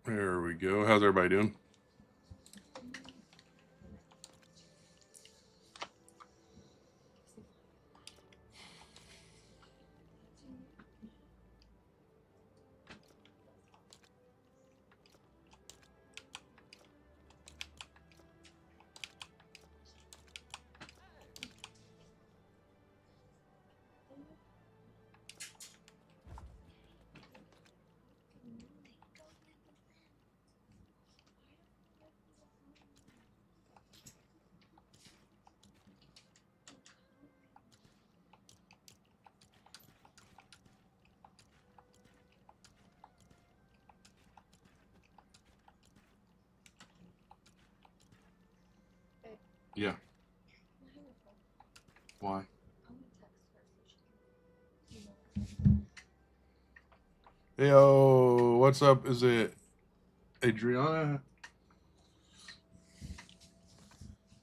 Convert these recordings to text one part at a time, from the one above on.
There we go. How's everybody doing? Yeah. Why? Hey, yo, what's up? Is it Adriana?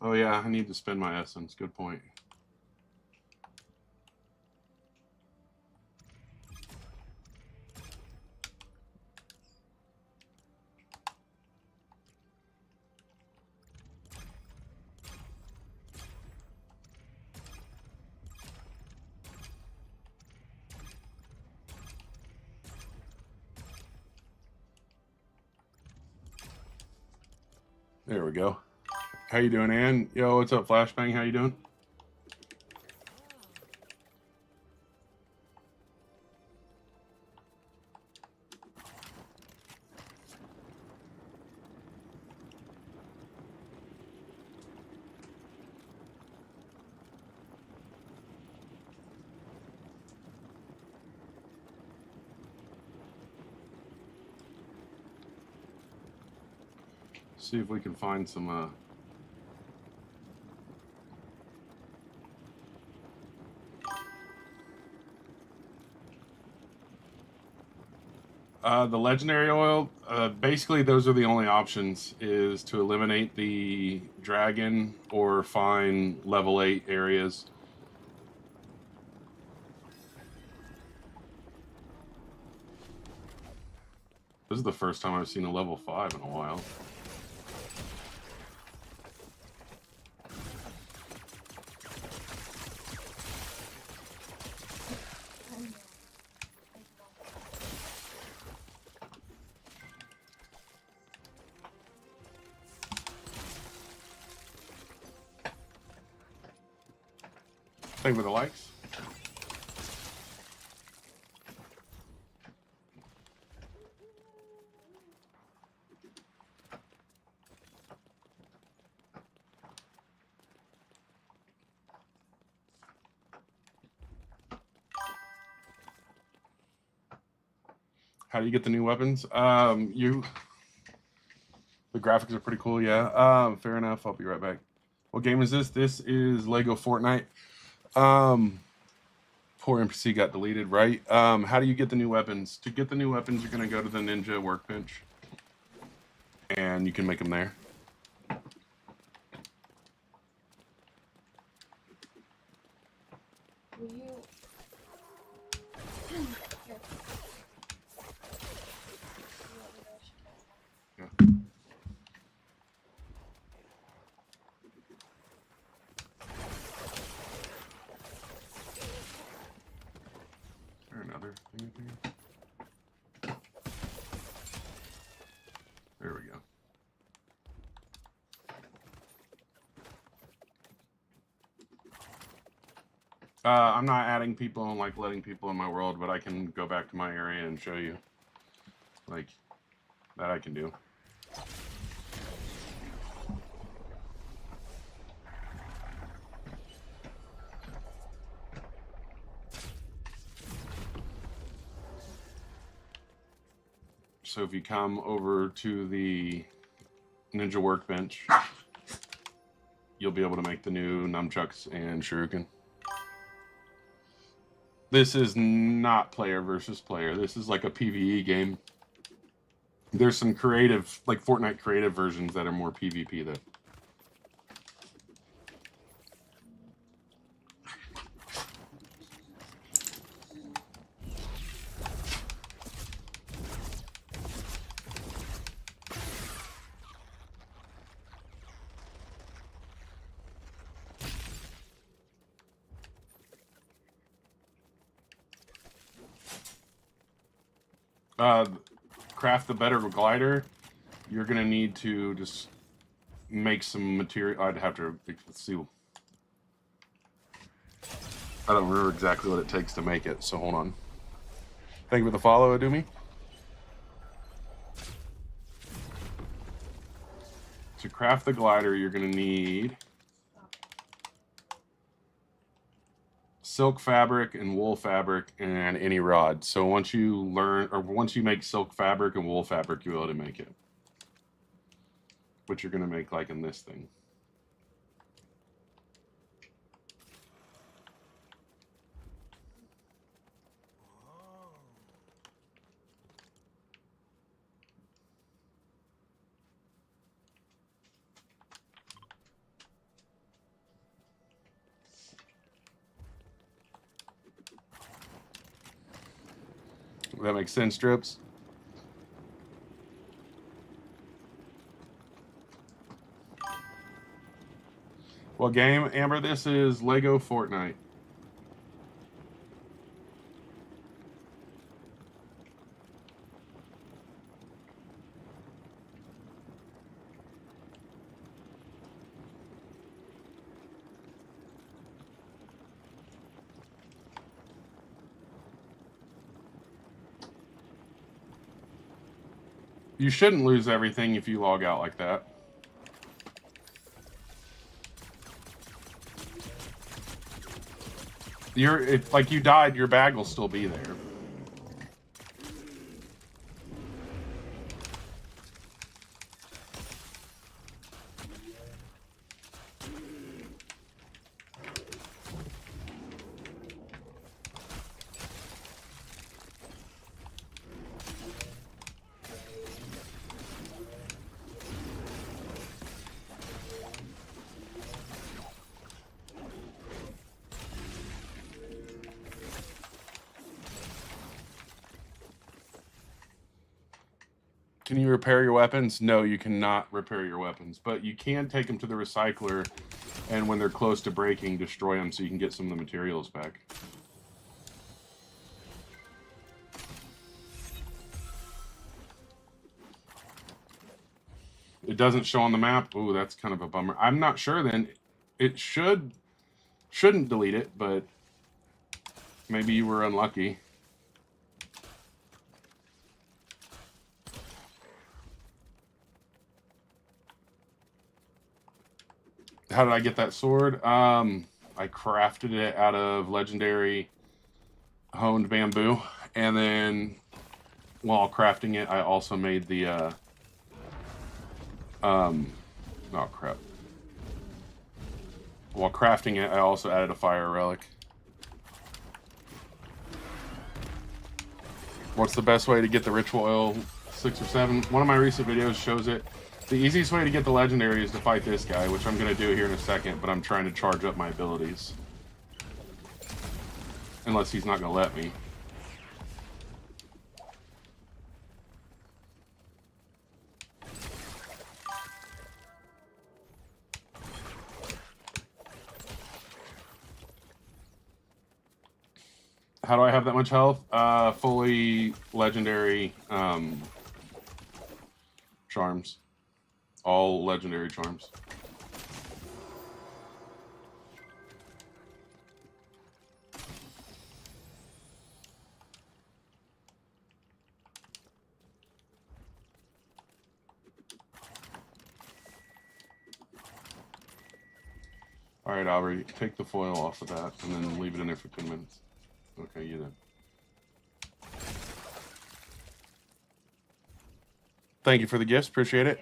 Oh, yeah, I need to spend my essence. Good point. There we go. How you doing, Ann? Yo, what's up, Flashbang? How you doing? See if we can find some the legendary oil, basically those are the only options, is to eliminate the dragon or find level 8 areas. This is the first time I've seen a level 5 in a while. Thank you for the likes. How do you get the new weapons? The graphics are pretty cool, yeah. Fair enough. I'll be right back. What game is this? This is LEGO Fortnite. Poor NPC got deleted, right? How do you get the new weapons? To get the new weapons, you're going to go to the Ninja workbench. And you can make them there. Will you... Yeah. Is there another thing here? There we go. I'm not adding people and like letting people in my world, but I can go back to my area and show you. Like, that I can do. So if you come over to the Ninja workbench, you'll be able to make the new nunchucks and shuriken. This is not player versus player. This is like a PvE game. There's some creative, like Fortnite creative versions that are more PvP though. craft the better glider, you're gonna need to just make some material. I'd have to, let's see. I don't remember exactly what it takes to make it, so hold on. Thank you for the follow, Adumi. To craft the glider, you're going to need silk fabric and wool fabric and any rod. So once you make silk fabric and wool fabric, you'll be able to make it. Which you're going to make like in this thing. That makes sense, Strips. What game, Amber? This is LEGO Fortnite. You shouldn't lose everything if you log out like that. If like you died, your bag will still be there. Can you repair your weapons? No, you cannot repair your weapons, but you can take them to the recycler, and when they're close to breaking, destroy them so you can get some of the materials back. It doesn't show on the map. Ooh, that's kind of a bummer. I'm not sure then. It shouldn't delete it, but maybe you were unlucky. How did I get that sword? I crafted it out of legendary honed bamboo, and then while crafting it, I also made the oh crap. While crafting it, I also added a fire relic. What's the best way to get the ritual oil 6 or 7? One of my recent videos shows it. The easiest way to get the legendary is to fight this guy, which I'm going to do here in a second, but I'm trying to charge up my abilities. Unless he's not going to let me. How do I have that much health? Fully legendary charms. All legendary charms. All right, Aubrey, take the foil off of that and then leave it in there for 10 minutes. Okay, you then. Thank you for the gifts. Appreciate it.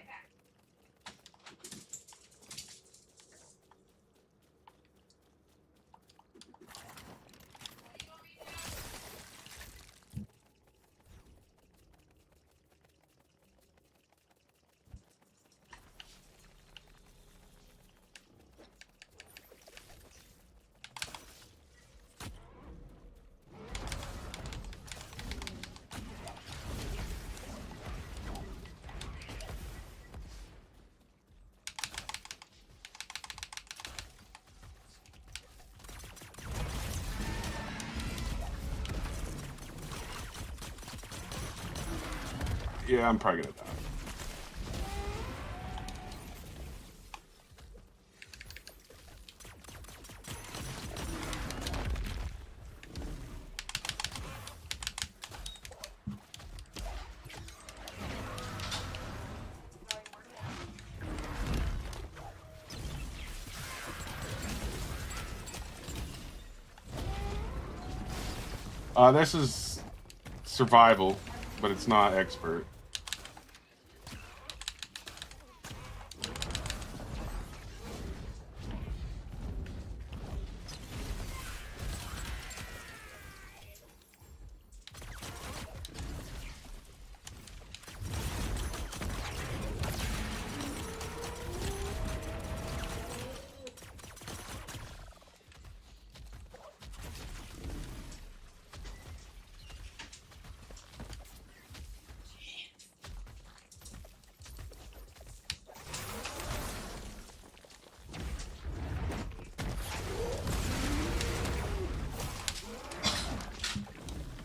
Yeah, I'm probably gonna die. This is survival, but it's not expert.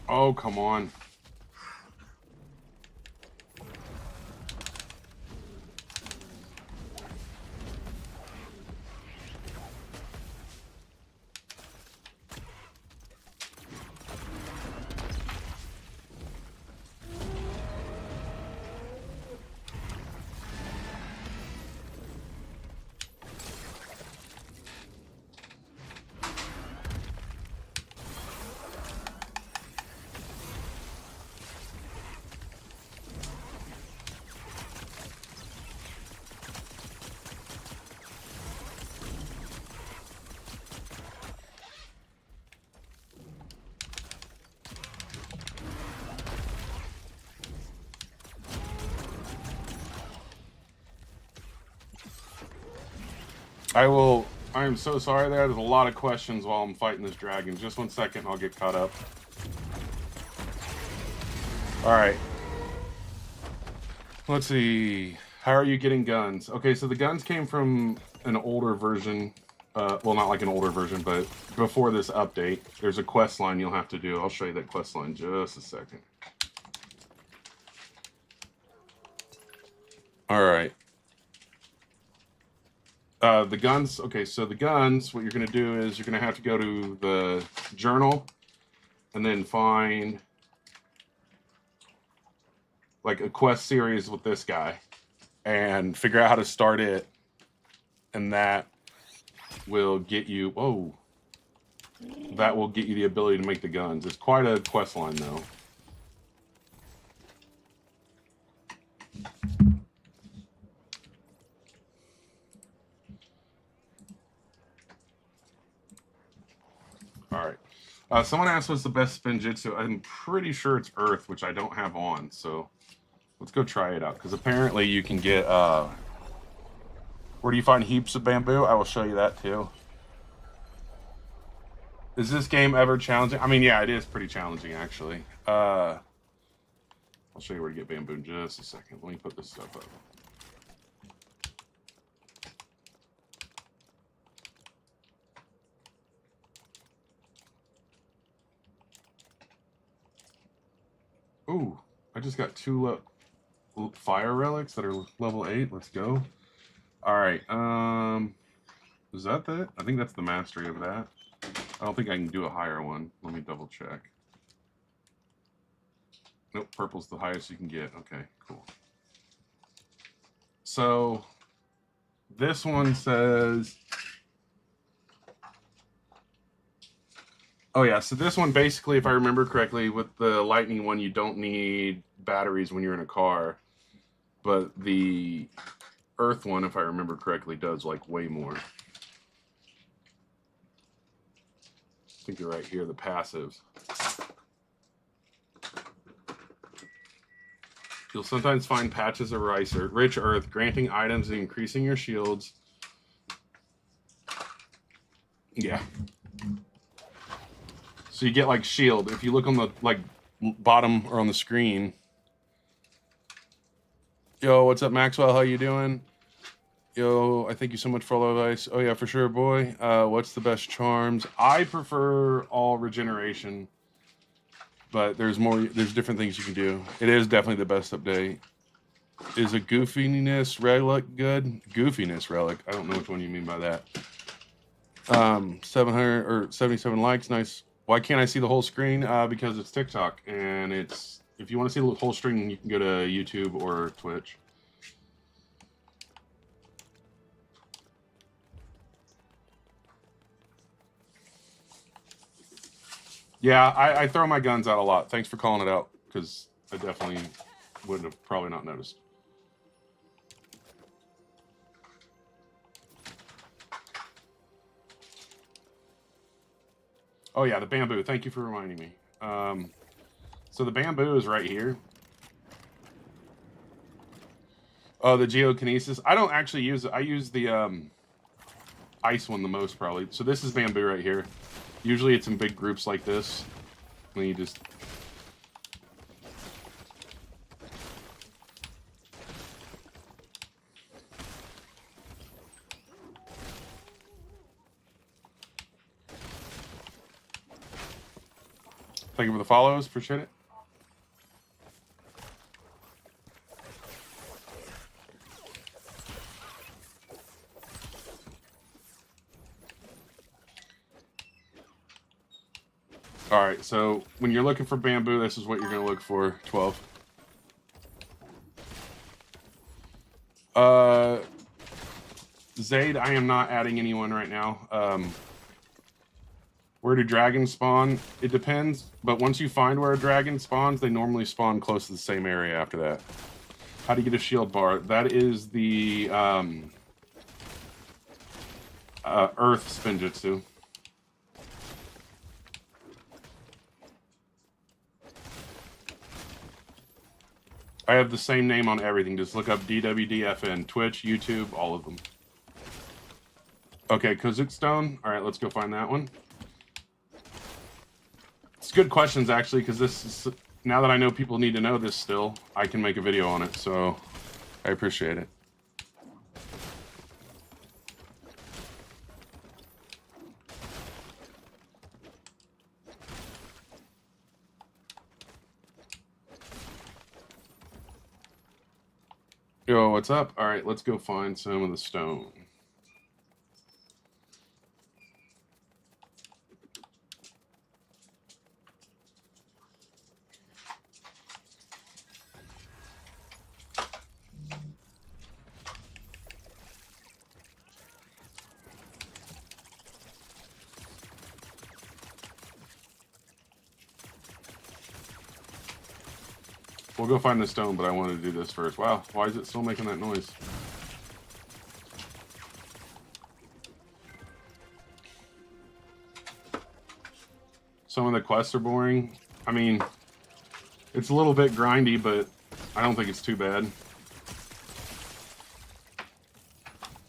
Oh, come on. I am so sorry there. There's a lot of questions while I'm fighting this dragon. Just 1 second, I'll get caught up. Alright. Let's see. How are you getting guns? Okay, so the guns came from an older version. Well, not like an older version, but before this update. There's a quest line you'll have to do. I'll show you that quest line just a second. Alright. The guns, okay, so the guns, what you're going to do is you're going to have to go to the journal and then find like a quest series with this guy and figure out how to start it. And that will get you, whoa, that will get you the ability to make the guns. It's quite a quest line though. All right. Someone asked what's the best spin jitsu. I'm pretty sure it's Earth, which I don't have on. So let's go try it out. Because apparently you can get... where do you find heaps of bamboo? I will show you that too. Is this game ever challenging? I mean, yeah, it is pretty challenging, actually. I'll show you where to get bamboo in just a second. Let me put this stuff up. Ooh, I just got 2 fire relics that are level 8. Let's go. All right. Is that it? I think that's the mastery of that. I don't think I can do a higher one. Let me double check. Nope, purple's the highest you can get. Okay, cool. So this one says... Oh yeah, so this one basically, if I remember correctly, with the lightning one, you don't need batteries when you're in a car. But the earth one, if I remember correctly, does like way more. I think you're right here, the passives. You'll sometimes find patches of rich earth, granting items and increasing your shields. Yeah. So you get like shield. If you look on the like bottom or on the screen. Yo, what's up, Maxwell? How you doing? Yo, I thank you so much for all the advice. Oh yeah, for sure, boy. What's the best charms? I prefer all regeneration. But there's more. There's different things you can do. It is definitely the best update. Is a goofiness relic good? Goofiness relic. I don't know which one you mean by that. 700 or 77 likes. Nice. Why can't I see the whole screen? Because it's TikTok, and it's if you want to see the whole screen, you can go to YouTube or Twitch. Yeah, I throw my guns out a lot. Thanks for calling it out, because I definitely would have probably not noticed. Oh yeah, the bamboo. Thank you for reminding me. So the bamboo is right here. Oh, the geokinesis. I don't actually use it. I use the ice one the most, probably. So this is bamboo right here. Usually it's in big groups like this. And you just... Thank you for the follows. Appreciate it. All right, so when you're looking for bamboo, this is what you're going to look for. 12. Zaid, I am not adding anyone right now. Where do dragons spawn? It depends, but once you find where a dragon spawns, they normally spawn close to the same area after that. How do you get a shield bar? That is the Earth Spinjitzu. I have the same name on everything. Just look up DWDFN, Twitch, YouTube, all of them. Okay, Kazuk Stone. All right, let's go find that one. It's good questions, actually, because this is... Now that I know people need to know this still, I can make a video on it, so I appreciate it. Yo, what's up? All right, let's go find some of the stone. We'll go find the stone, but I want to do this first. Wow, why is it still making that noise? Some of the quests are boring. I mean, it's a little bit grindy, but I don't think it's too bad.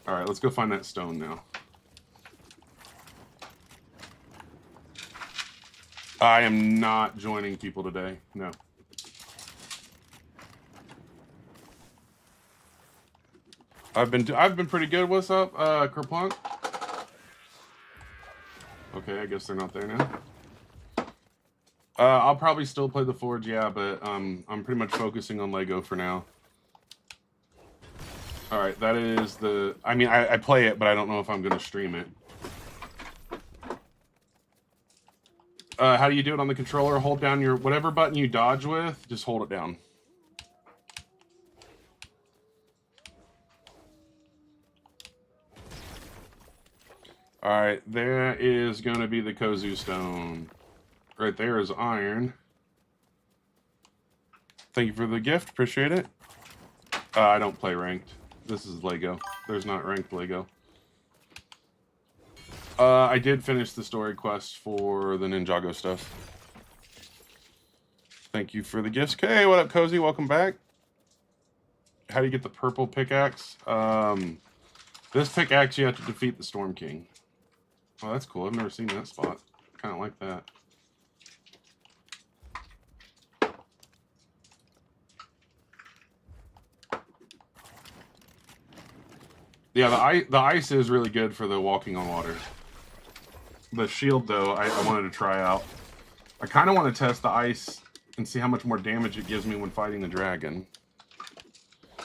All right, let's go find that stone now. I am not joining people today. No. I've been pretty good. What's up, Kerplunk? Okay, I guess they're not there now. I'll probably still play the Forge, yeah, but I'm pretty much focusing on LEGO for now. All right, that is the... I mean, I play it, but I don't know if I'm going to stream it. How do you do it on the controller? Hold down your... Whatever button you dodge with, just hold it down. All right, there is going to be the Kozu Stone. Right there is iron. Thank you for the gift. Appreciate it. I don't play ranked. This is LEGO. There's not ranked LEGO. I did finish the story quest for the Ninjago stuff. Thank you for the gifts. Hey, what up, Cozy? Welcome back. How do you get the purple pickaxe? This pickaxe, you have to defeat the Storm King. Oh, that's cool. I've never seen that spot. Kind of like that. Yeah, the ice is really good for the walking on water. The shield, though, I wanted to try out. I kind of want to test the ice and see how much more damage it gives me when fighting the dragon.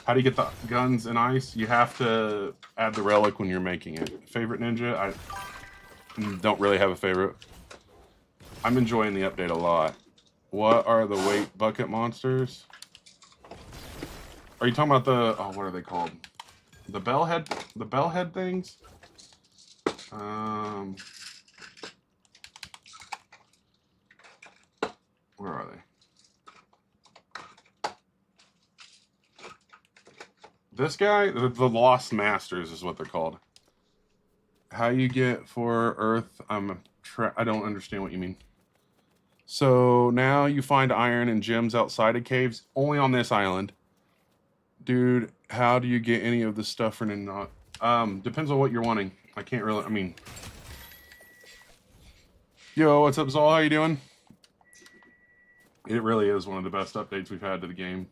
How do you get the guns in ice? You have to add the relic when you're making it. Favorite ninja? I don't really have a favorite. I'm enjoying the update a lot. What are the weight bucket monsters? Are you talking about the... Oh, what are they called? The bellhead things? Where are they? This guy, the Lost Masters is what they're called. How you get for Earth? I don't understand what you mean. So now you find iron and gems outside of caves, only on this island. Dude, how do you get any of the stuff for not? Depends on what you're wanting. I can't really. I mean, yo, what's up, Zol? How you doing? It really is one of the best updates we've had to the game.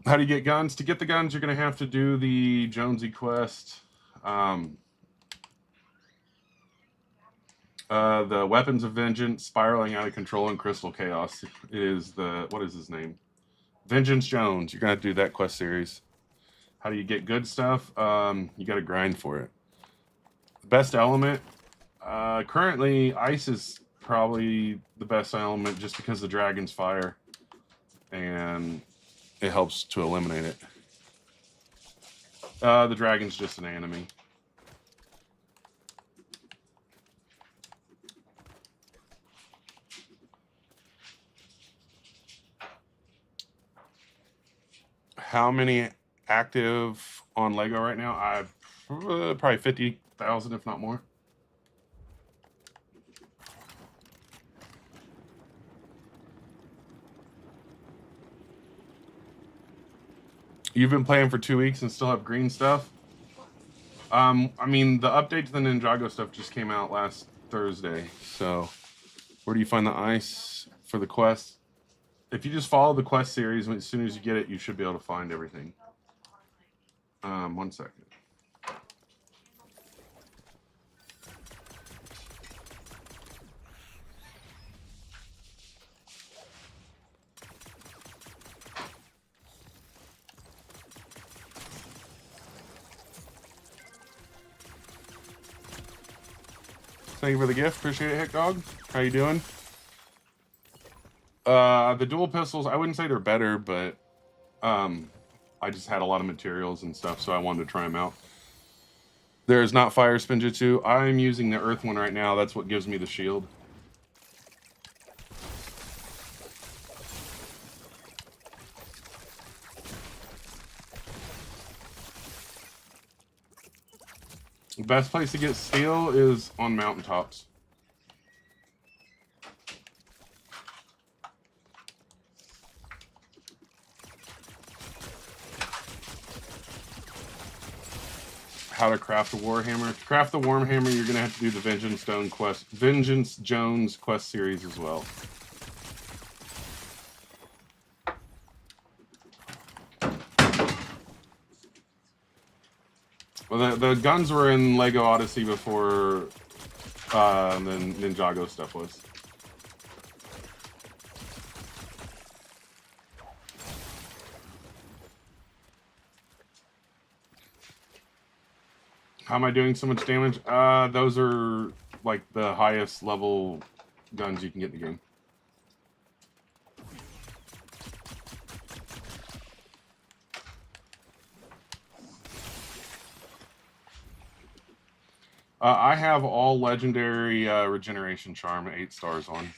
How do you get guns? To get the guns, you're going to have to do the Jonesy quest. The Weapons of Vengeance, Spiraling Out of Control, and Crystal Chaos is the... What is his name? Vengeance Jones. You're going to have to do that quest series. How do you get good stuff? You got to grind for it. Best element? Currently, ice is probably the best element just because the dragon's fire. And... it helps to eliminate it. The dragon's just an enemy. How many active on LEGO right now? I've probably 50,000, if not more. You've been playing for 2 weeks and still have green stuff? I mean, the update to the Ninjago stuff just came out last Thursday. So, where do you find the ice for the quest? If you just follow the quest series, as soon as you get it, you should be able to find everything. 1 second. Thank you for the gift. Appreciate it, Hick Dog. How you doing? The dual pistols, I wouldn't say they're better, but I just had a lot of materials and stuff, so I wanted to try them out. There's not fire spinjitzu. I'm using the earth one right now. That's what gives me the shield. The best place to get steel is on mountaintops. How to craft a warhammer. To craft the warhammer, you're gonna have to do the Vengeance Jones quest series as well. Well, the guns were in LEGO Odyssey before the Ninjago stuff was. How am I doing so much damage? Those are like the highest level guns you can get in the game. I have all legendary regeneration charm, 8 stars on.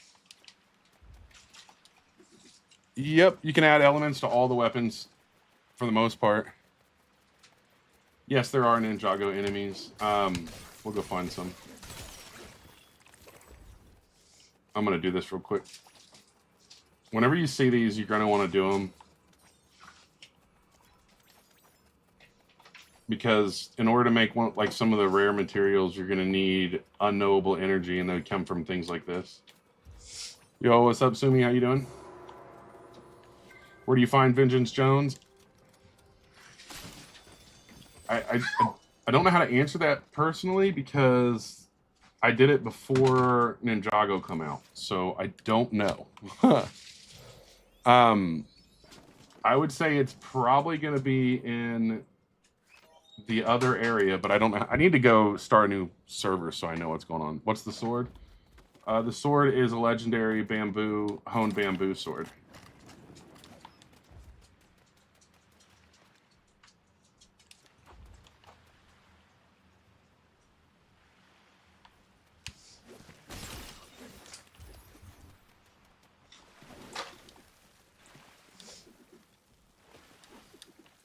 Yep, you can add elements to all the weapons for the most part. Yes, there are Ninjago enemies. We'll go find some. I'm going to do this real quick. Whenever you see these, you're going to want to do them. Because in order to make one, like some of the rare materials, you're going to need unknowable energy, and they come from things like this. Yo, what's up, Sumi? How you doing? Where do you find Vengeance Jones? I don't know how to answer that personally, because I did it before Ninjago come out, so I don't know. I would say it's probably going to be in the other area, but I don't know. I need to go start a new server so I know what's going on. What's the sword? The sword is a legendary honed bamboo sword.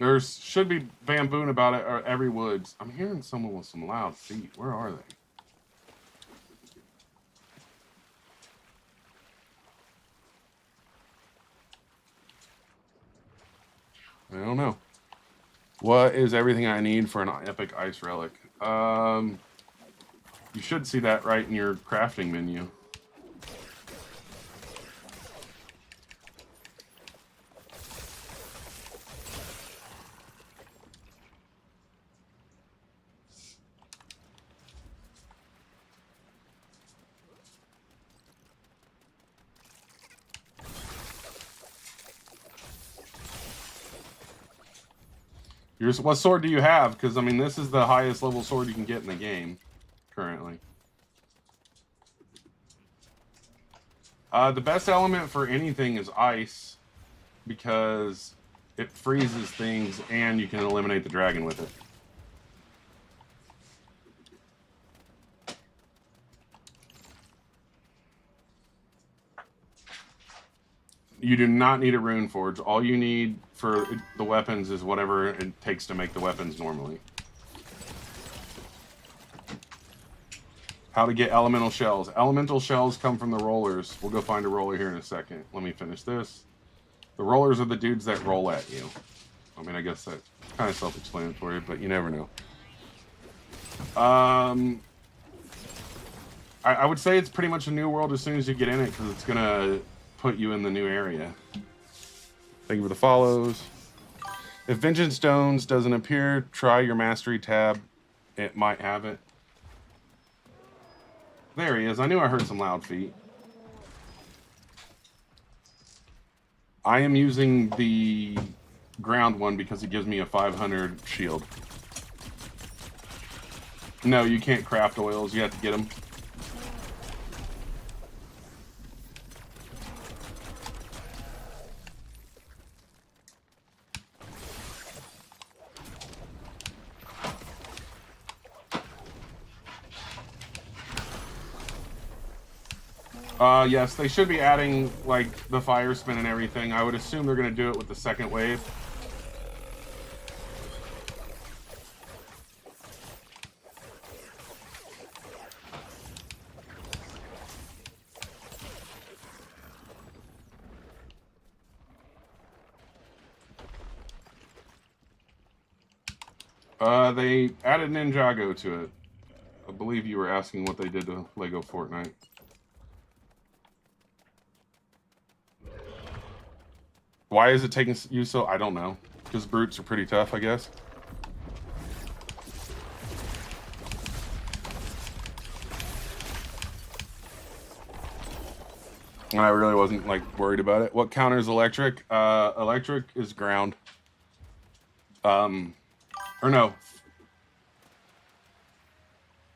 There should be bamboo about it or every woods. I'm hearing someone with some loud feet. Where are they? I don't know. What is everything I need for an epic ice relic? You should see that right in your crafting menu. What sword do you have? Because, I mean, this is the highest level sword you can get in the game, currently. The best element for anything is ice, because it freezes things and you can eliminate the dragon with it. You do not need a rune forge. All you need for the weapons is whatever it takes to make the weapons normally. How to get elemental shells. Elemental shells come from the rollers. We'll go find a roller here in a second. Let me finish this. The rollers are the dudes that roll at you. I mean, I guess that's kind of self-explanatory, but you never know. I would say it's pretty much a new world as soon as you get in it, because it's going to put you in the new area. Thank you for the follows. If Vengeance Stones doesn't appear, try your Mastery tab. It might have it. There he is. I knew I heard some loud feet. I am using the ground one because it gives me a 500 shield. No, you can't craft oils. You have to get them. Yes, they should be adding, like, the fire spin and everything. I would assume they're going to do it with the second wave. They added Ninjago to it. I believe you were asking what they did to LEGO Fortnite. Why is it taking you so? I don't know. Because brutes are pretty tough, I guess. And I really wasn't, like, worried about it. What counters electric? Electric is ground. Or no.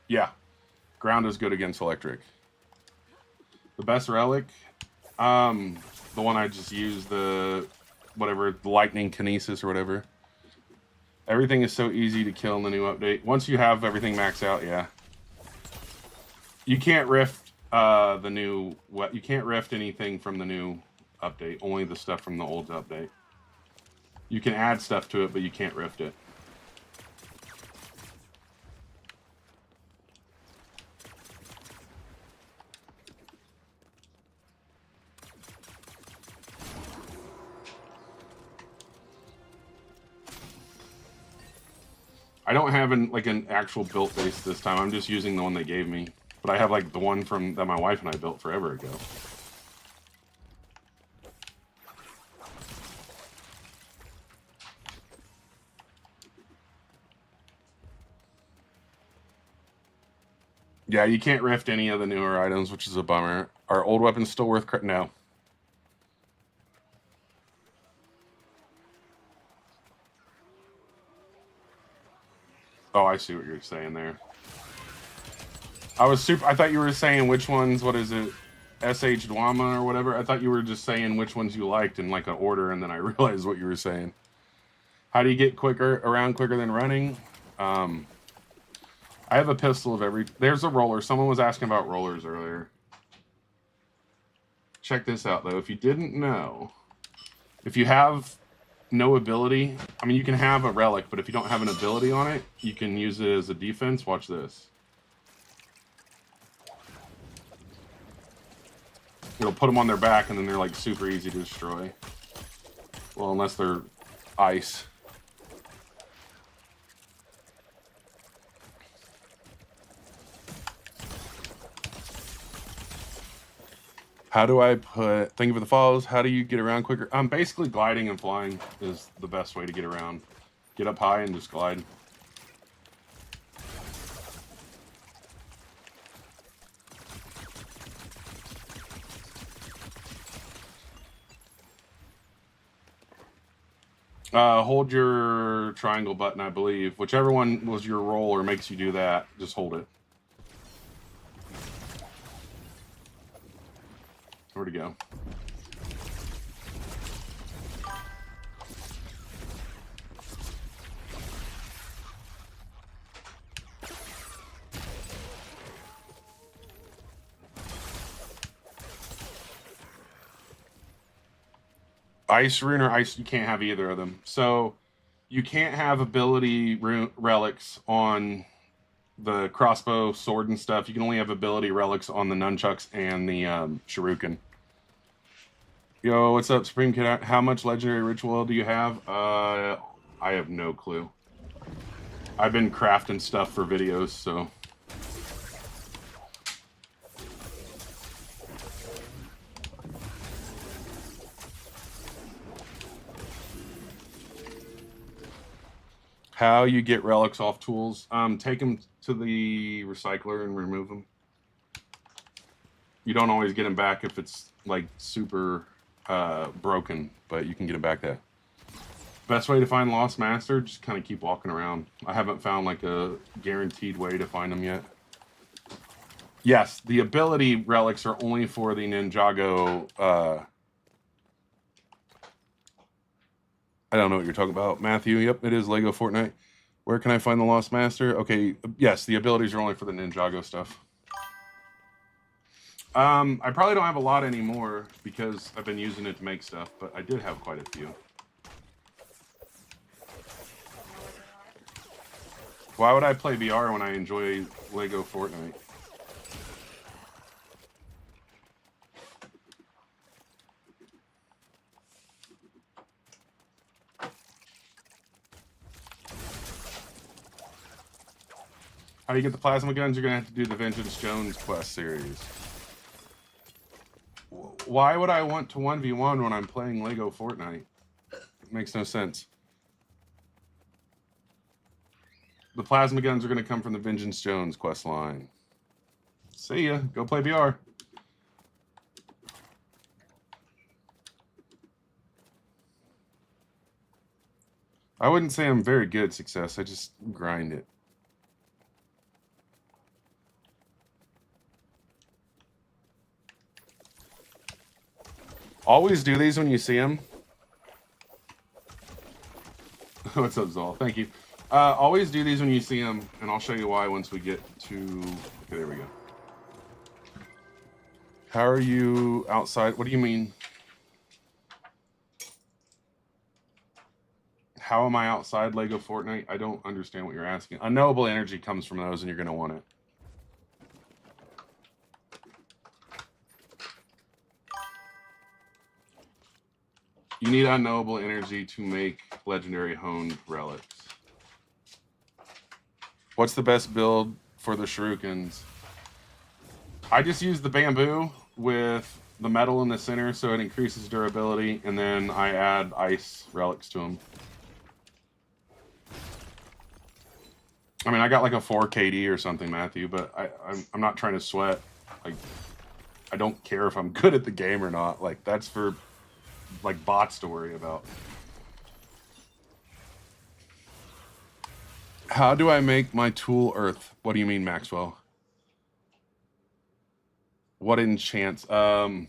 Yeah. Ground is good against electric. The best relic? The one I just used, the lightning kinesis or whatever. Everything is so easy to kill in the new update. Once you have everything maxed out, yeah. You can't rift you can't rift anything from the new update. Only the stuff from the old update. You can add stuff to it, but you can't rift it. I don't have an actual built base this time. I'm just using the one they gave me. But I have, like, the one that my wife and I built forever ago. Yeah, you can't rift any of the newer items, which is a bummer. Are old weapons still worth no. Oh, I see what you're saying there. I thought you were saying which ones, what is it? SH Dwama or whatever. I thought you were just saying which ones you liked in like an order, and then I realized what you were saying. How do you get around quicker than running? I have a pistol of every... There's a roller. Someone was asking about rollers earlier. Check this out, though. If you didn't know, if you have no ability... I mean, you can have a relic, but if you don't have an ability on it, you can use it as a defense. Watch this. It'll put them on their back, and then they're, like, super easy to destroy. Well, unless they're ice. How do I put... Thank you for the follows. How do you get around quicker? Basically, gliding and flying is the best way to get around. Get up high and just glide. Hold your triangle button, I believe. Whichever one was your roll or makes you do that, just hold it. Where'd it go? Ice rune or ice, you can't have either of them. So you can't have ability relics on the crossbow, sword, and stuff. You can only have ability relics on the nunchucks and the shuriken. Yo, what's up, Supreme Kid? How much legendary ritual do you have? I have no clue. I've been crafting stuff for videos, so... How you get relics off tools? Take them to the recycler and remove them. You don't always get them back if it's like super broken, but you can get them back there. Best way to find Lost Master? Just kind of keep walking around. I haven't found like a guaranteed way to find them yet. Yes, the ability relics are only for the Ninjago. I don't know what you're talking about. Matthew, yep, it is LEGO Fortnite. Where can I find the Lost Master? Okay, yes, the abilities are only for the Ninjago stuff. I probably don't have a lot anymore because I've been using it to make stuff, but I did have quite a few. Why would I play VR when I enjoy LEGO Fortnite? How do you get the plasma guns? You're going to have to do the Vengeance Jones quest series. Why would I want to 1v1 when I'm playing LEGO Fortnite? It makes no sense. The plasma guns are going to come from the Vengeance Jones quest line. See ya. Go play VR. I wouldn't say I'm very good at success. I just grind it. Always do these when you see them. What's up, Zol? Thank you. Always do these when you see them, and I'll show you why once we get to... Okay, there we go. How are you outside? What do you mean? How am I outside LEGO Fortnite? I don't understand what you're asking. Unknowable energy comes from those, and you're going to want it. You need unknowable energy to make legendary honed relics. What's the best build for the shurikens? I just use the bamboo with the metal in the center so it increases durability, and then I add ice relics to them. I mean, I got like a 4 KD or something, Matthew, but I'm not trying to sweat. Like, I don't care if I'm good at the game or not. Like, that's for like bots to worry about. How do I make my tool earth? What do you mean, Maxwell? What enchants? I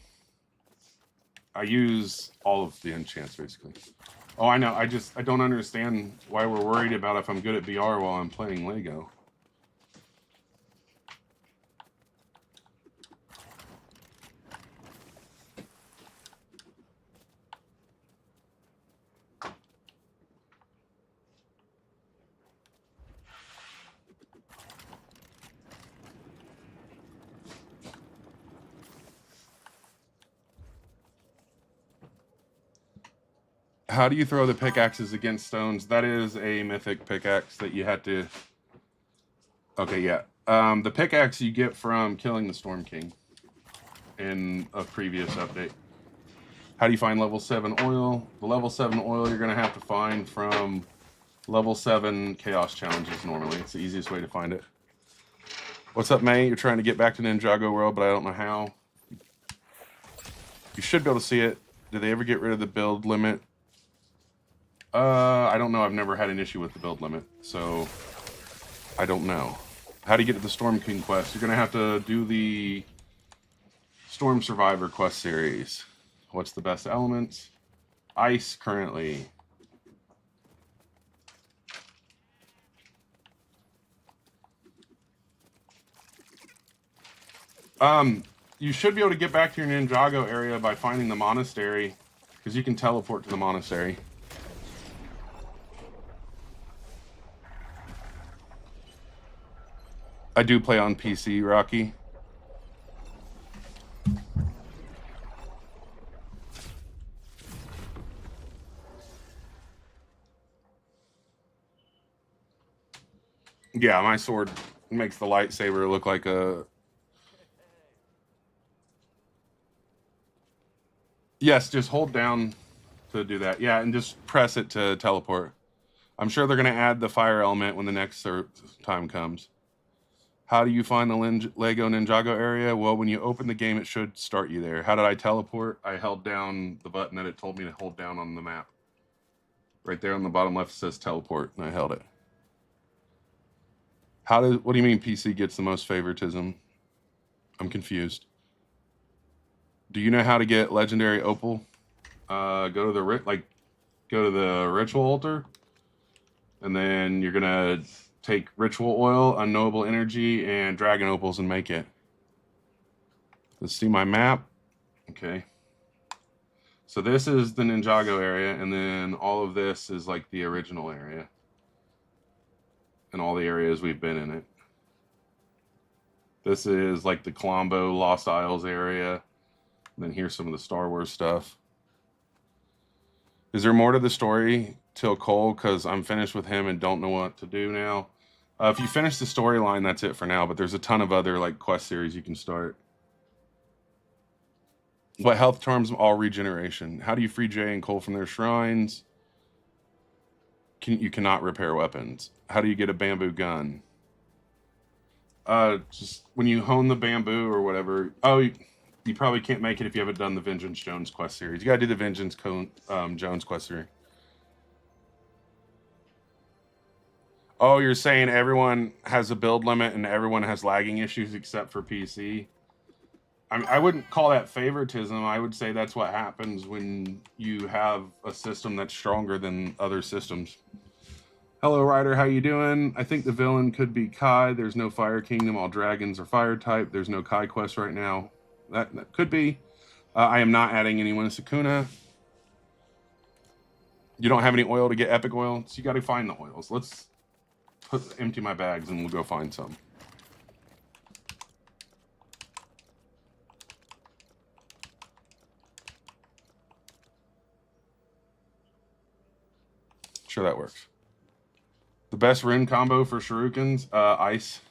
use all of the enchants basically. Oh, I know. I don't understand why we're worried about if I'm good at BR while I'm playing Lego. How do you throw the pickaxes against stones? That is a mythic pickaxe that you had to... Okay, yeah. The pickaxe you get from killing the Storm King in a previous update. How do you find level 7 oil? The level 7 oil you're going to have to find from level 7 chaos challenges normally. It's the easiest way to find it. What's up, May? You're trying to get back to Ninjago World, but I don't know how. You should be able to see it. Did they ever get rid of the build limit? I don't know. I've never had an issue with the build limit, so I don't know. How do you get to the Storm King quest? You're going to have to do the Storm Survivor quest series. What's the best elements? Ice currently. You should be able to get back to your Ninjago area by finding the monastery, because you can teleport to the monastery. I do play on PC, Rocky. Yeah, my sword makes the lightsaber look like a... Yes, just hold down to do that. Yeah, and just press it to teleport. I'm sure they're going to add the fire element when the next time comes. How do you find the Lego Ninjago area? Well, when you open the game, it should start you there. How did I teleport? I held down the button that it told me to hold down on the map. Right there on the bottom left, it says teleport, and I held it. What do you mean PC gets the most favoritism? I'm confused. Do you know how to get legendary opal? Go to the ritual altar, and then you're gonna take ritual oil, unknowable energy, and dragon opals and make it. Let's see my map. Okay. So this is the Ninjago area, and then all of this is like the original area. And all the areas we've been in it. This is like the Colombo Lost Isles area. And then here's some of the Star Wars stuff. Is there more to the story till Cole? Because I'm finished with him and don't know what to do now. If you finish the storyline, that's it for now. But there's a ton of other like quest series you can start. What health charms? All regeneration. How do you free Jay and Cole from their shrines? You cannot repair weapons. How do you get a bamboo gun? Just when you hone the bamboo or whatever. Oh, you probably can't make it if you haven't done the Vengeance Jones quest series. You gotta do the Vengeance Jones quest series. Oh, you're saying everyone has a build limit and everyone has lagging issues except for PC? I wouldn't call that favoritism. I would say that's what happens when you have a system that's stronger than other systems. Hello, Ryder. How you doing? I think the villain could be Kai. There's no Fire Kingdom. All dragons are fire type. There's no Kai quest right now. That could be. I am not adding anyone to Sakuna. You don't have any oil to get epic oil, so you got to find the oils. Let's empty my bags and we'll go find some. Sure, that works. The best rune combo for shurikens, ice,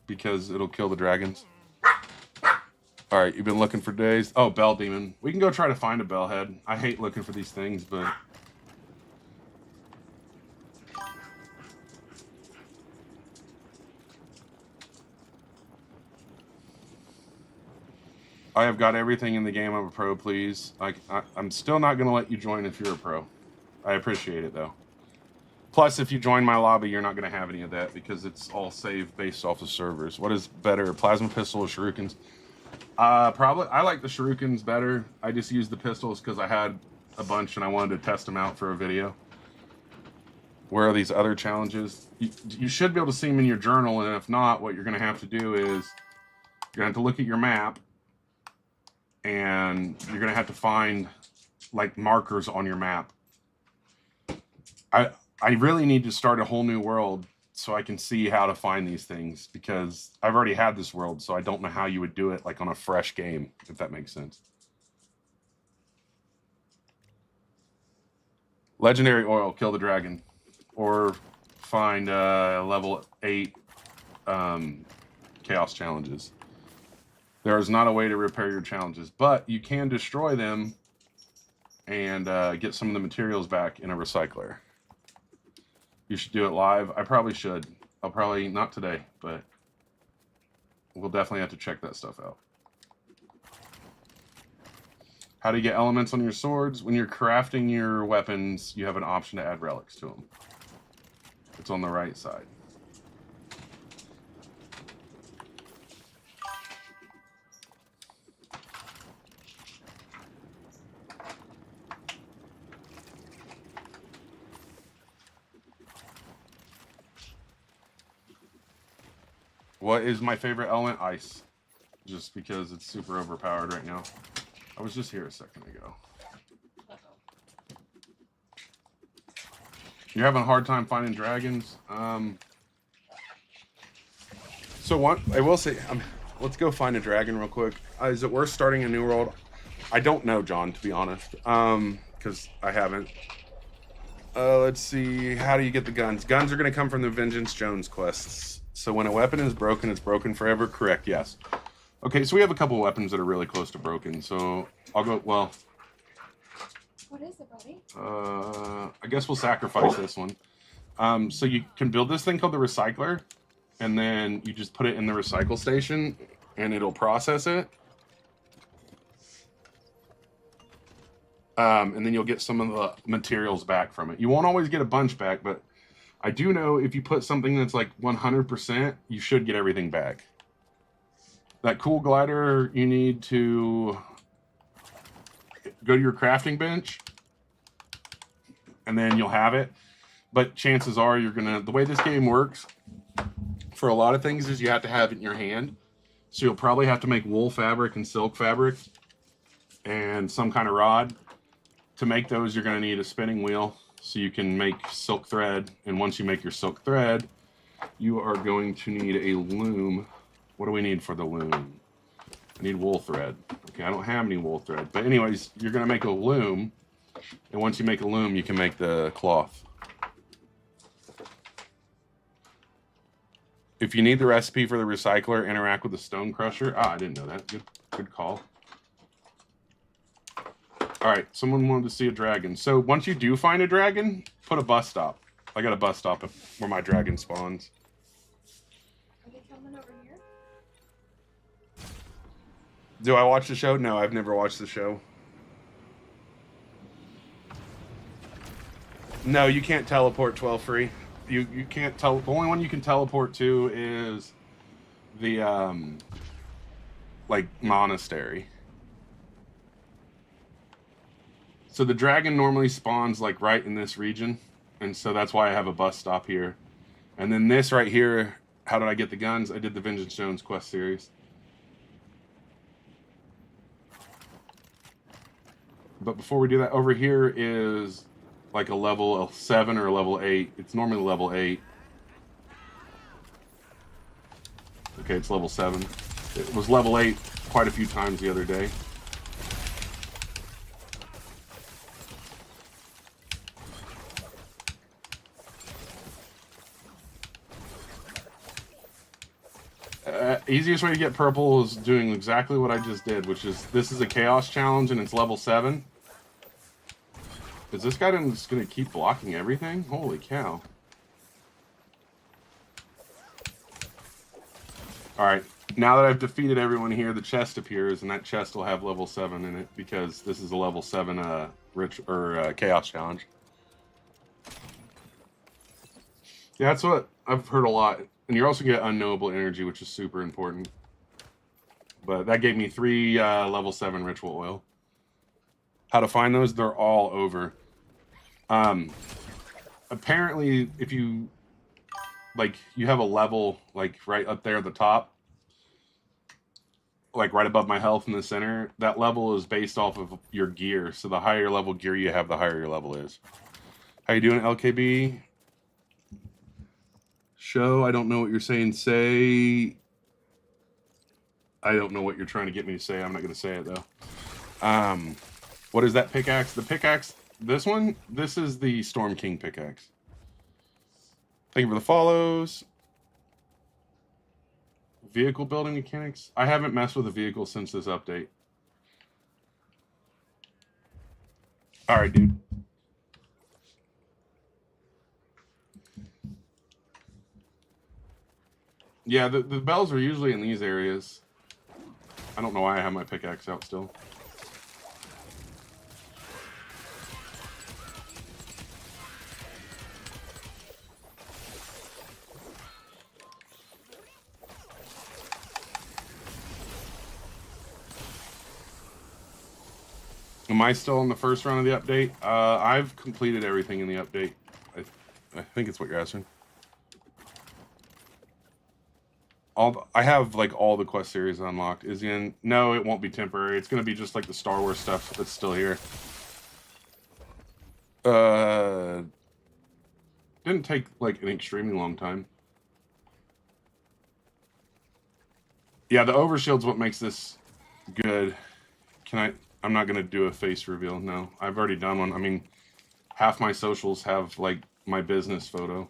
because it'll kill the dragons. All right, you've been looking for days. Oh, bell demon. We can go try to find a bell head. I hate looking for these things, but... I have got everything in the game. I'm a pro, please. I'm still not going to let you join if you're a pro. I appreciate it, though. Plus, if you join my lobby, you're not going to have any of that because it's all saved based off the servers. What is better, plasma pistol or shurikens? Probably, I like the shurikens better. I just used the pistols because I had a bunch and I wanted to test them out for a video. Where are these other challenges? You should be able to see them in your journal, and if not, what you're going to have to do is you're going to have to look at your map, and you're going to have to find like markers on your map. I really need to start a whole new world so I can see how to find these things, because I've already had this world, so I don't know how you would do it like on a fresh game, if that makes sense. Legendary oil, kill the dragon, or find level 8 chaos challenges. There is not a way to repair your challenges, but you can destroy them and get some of the materials back in a recycler. You should do it live. I probably should. I'll probably not today, but we'll definitely have to check that stuff out. How do you get elements on your swords? When you're crafting your weapons, you have an option to add relics to them. It's on the right side. What is my favorite element? Ice. Just because it's super overpowered right now. I was just here a second ago. You're having a hard time finding dragons? So what I will say, let's go find a dragon real quick. Is it worth starting a new world? I don't know, John, to be honest. Because I haven't. Let's see. How do you get the guns? Guns are going to come from the Vengeance Jones quests. So when a weapon is broken, it's broken forever. Correct, yes. Okay, so we have a couple weapons that are really close to broken. So I'll go, well. What is it, buddy? I guess we'll sacrifice this one. So you can build this thing called the recycler, and then you just put it in the recycle station, and it'll process it. And then you'll get some of the materials back from it. You won't always get a bunch back, but I do know if you put something that's like 100%, you should get everything back. That cool glider, you need to go to your crafting bench, and then you'll have it. But chances are you're gonna, the way this game works for a lot of things is you have to have it in your hand. So you'll probably have to make wool fabric and silk fabric and some kind of rod. To make those, you're gonna need a spinning wheel so you can make silk thread. And once you make your silk thread, you are going to need a loom. What do we need for the loom? I need wool thread. Okay, I don't have any wool thread. But anyways, you're gonna make a loom. And once you make a loom, you can make the cloth. If you need the recipe for the recycler, interact with the stone crusher. Ah, I didn't know that. Good call. All right, someone wanted to see a dragon. So once you do find a dragon, put a bus stop. I got a bus stop where my dragon spawns. Are they coming over here? Do I watch the show? No, I've never watched the show. No, you can't teleport 12 free. You can't tell. The only one you can teleport to is the like monastery. So the dragon normally spawns like right in this region, and so that's why I have a bus stop here. And then this right here, how did I get the guns? I did the Vengeance Jones quest series. But before we do that, over here is like a level 7 or a level 8. It's normally level 8. Okay, it's level 7. It was level 8 quite a few times the other day. Easiest way to get purple is doing exactly what I just did, which is, this is a chaos challenge and it's level 7. Is this guy just going to keep blocking everything? Holy cow. Alright, Now that I've defeated everyone here, the chest appears, and that chest will have level 7 in it because this is a level 7 chaos challenge. Yeah, that's what I've heard a lot. And you also get unknowable energy, which is super important. But that gave me 3 level 7 ritual oil. How to find those? They're all over. Apparently, if you you have a level right up there at the top, right above my health in the center, that level is based off of your gear. So the higher level gear you have, the higher your level is. How you doing, LKB? Show, I don't know what you're saying. Say, I don't know what you're trying to get me to say. I'm not going to say it, though. What is that pickaxe? The pickaxe, this one, this is the Storm King pickaxe. Thank you for the follows. Vehicle building mechanics. I haven't messed with a vehicle since this update. All right, dude. Yeah, the bells are usually in these areas. I don't know why I have my pickaxe out still. Am I still in the first run of the update? I've completed everything in the update. I think it's what you're asking. I have all the quest series unlocked. Is he in? No, it won't be temporary. It's gonna be just like the Star Wars stuff that's still here. Didn't take an extremely long time. Yeah, the overshield's what makes this good. I'm not gonna do a face reveal. No, I've already done one. I mean, half my socials have my business photo.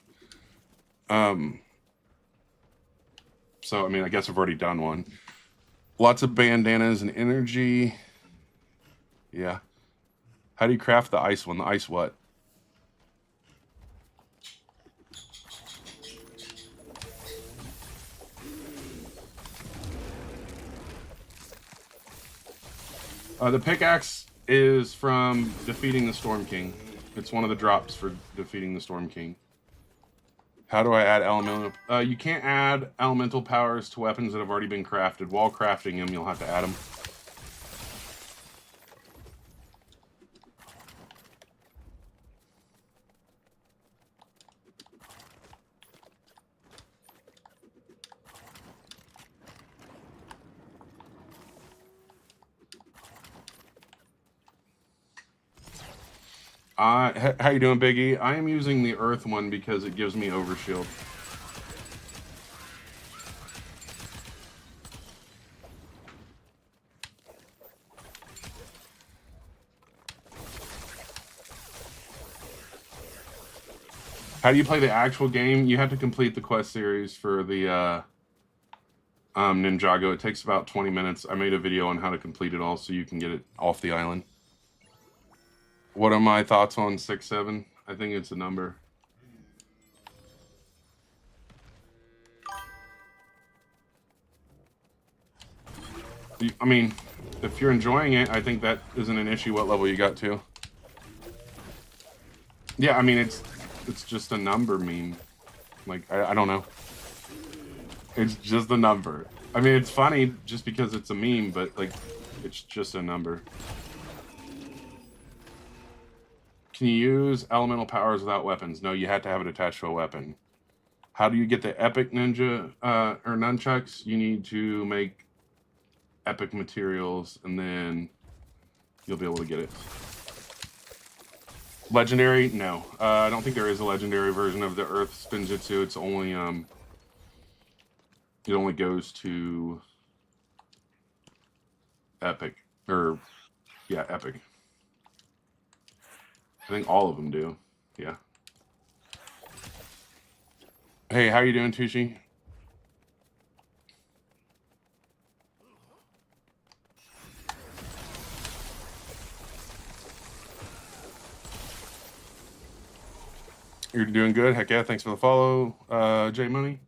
So I mean, I guess I've already done one. Lots of bandanas and energy. Yeah. How do you craft the ice one? The ice what? The pickaxe is from defeating the Storm King. It's one of the drops for defeating the Storm King. How do I add elemental? You can't add elemental powers to weapons that have already been crafted. While crafting them, you'll have to add them. How you doing, Biggie? I am using the Earth one because it gives me overshield. How do you play the actual game? You have to complete the quest series for the Ninjago. It takes about 20 minutes. I made a video on how to complete it all so you can get it off the island. What are my thoughts on 6-7? I think it's a number. I mean, if you're enjoying it, I think that isn't an issue what level you got to. Yeah, I mean, it's just a number meme. I don't know. It's just a number. I mean, it's funny just because it's a meme, but it's just a number. Can you use elemental powers without weapons? No, you have to have it attached to a weapon. How do you get the epic ninja or nunchucks? You need to make epic materials, and then you'll be able to get it. Legendary? No. I don't think there is a legendary version of the Earth Spinjitzu. It's only it only goes to epic. Yeah, epic. I think all of them do. Yeah. Hey, how you doing, Tushi? You're doing good. Heck yeah, thanks for the follow, J Money.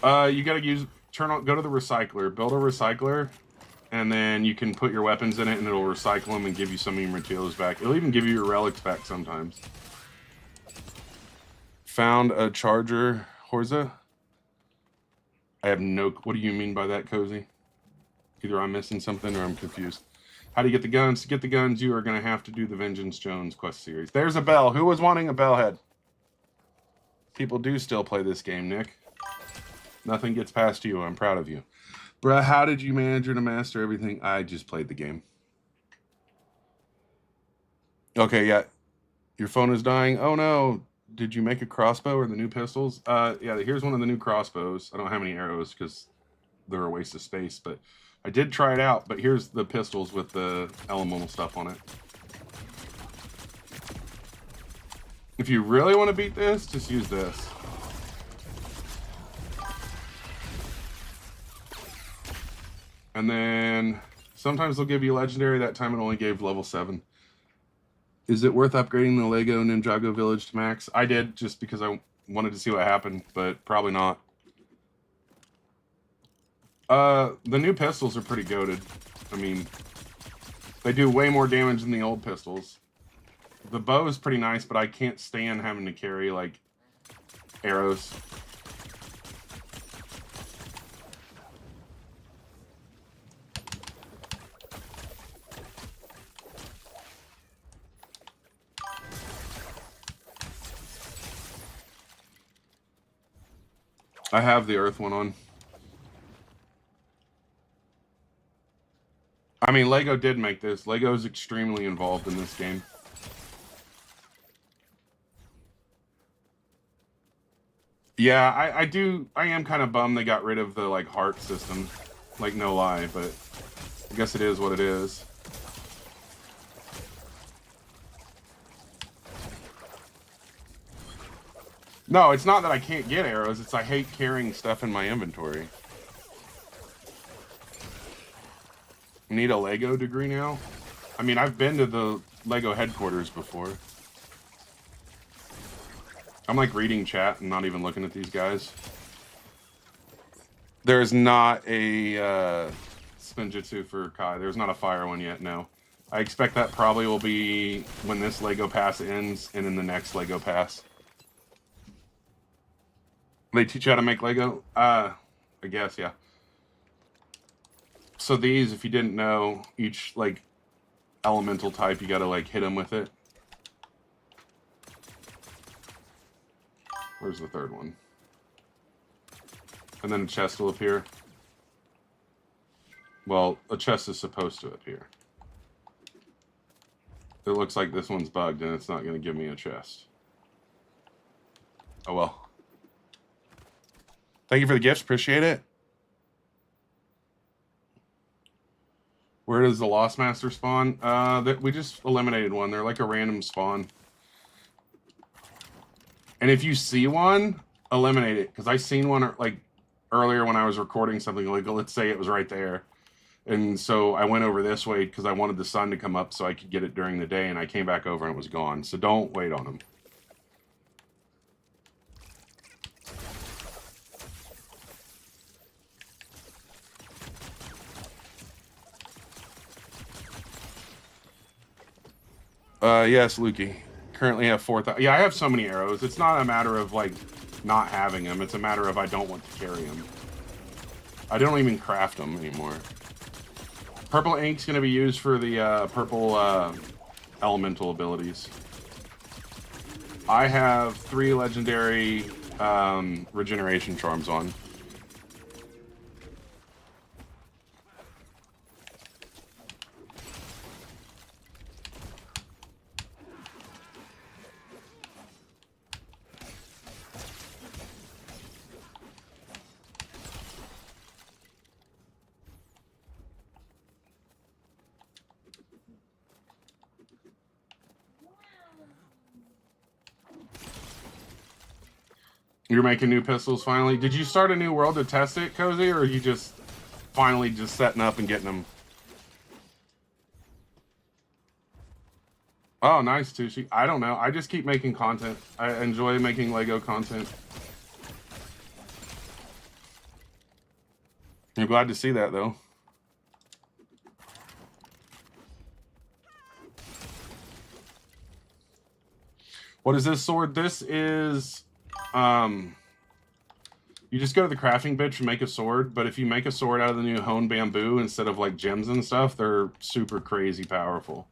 You gotta go to the recycler, build a recycler, and then you can put your weapons in it and it'll recycle them and give you some of your materials back. It'll even give you your relics back sometimes. Found a charger, Horza. I have no... What do you mean by that, Cozy? Either I'm missing something or I'm confused. How do you get the guns? To get the guns, you are going to have to do the Vengeance Jones quest series. There's a bell. Who was wanting a bell head? People do still play this game, Nick. Nothing gets past you. I'm proud of you. Bruh, how did you manage to master everything? I just played the game. Okay, yeah. Your phone is dying. Oh, no. Did you make a crossbow or the new pistols? Yeah, here's one of the new crossbows. I don't have any arrows because they're a waste of space, but I did try it out. But here's the pistols with the elemental stuff on it. If you really want to beat this, just use this. And then sometimes they'll give you legendary. That time it only gave level 7. Is it worth upgrading the LEGO Ninjago Village to max? I did, just because I wanted to see what happened, but probably not. The new pistols are pretty goated. I mean, they do way more damage than the old pistols. The bow is pretty nice, but I can't stand having to carry, like, arrows. I have the earth one on. I mean, LEGO did make this. LEGO is extremely involved in this game. Yeah, I am kind of bummed they got rid of the, like, heart system. Like, no lie, but I guess it is what it is. No, it's not that I can't get arrows, it's I hate carrying stuff in my inventory. Need a LEGO degree now? I mean, I've been to the LEGO headquarters before. I'm like reading chat and not even looking at these guys. There is not a Spinjitzu for Kai. There's not a fire one yet, no. I expect that probably will be when this LEGO pass ends and in the next LEGO pass. They teach you how to make Lego? I guess, yeah. So these, if you didn't know, each, like, elemental type, you gotta, like, hit them with it. Where's the third one? And then a chest will appear. Well, a chest is supposed to appear. It looks like this one's bugged and it's not gonna give me a chest. Oh well. Thank you for the gifts. Appreciate it. Where does the Lost Master spawn? We just eliminated one. They're like a random spawn. And if you see one, eliminate it. Because I seen one like earlier when I was recording something. Like, let's say it was right there. And so I went over this way because I wanted the sun to come up so I could get it during the day. And I came back over and it was gone. So don't wait on them. Yes, Lukey. Currently have 4,000. Yeah, I have so many arrows. It's not a matter of, like, not having them. It's a matter of I don't want to carry them. I don't even craft them anymore. Purple ink's going to be used for the purple elemental abilities. I have 3 legendary regeneration charms on. You're making new pistols finally. Did you start a new world to test it, Cozy, or are you just finally just setting up and getting them? Oh, nice, Tushi. I don't know. I just keep making content. I enjoy making LEGO content. You're glad to see that, though. What is this sword? This is, you just go to the crafting bench and make a sword, but if you make a sword out of the new honed bamboo instead of like gems and stuff, they're super crazy powerful.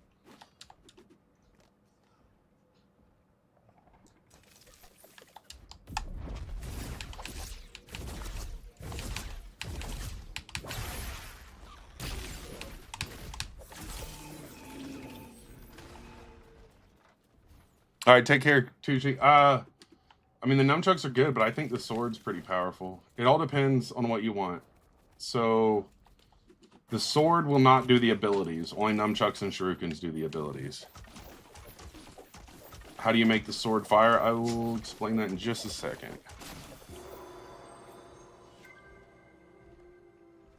All right, take care, Tucci. I mean, the nunchucks are good, but I think the sword's pretty powerful. It all depends on what you want. So, the sword will not do the abilities. Only nunchucks and shurikens do the abilities. How do you make the sword fire? I will explain that in just a second.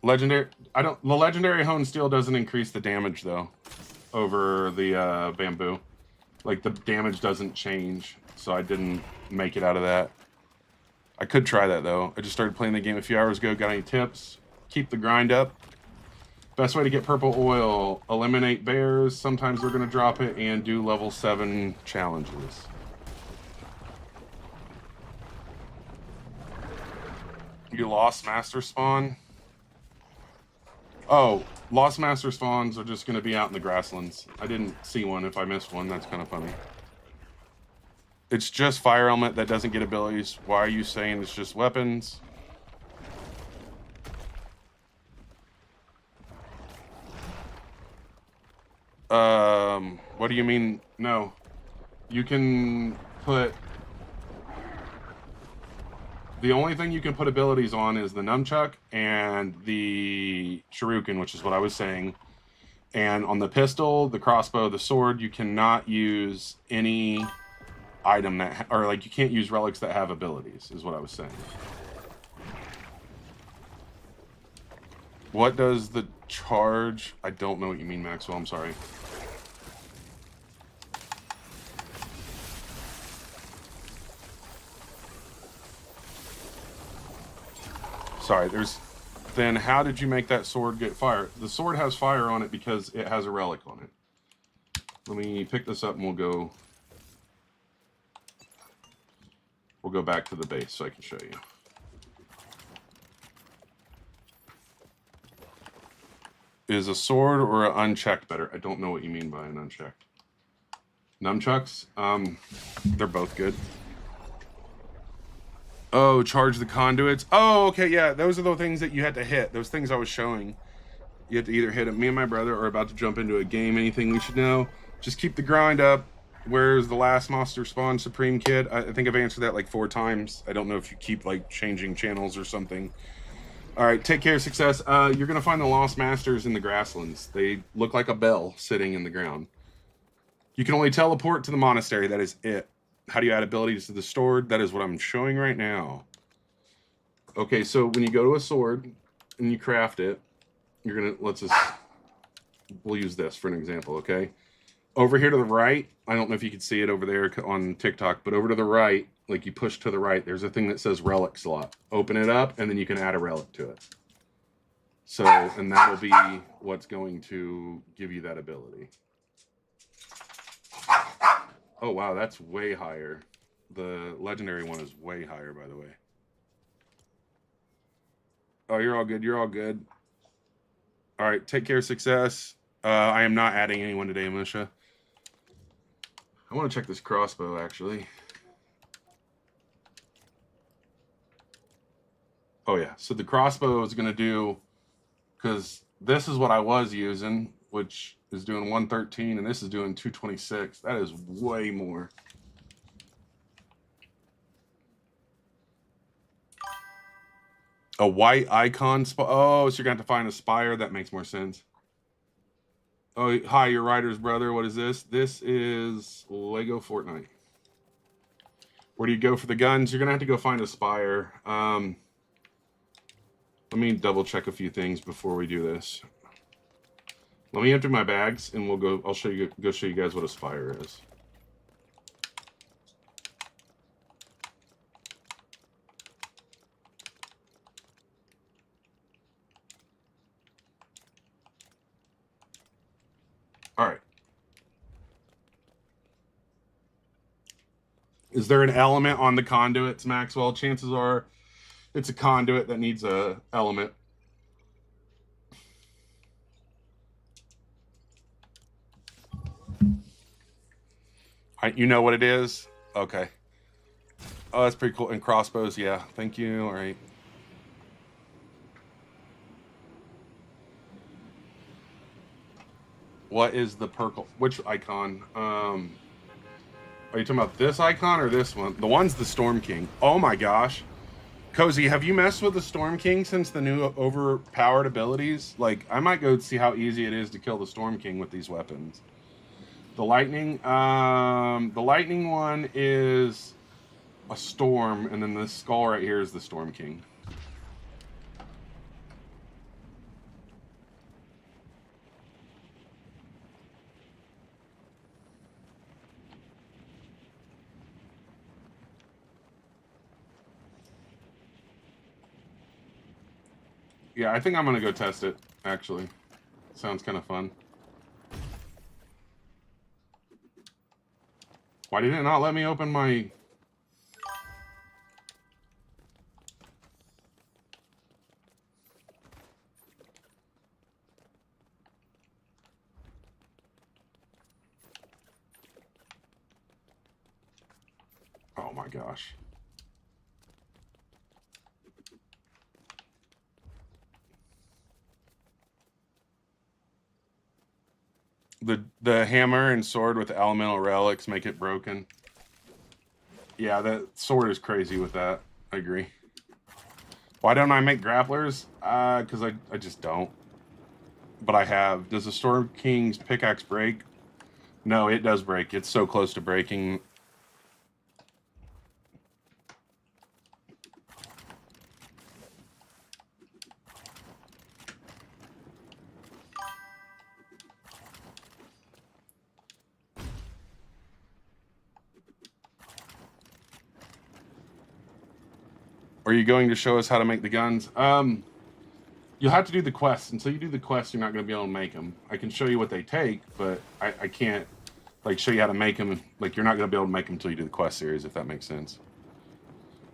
Legendary... The legendary honed steel doesn't increase the damage, though, over the bamboo. Like, the damage doesn't change, so I didn't make it out of that. I could try that, though. I just started playing the game a few hours ago. Got any tips? Keep the grind up. Best way to get purple oil. Eliminate bears. Sometimes they're going to drop it. And do level 7 challenges. You lost master spawn? Oh, lost master spawns are just going to be out in the grasslands. I didn't see one. If I missed one, that's kind of funny. It's just fire element that doesn't get abilities. Why are you saying it's just weapons? What do you mean? No. You can put... The only thing you can put abilities on is the nunchuck and the shuriken, which is what I was saying. And on the pistol, the crossbow, the sword, you cannot use any item that... Or, like, you can't use relics that have abilities, is what I was saying. What does the charge... I don't know what you mean, Maxwell. I'm sorry. Sorry, there's... Then how did you make that sword get fire? The sword has fire on it because it has a relic on it. Let me pick this up and we'll go... We'll go back to the base so I can show you. Is a sword or an unchecked better? I don't know what you mean by an unchecked. Nunchucks? They're both good. Oh, charge the conduits. Oh, okay, yeah. Those are the things that you had to hit. Those things I was showing. You have to either hit it. Me and my brother are about to jump into a game. Anything we should know? Just keep the grind up. Where's the last monster spawn, Supreme Kid? I think I've answered that like 4 times. I don't know if you keep like changing channels or something. All right, take care, success. You're going to find the Lost Masters in the grasslands. They look like a bell sitting in the ground. You can only teleport to the monastery. That is it. How do you add abilities to the sword? That is what I'm showing right now. Okay, so when you go to a sword and you craft it, you're going to, we'll use this for an example, okay? Over here to the right, I don't know if you can see it over there on TikTok, but over to the right, like you push to the right, there's a thing that says relic slot. Open it up, and then you can add a relic to it. So, and that'll be what's going to give you that ability. Oh, wow, that's way higher. The legendary one is way higher, by the way. Oh, you're all good. You're all good. All right, take care, success. I am not adding anyone today, Militia. I want to check this crossbow, actually. Oh, yeah. So the crossbow is going to do... Because this is what I was using, which is doing 113, and this is doing 226. That is way more. A white icon... Oh, so you're going to have to find a spire? That makes more sense. Oh, hi, your writer's brother. What is this? This is LEGO Fortnite. Where do you go for the guns? You're going to have to go find a spire. Let me double check a few things before we do this. Let me empty my bags and we'll go. I'll show you guys what a spire is. Is there an element on the conduits, Maxwell? Chances are it's a conduit that needs a element. You know what it is? Okay. Oh, that's pretty cool. And crossbows, yeah. Thank you. All right. What is the purple? Which icon? Are you talking about this icon or this one? The one's the Storm King. Oh my gosh. Cozy, have you messed with the Storm King since the new overpowered abilities? Like, I might go see how easy it is to kill the Storm King with these weapons. The lightning one is a storm, and then this skull right here is the Storm King. Yeah, I think I'm gonna go test it, actually. Sounds kind of fun. Why did it not let me open my... Oh my gosh. The hammer and sword with elemental relics make it broken. Yeah, that sword is crazy with that. I agree. Why don't I make grapplers? Because I just don't. But I have. Does the Storm King's pickaxe break? No, it does break. It's so close to breaking. Are you going to show us how to make the guns? You'll have to do the quests. Until you do the quests, you're not going to be able to make them. I can show you what they take, but I can't like show you how to make them. Like, you're not going to be able to make them until you do the quest series, if that makes sense.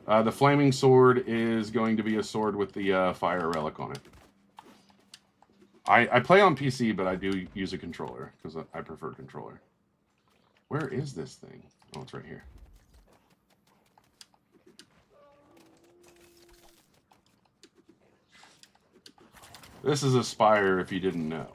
The flaming sword is going to be a sword with the fire relic on it. I play on PC, but I do use a controller because I prefer controller. Where is this thing? Oh, it's right here. This is a spire, if you didn't know.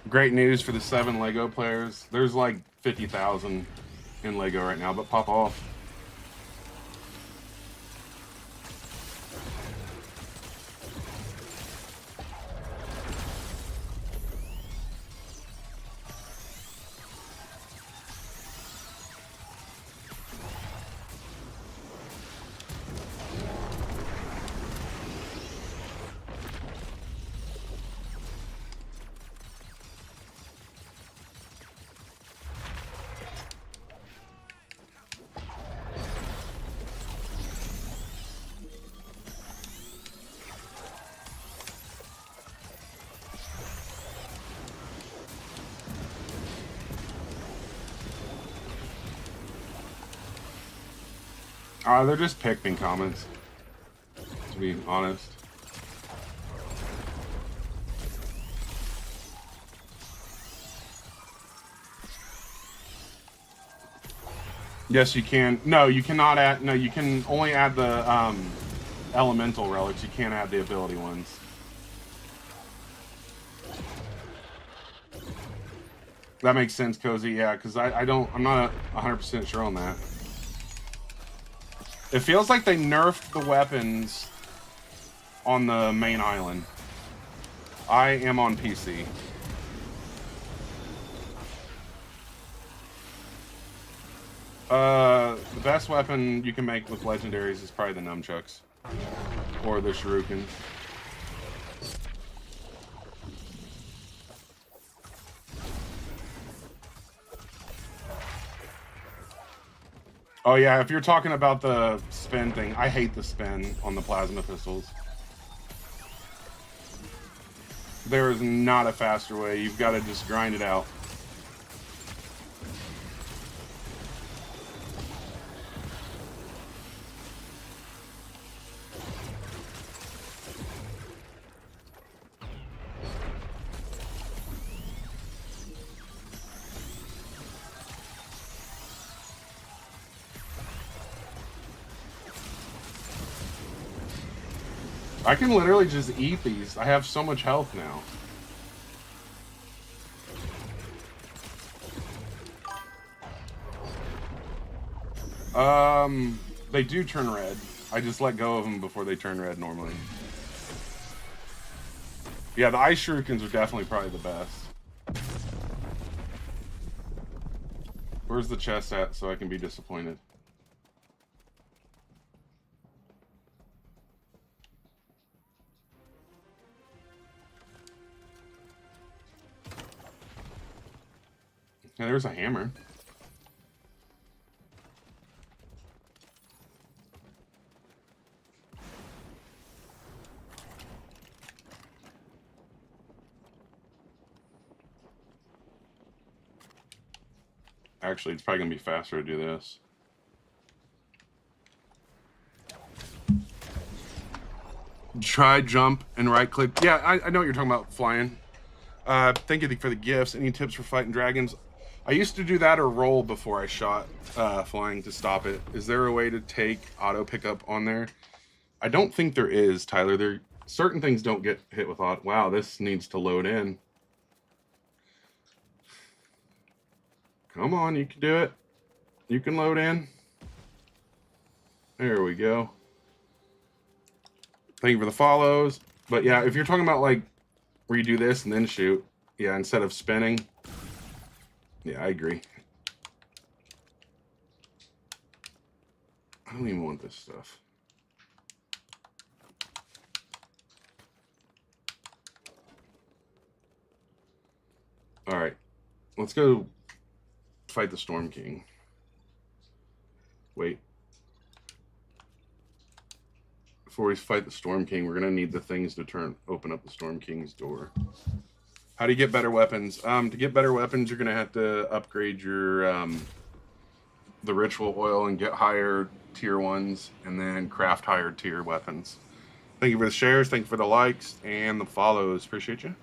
Great news for the 7 LEGO players. There's like 50,000 in LEGO right now, but pop off. They're just Pikmin comments, to be honest. Yes, you can. No, you cannot add... No, you can only add the elemental relics. You can't add the ability ones. That makes sense, Cozy. Yeah, because I'm not 100% sure on that. It feels like they nerfed the weapons on the main island. I am on PC. The best weapon you can make with legendaries is probably the nunchucks. Or the shuriken. Oh yeah, if you're talking about the spin thing, I hate the spin on the plasma pistols. There is not a faster way. You've got to just grind it out. I can literally just eat these. I have so much health now. They do turn red. I just let go of them before they turn red normally. Yeah, the ice shurikens are definitely probably the best. Where's the chest at so I can be disappointed? Yeah, there's a hammer. Actually, it's probably going to be faster to do this. Try jump and right click. Yeah, I know what you're talking about, flying. Thank you for the gifts. Any tips for fighting dragons? I used to do that or roll before I shot flying to stop it. Is there a way to take auto pickup on there? I don't think there is, Tyler. There certain things don't get hit with auto. Wow, this needs to load in. Come on, you can do it. You can load in. There we go. Thank you for the follows. But yeah, if you're talking about like where you do this and then shoot, yeah, instead of spinning. Yeah, I agree. I don't even want this stuff. All right, let's go fight the Storm King. Wait. Before we fight the Storm King, we're gonna need the things to open up the Storm King's door. How do you get better weapons? To get better weapons, you're gonna have to upgrade your the ritual oil and get higher tier ones, and then craft higher tier weapons. Thank you for the shares, thank you for the likes and the follows. Appreciate you.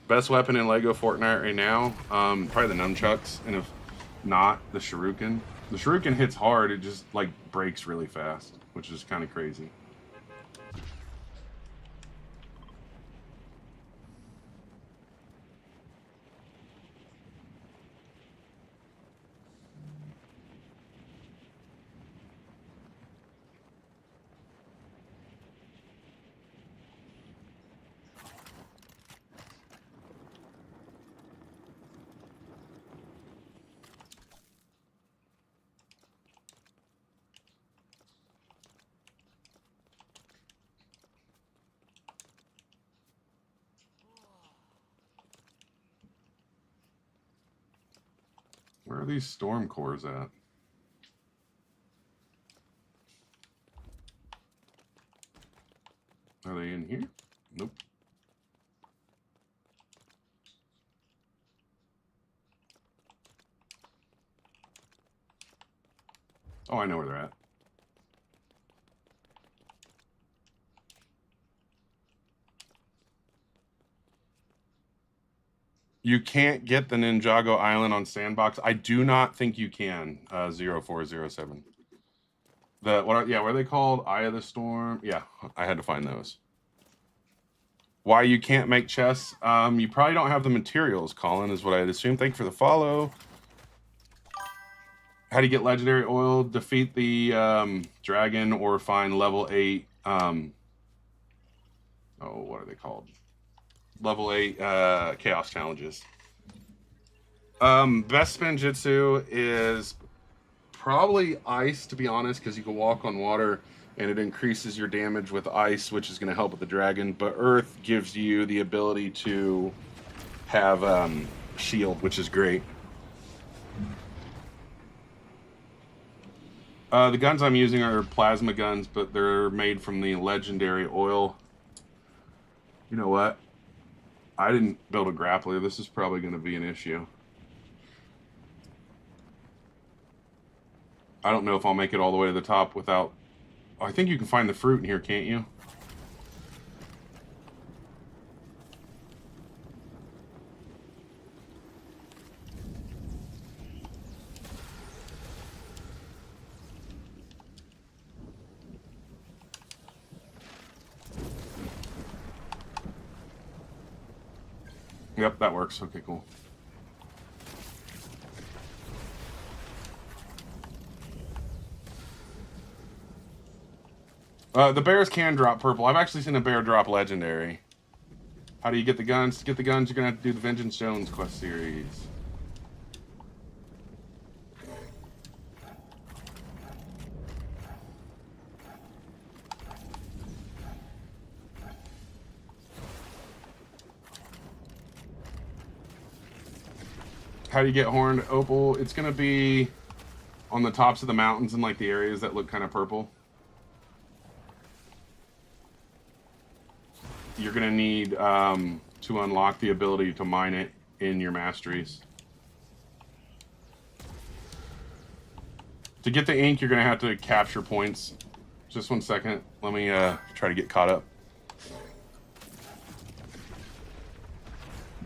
Best weapon in LEGO Fortnite right now, probably the nunchucks, and if not, the shuriken. The shuriken hits hard, it just like breaks really fast, which is kind of crazy. Where are these storm cores at? Are they in here? Nope. Oh, I know where they're at. You can't get the Ninjago Island on Sandbox. I do not think you can. 0407. What are they called? Eye of the Storm. Yeah, I had to find those. Why you can't make chests? You probably don't have the materials, Colin, is what I'd assume. Thank you for the follow. How do you get legendary oil? Defeat the dragon or find level 8. What are they called? Level 8 chaos challenges. Best spin jutsu is probably ice, to be honest, because you can walk on water and it increases your damage with ice, which is going to help with the dragon. But earth gives you the ability to have shield, which is great. The guns I'm using are plasma guns, but they're made from the legendary oil. You know what? I didn't build a grappler. This is probably going to be an issue. I don't know if I'll make it all the way to the top without... I think you can find the fruit in here, can't you? Yep, that works. Okay, cool. The bears can drop purple. I've actually seen a bear drop legendary. How do you get the guns? To get the guns, you're going to have to do the Vengeance Jones quest series. How do you get horned opal? It's going to be on the tops of the mountains and like the areas that look kind of purple. You're going to need to unlock the ability to mine it in your masteries. To get the ink, you're going to have to capture points. Just 1 second. Let me try to get caught up.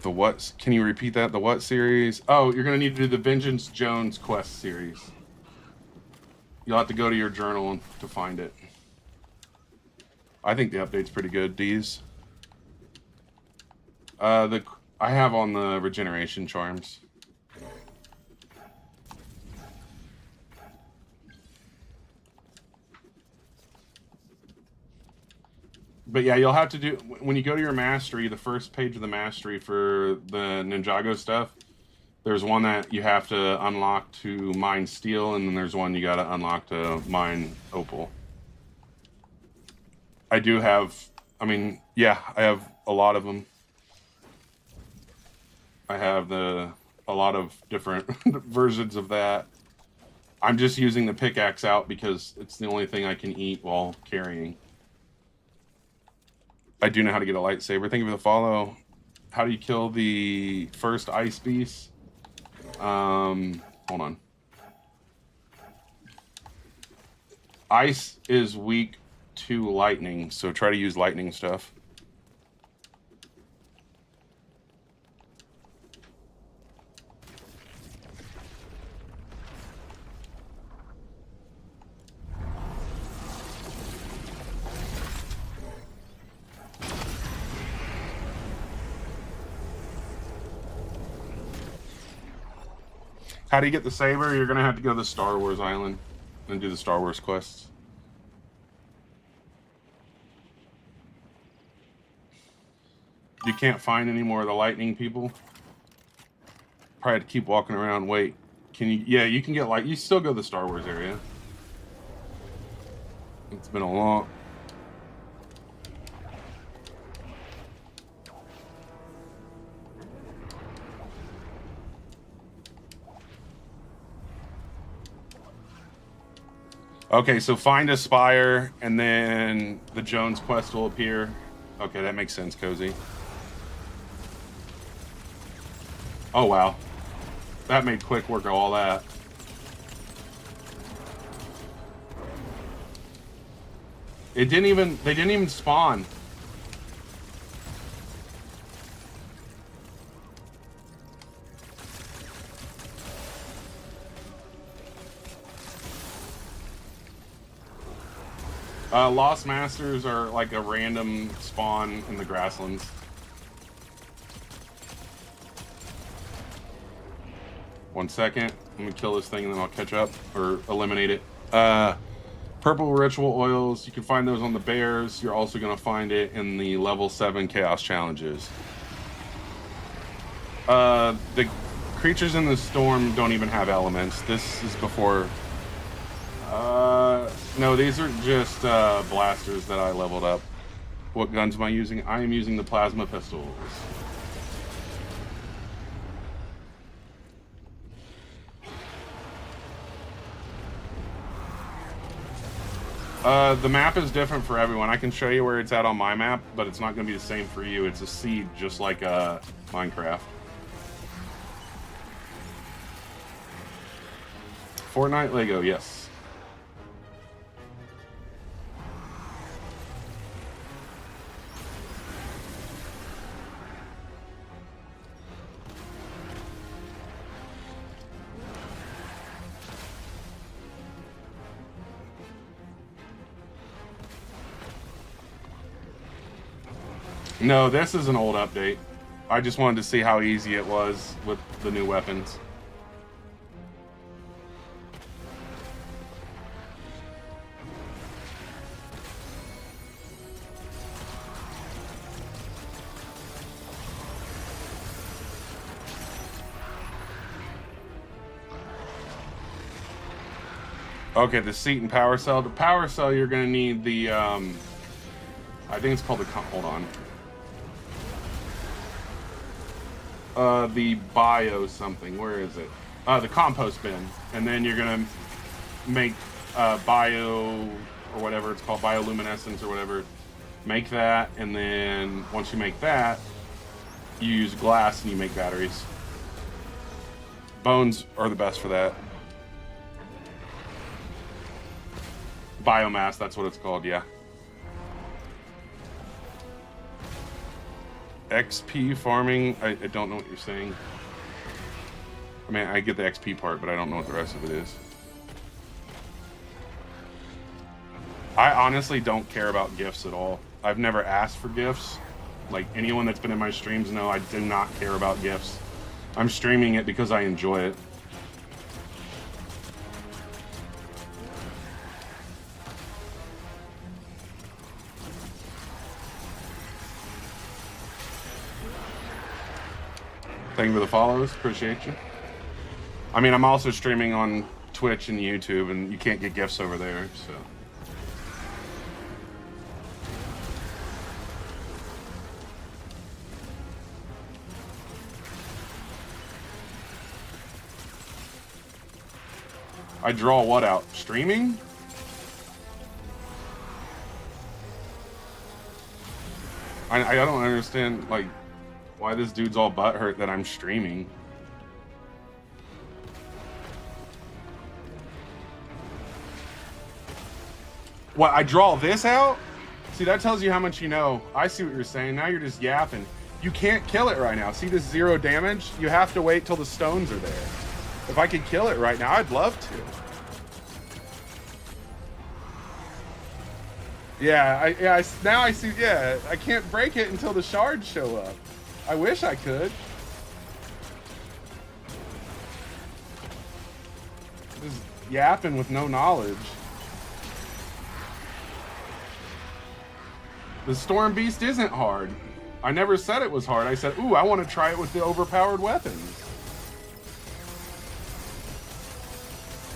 The what? Can you repeat that? The what series? Oh, you're going to need to do the Vengeance Jones quest series. You'll have to go to your journal to find it. I think the update's pretty good. D's. I have on the regeneration charms. But yeah, you'll have to do, when you go to your mastery, the first page of the mastery for the Ninjago stuff, there's one that you have to unlock to mine steel, and then there's one you gotta unlock to mine opal. I do have, I mean, yeah, I have a lot of them. I have a lot of different versions of that. I'm just using the pickaxe out because it's the only thing I can eat while carrying. I do know how to get a lightsaber. Thank you for the follow. How do you kill the first ice beast? Hold on. Ice is weak to lightning, so try to use lightning stuff. How do you get the saber? You're going to have to go to the Star Wars island and do the Star Wars quests. You can't find any more of the lightning people. Probably have to keep walking around. Wait, can you? Yeah, you can get light. You still go to the Star Wars area. It's been a long... Okay, so find a spire, and then the Jones quest will appear. Okay, that makes sense, Cozy. Oh, wow. That made quick work of all that. They didn't even spawn. Lost Masters are like a random spawn in the grasslands. One second. Let me kill this thing and then I'll catch up or eliminate it. Purple ritual oils. You can find those on the bears. You're also going to find it in the level 7 chaos challenges. The creatures in the storm don't even have elements. This is before... no, these are just blasters that I leveled up. What guns am I using? I am using the plasma pistols. The map is different for everyone. I can show you where it's at on my map, but it's not going to be the same for you. It's a seed, just like Minecraft. Fortnite Lego, yes. No, this is an old update. I just wanted to see how easy it was with the new weapons. Okay, the seat and power cell. The power cell, you're going to need the, I think it's called the, hold on. The bio something. Where is it? The compost bin. And then you're going to make bio, or whatever it's called, bioluminescence or whatever. Make that, and then once you make that, you use glass and you make batteries. Bones are the best for that. Biomass, that's what it's called, yeah. XP farming, I don't know what you're saying. I mean, I get the XP part, but I don't know what the rest of it is. I honestly don't care about gifts at all. I've never asked for gifts. Like, anyone that's been in my streams know I do not care about gifts. I'm streaming it because I enjoy it. Thank you for the follows. Appreciate you. I mean, I'm also streaming on Twitch and YouTube, and you can't get gifts over there, so. I draw what out? Streaming? I don't understand, like, why this dude's all butthurt that I'm streaming. What, I draw this out? See, that tells you how much you know. I see what you're saying. Now you're just yapping. You can't kill it right now. See this 0 damage? You have to wait till the stones are there. If I could kill it right now, I'd love to. Yeah, now I see, yeah, I can't break it until the shards show up. I wish I could. Just yapping with no knowledge. The Storm Beast isn't hard. I never said it was hard. I said, ooh, I want to try it with the overpowered weapons.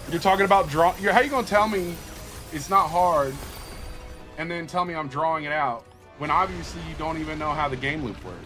You're talking about how you gonna tell me it's not hard and then tell me I'm drawing it out when obviously you don't even know how the game loop works?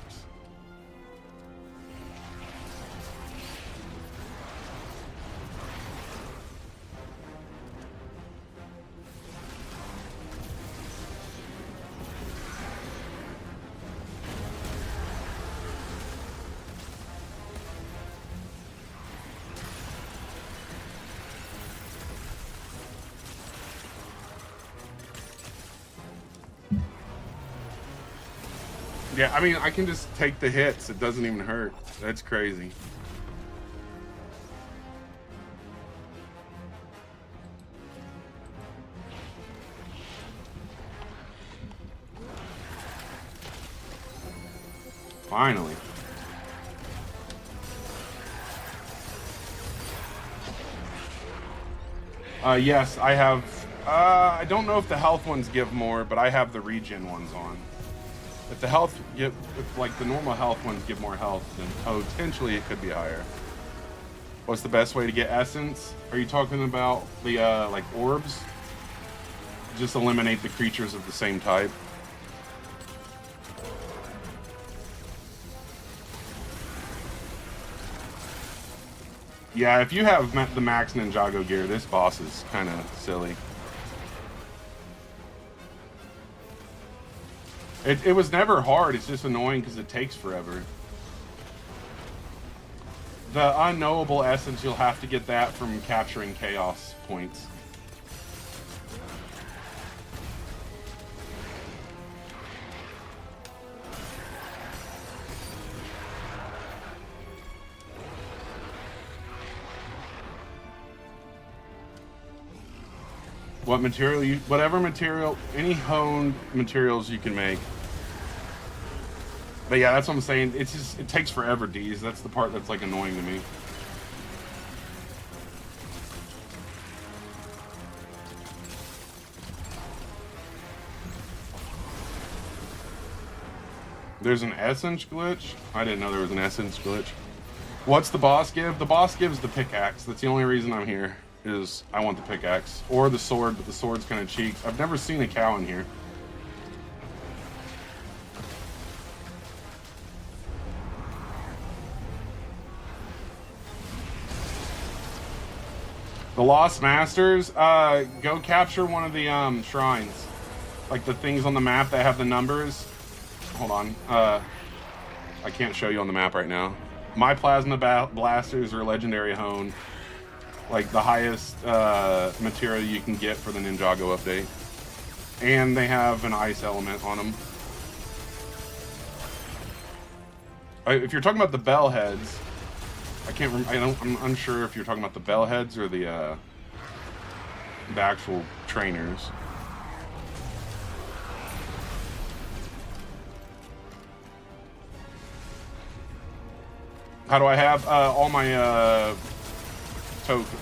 Yeah, I mean, I can just take the hits. It doesn't even hurt. That's crazy. Finally. Yes, I have. I don't know if the health ones give more, but I have the regen ones on. If the health if like the normal health ones give more health, then potentially it could be higher. What's the best way to get essence? Are you talking about the like orbs? Just eliminate the creatures of the same type. Yeah, if you have the max Ninjago gear, this boss is kind of silly. It was never hard. It's just annoying because it takes forever. The unknowable essence, you'll have to get that from capturing chaos points. What material you, whatever material, any honed materials you can make. But yeah, that's what I'm saying. It's just, it takes forever, D's. That's the part that's like annoying to me. There's an essence glitch? I didn't know there was an essence glitch. What's the boss give? The boss gives the pickaxe. That's the only reason I'm here, is I want the pickaxe. Or the sword, but the sword's kind of cheap. I've never seen a cow in here. The Lost Masters, go capture one of the shrines. Like the things on the map that have the numbers. Hold on. I can't show you on the map right now. My Plasma Blasters are legendary hone. Like the highest material you can get for the Ninjago update. And they have an ice element on them. If you're talking about the bell heads, I can't remember. I'm unsure if you're talking about the bell heads or the actual trainers. How do I have all my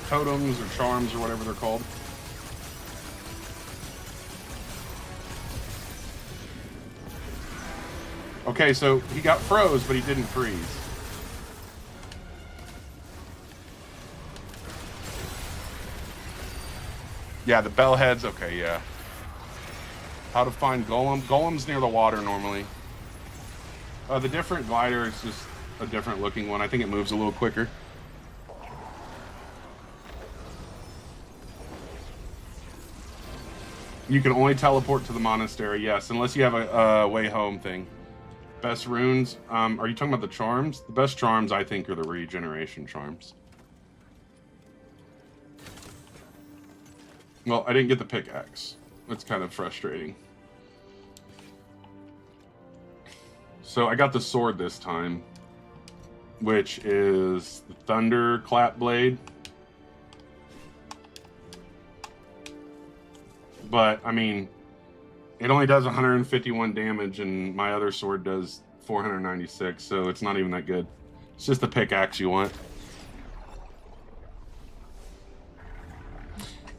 totems or charms or whatever they're called? Okay, so he got froze, but he didn't freeze. Yeah, the bell heads. Okay, yeah. How to find Golem? Golem's near the water normally. The different glider is just a different looking one. I think it moves a little quicker. You can only teleport to the monastery, yes, unless you have a way home thing. Best runes. Are you talking about the charms? The best charms, I think, are the regeneration charms. Well, I didn't get the pickaxe. That's kind of frustrating. So I got the sword this time, which is the Thunder Clap Blade. But, I mean, it only does 151 damage, and my other sword does 496, so it's not even that good. It's just the pickaxe you want.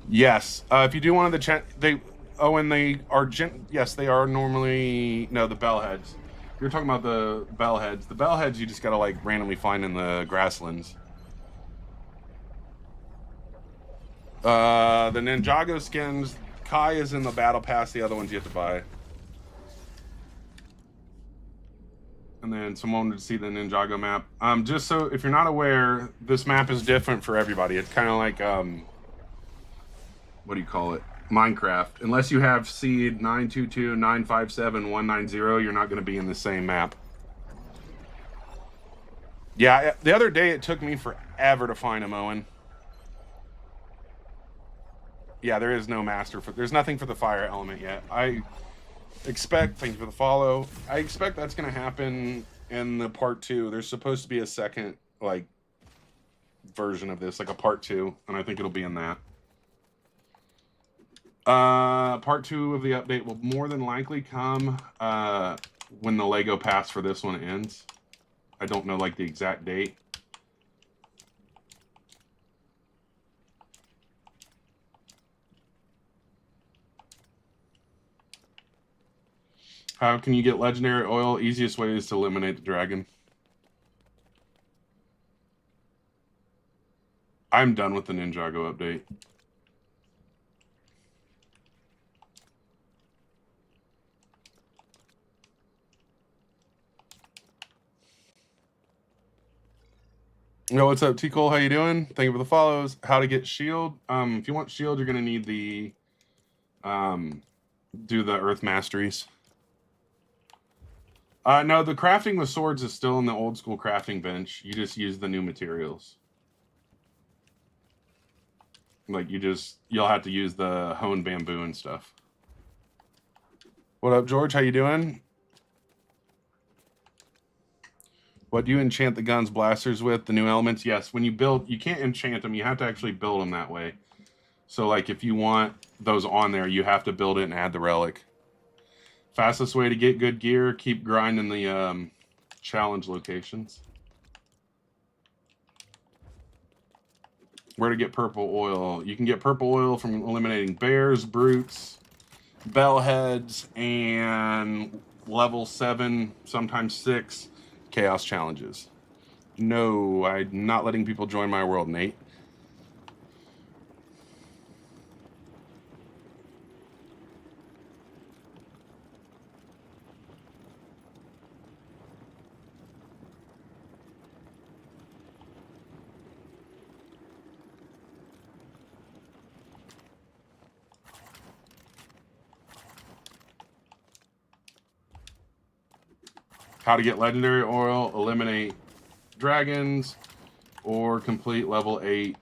Yes. If you do one of the and they are yes, they are normally the bell heads. You're talking about the bell heads. The bell heads you just gotta like randomly find in the grasslands. The Ninjago skins, Kai is in the battle pass. The other ones you have to buy. And then someone would see the Ninjago map. Just so if you're not aware, this map is different for everybody. It's kind of like what do you call it? Minecraft. Unless you have seed 922957190, you're not going to be in the same map. Yeah, the other day it took me forever to find him, Owen. Yeah, there is no master there's nothing for the fire element yet. I expect, thank you for the follow. I expect that's going to happen in the part 2. There's supposed to be a second like version of this, like a part 2, and I think it'll be in that. Part 2 of the update will more than likely come when the LEGO pass for this one ends. I don't know like the exact date. How can you get legendary oil? Easiest way is to eliminate the dragon. I'm done with the Ninjago update. Yo, what's up, T. Cole? How you doing? Thank you for the follows. How to get shield? If you want shield, you're gonna need the do the Earth Masteries. No, the crafting with swords is still in the old school crafting bench. You just use the new materials. Like you'll have to use the honed bamboo and stuff. What up, George? How you doing? What do you enchant the guns blasters with? The new elements? Yes. When you build, you can't enchant them. You have to actually build them that way. So like if you want those on there, you have to build it and add the relic. Fastest way to get good gear, keep grinding the challenge locations. Where to get purple oil? You can get purple oil from eliminating bears, brutes, bellheads, and level 7, sometimes 6 chaos challenges. No, I'm not letting people join my world, Nate. How to get legendary oil, eliminate dragons, or complete level 8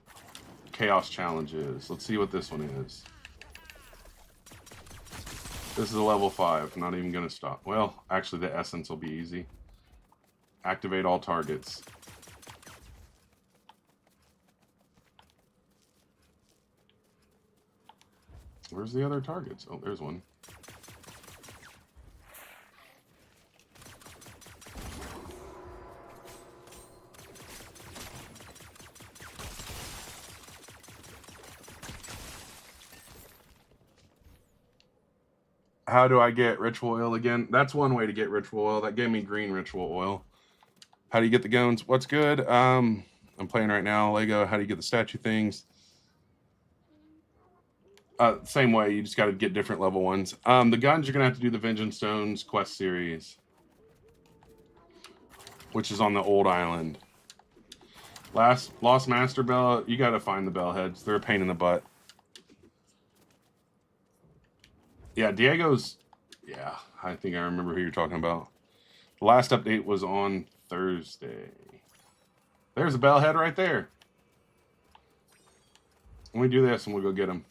chaos challenges. Let's see what this one is. This is a level 5. Not even going to stop. Well, actually, the essence will be easy. Activate all targets. Where's the other targets? Oh, there's one. How do I get ritual oil again? That's one way to get ritual oil. That gave me green ritual oil. How do you get the guns? What's good? I'm playing right now, Lego. How do you get the statue things? Same way. You just got to get different level ones. The guns, you're going to have to do the Vengeance Stones quest series, which is on the old island. Lost Master Bell, you got to find the bellheads. They're a pain in the butt. Yeah, Diego's... Yeah, I think I remember who you're talking about. The last update was on Thursday. There's a bellhead right there. Let me do this and we'll go get him.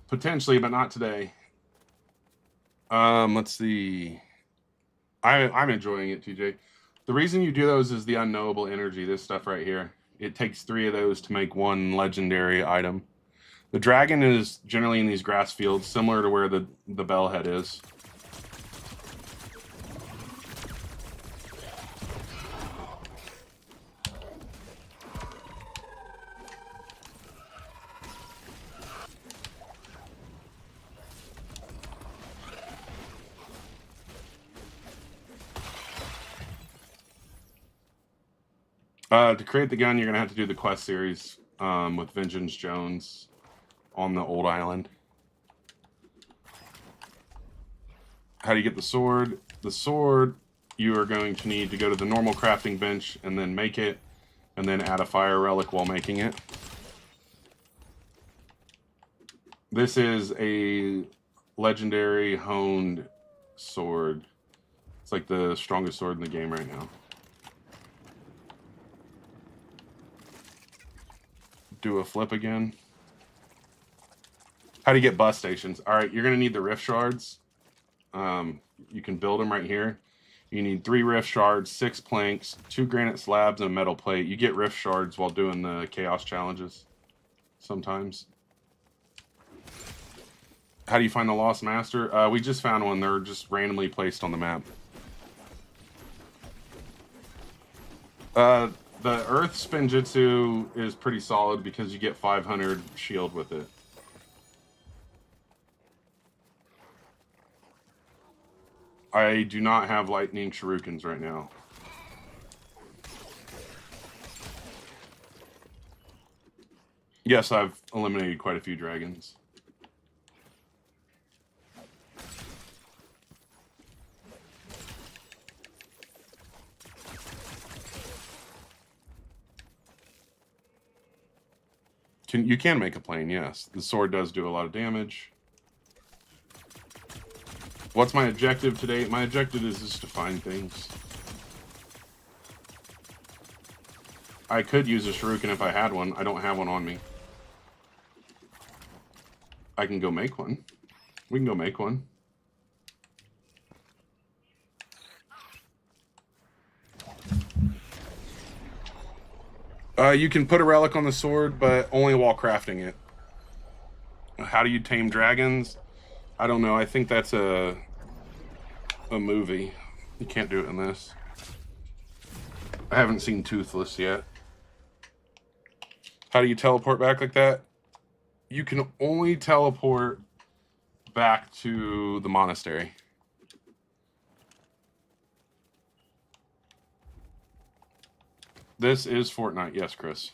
Potentially, but not today. Let's see. I'm enjoying it, TJ. The reason you do those is the unknowable energy. This stuff right here. It takes 3 of those to make 1 legendary item. The dragon is generally in these grass fields, similar to where the bellhead is. To create the gun, you're going to have to do the quest series with Vengeance Jones on the old island. How do you get the sword? The sword, you are going to need to go to the normal crafting bench and then make it, and then add a fire relic while making it. This is a legendary honed sword. It's like the strongest sword in the game right now. Do a flip again. How do you get bus stations? All right, you're going to need the rift shards. You can build them right here. You need 3 rift shards, 6 planks, 2 granite slabs, and a metal plate. You get rift shards while doing the chaos challenges sometimes. How do you find the Lost Master? We just found one. They're just randomly placed on the map. The Earth Spinjitzu is pretty solid because you get 500 shield with it. I do not have lightning shurikens right now. Yes, I've eliminated quite a few dragons. You can make a plane, yes. The sword does do a lot of damage. What's my objective today? My objective is just to find things. I could use a shuriken if I had one. I don't have one on me. I can go make one. We can go make one. You can put a relic on the sword, but only while crafting it. How do you tame dragons? I don't know. I think that's a movie. You can't do it in this. I haven't seen Toothless yet. How do you teleport back like that? You can only teleport back to the monastery. This is Fortnite. Yes, Chris.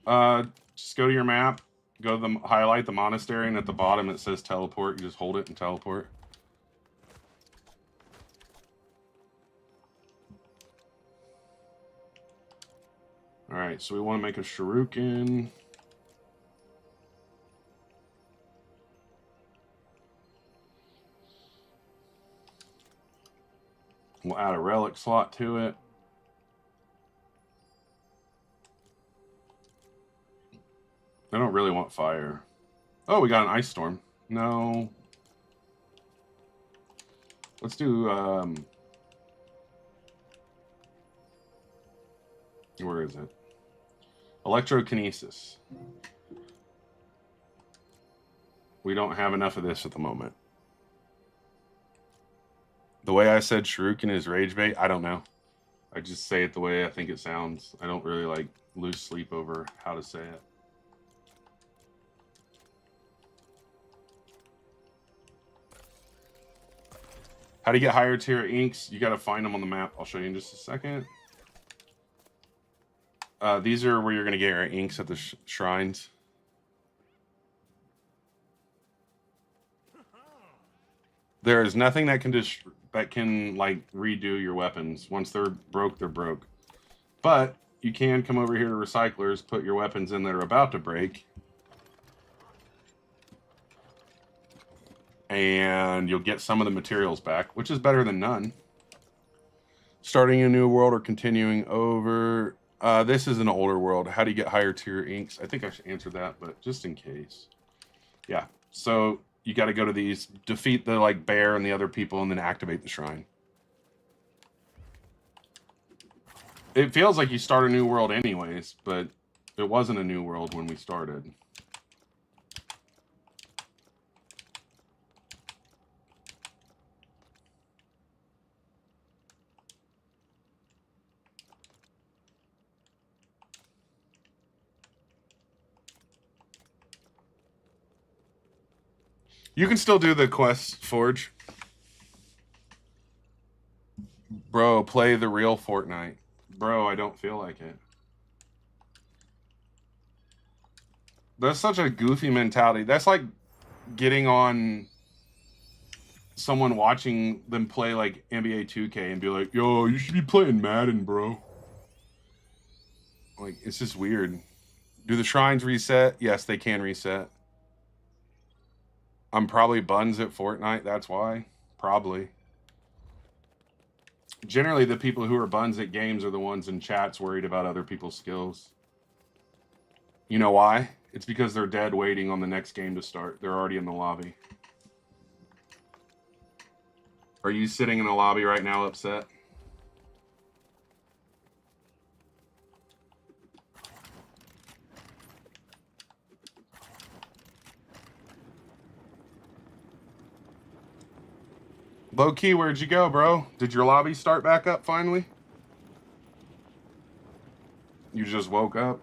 Just go to your map, go to the highlight the monastery, and at the bottom it says teleport. You just hold it and teleport. All right, so we want to make a shuriken. We'll add a relic slot to it. I don't really want fire. Oh, we got an ice storm. No. Let's do, where is it? Electrokinesis. We don't have enough of this at the moment. The way I said shuriken is rage bait, I don't know. I just say it the way I think it sounds. I don't really like lose sleep over how to say it. How to get higher tier inks? You got to find them on the map. I'll show you in just a second. These are where you're going to get your inks at the shrines. There is nothing that can like redo your weapons. Once they're broke, they're broke. But you can come over here to recyclers, put your weapons in that are about to break, and you'll get some of the materials back, which is better than none. Starting a new world or continuing over. This is an older world. How do you get higher tier inks? I think I should answer that, but just in case. Yeah, so you got to go to these, defeat the like bear and the other people, and then activate the shrine. It feels like you start a new world anyways, but it wasn't a new world when we started. You can still do the quest, Forge. Bro, play the real Fortnite. Bro, I don't feel like it. That's such a goofy mentality. That's like getting on someone watching them play like NBA 2K and be like, yo, you should be playing Madden, bro. Like, it's just weird. Do the shrines reset? Yes, they can reset. I'm probably buns at Fortnite, that's why. Probably. Generally, the people who are buns at games are the ones in chats worried about other people's skills. You know why? It's because they're dead waiting on the next game to start. They're already in the lobby. Are you sitting in the lobby right now upset? Low key, where'd you go, bro? Did your lobby start back up finally? You just woke up?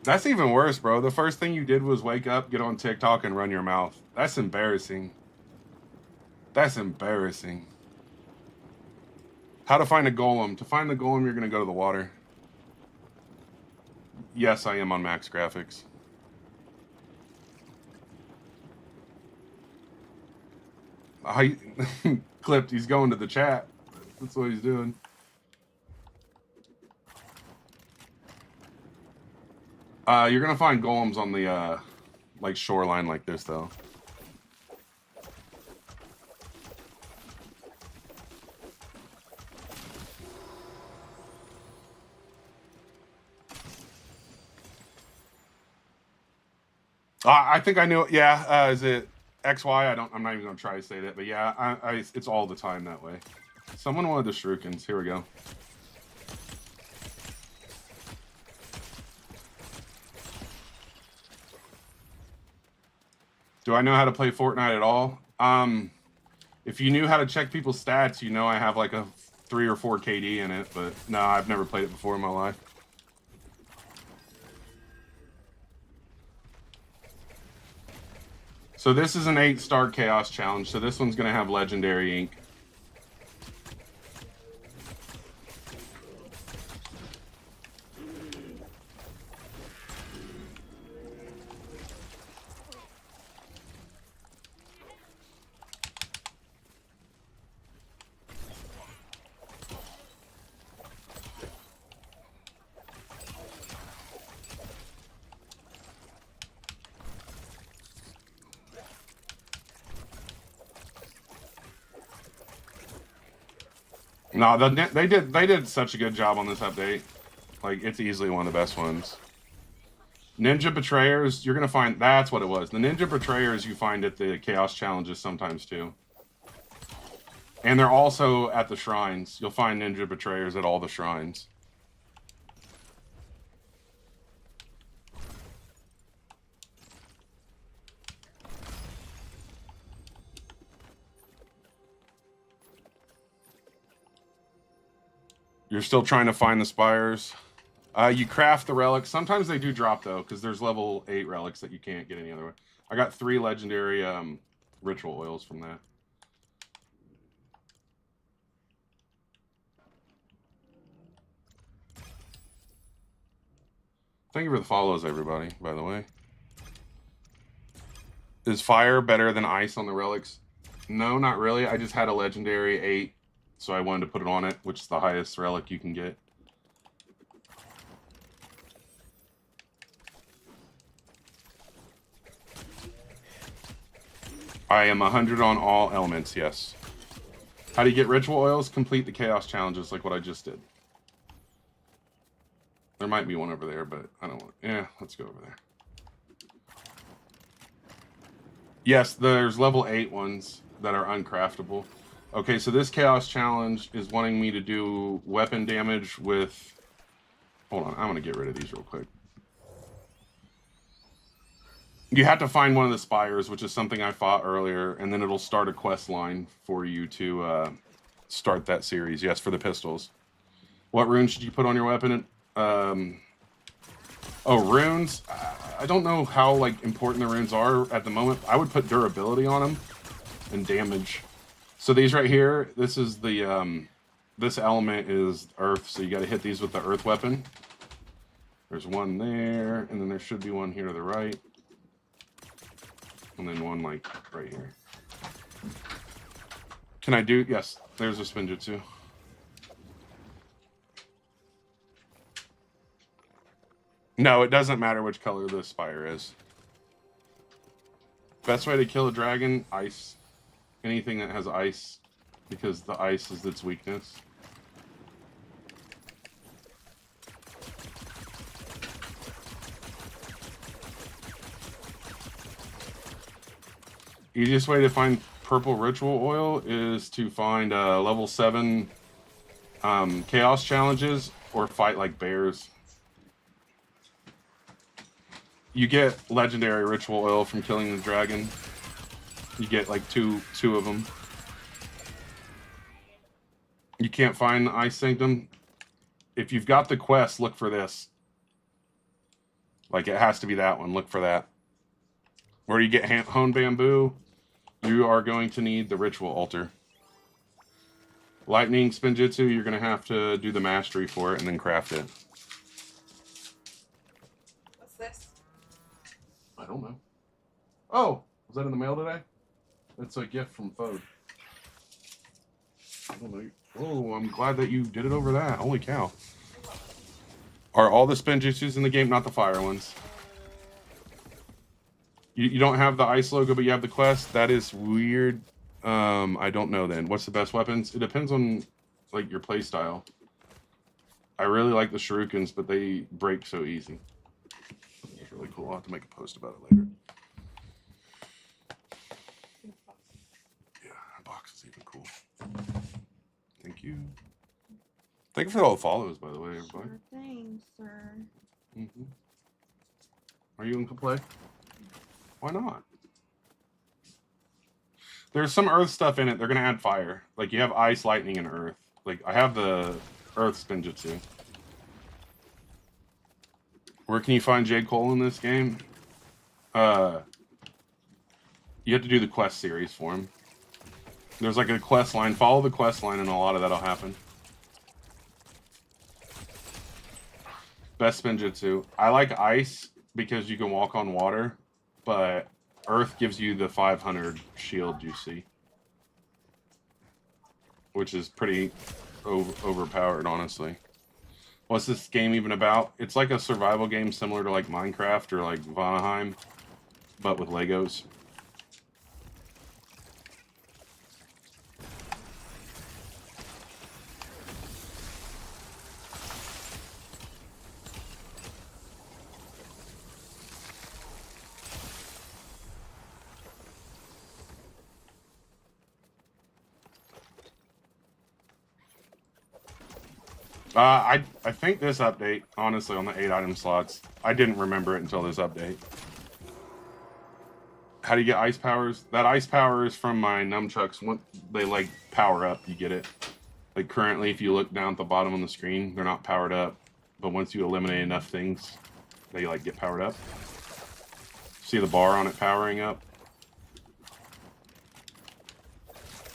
That's even worse, bro. The first thing you did was wake up, get on TikTok, and run your mouth. That's embarrassing. That's embarrassing. How to find a golem. To find the golem, you're going to go to the water. Yes, I am on max graphics. Clipped, he's going to the chat. That's what he's doing. You're gonna find golems on the like shoreline like this though. I think I knew it. Yeah, is it XY? I'm not even gonna try to say that, but yeah, it's all the time that way. Someone wanted the shurikens. Here we go. Do I know how to play Fortnite at all? If you knew how to check people's stats, you know I have like a 3 or 4 KD in it, but no, I've never played it before in my life. So this is an 8-star Chaos Challenge, so this one's going to have Legendary ink. No, they did such a good job on this update. Like, it's easily one of the best ones. Ninja Betrayers, you're going to find... That's what it was. The Ninja Betrayers you find at the Chaos Challenges sometimes, too. And they're also at the shrines. You'll find Ninja Betrayers at all the shrines. You're still trying to find the spires. You craft the relics. Sometimes they do drop, though, because there's level 8 relics that you can't get any other way. I got 3 legendary ritual oils from that. Thank you for the follows, everybody, by the way. Is fire better than ice on the relics? No, not really. I just had a legendary 8, so I wanted to put it on it, which is the highest relic you can get. I am 100 on all elements, yes. How do you get ritual oils? Complete the chaos challenges like what I just did. There might be one over there, but I don't want... Yeah, let's go over there. Yes, there's level 8 ones that are uncraftable. Okay, so this chaos challenge is wanting me to do weapon damage with... Hold on, I'm going to get rid of these real quick. You have to find one of the spires, which is something I fought earlier, and then it'll start a quest line for you to start that series. Yes, for the pistols. What runes should you put on your weapon? Oh, runes. I don't know how like important the runes are at the moment. I would put durability on them and damage. So these right here, this is the this element is earth, so you got to hit these with the earth weapon. There's one there, and then there should be one here to the right. And then one like right here. Can I do? Yes, there's a spinjitzu. No, it doesn't matter which color the spire is. Best way to kill a dragon, ice. Anything that has ice, because the ice is its weakness. Easiest way to find purple ritual oil is to find level 7 chaos challenges or fight like bears. You get legendary ritual oil from killing the dragon. You get like two of them. You can't find the Ice Sanctum. If you've got the quest, look for this. Like it has to be that one. Look for that. Where you get Hone Bamboo, you are going to need the Ritual Altar. Lightning Spinjitzu, you're going to have to do the mastery for it and then craft it. What's this? I don't know. Oh, was that in the mail today? It's a gift from Fode. Oh, I'm glad that you did it over that. Holy cow. Are all the spinjitzus in the game, not the fire ones? You don't have the ice logo, but you have the quest? That is weird. I don't know then. What's the best weapons? It depends on, like, your play style. I really like the shurikens, but they break so easy. It's really cool. I'll have to make a post about it later. Yeah, that box is even cool. Thank you. Thank you for all the follows, by the way, everybody. Sure thing, sir. Mm-hmm. Are you going to play? Why not? There's some earth stuff in it. They're going to add fire. Like, you have ice, lightning, and earth. Like, I have the earth spinjitzu. Where can you find J. Cole in this game? You have to do the quest series for him. There's like a quest line. Follow the quest line and a lot of that'll happen. Best spinjitzu. I like ice because you can walk on water, but earth gives you the 500 shield you see. Which is pretty overpowered, honestly. What's this game even about? It's like a survival game similar to like Minecraft or like Vanaheim, but with Legos. I think this update, honestly, on the 8 item slots, I didn't remember it until this update. How do you get ice powers? That ice power is from my nunchucks. When they like power up, you get it. Like currently, if you look down at the bottom on the screen, they're not powered up. But once you eliminate enough things, they like get powered up. See the bar on it powering up?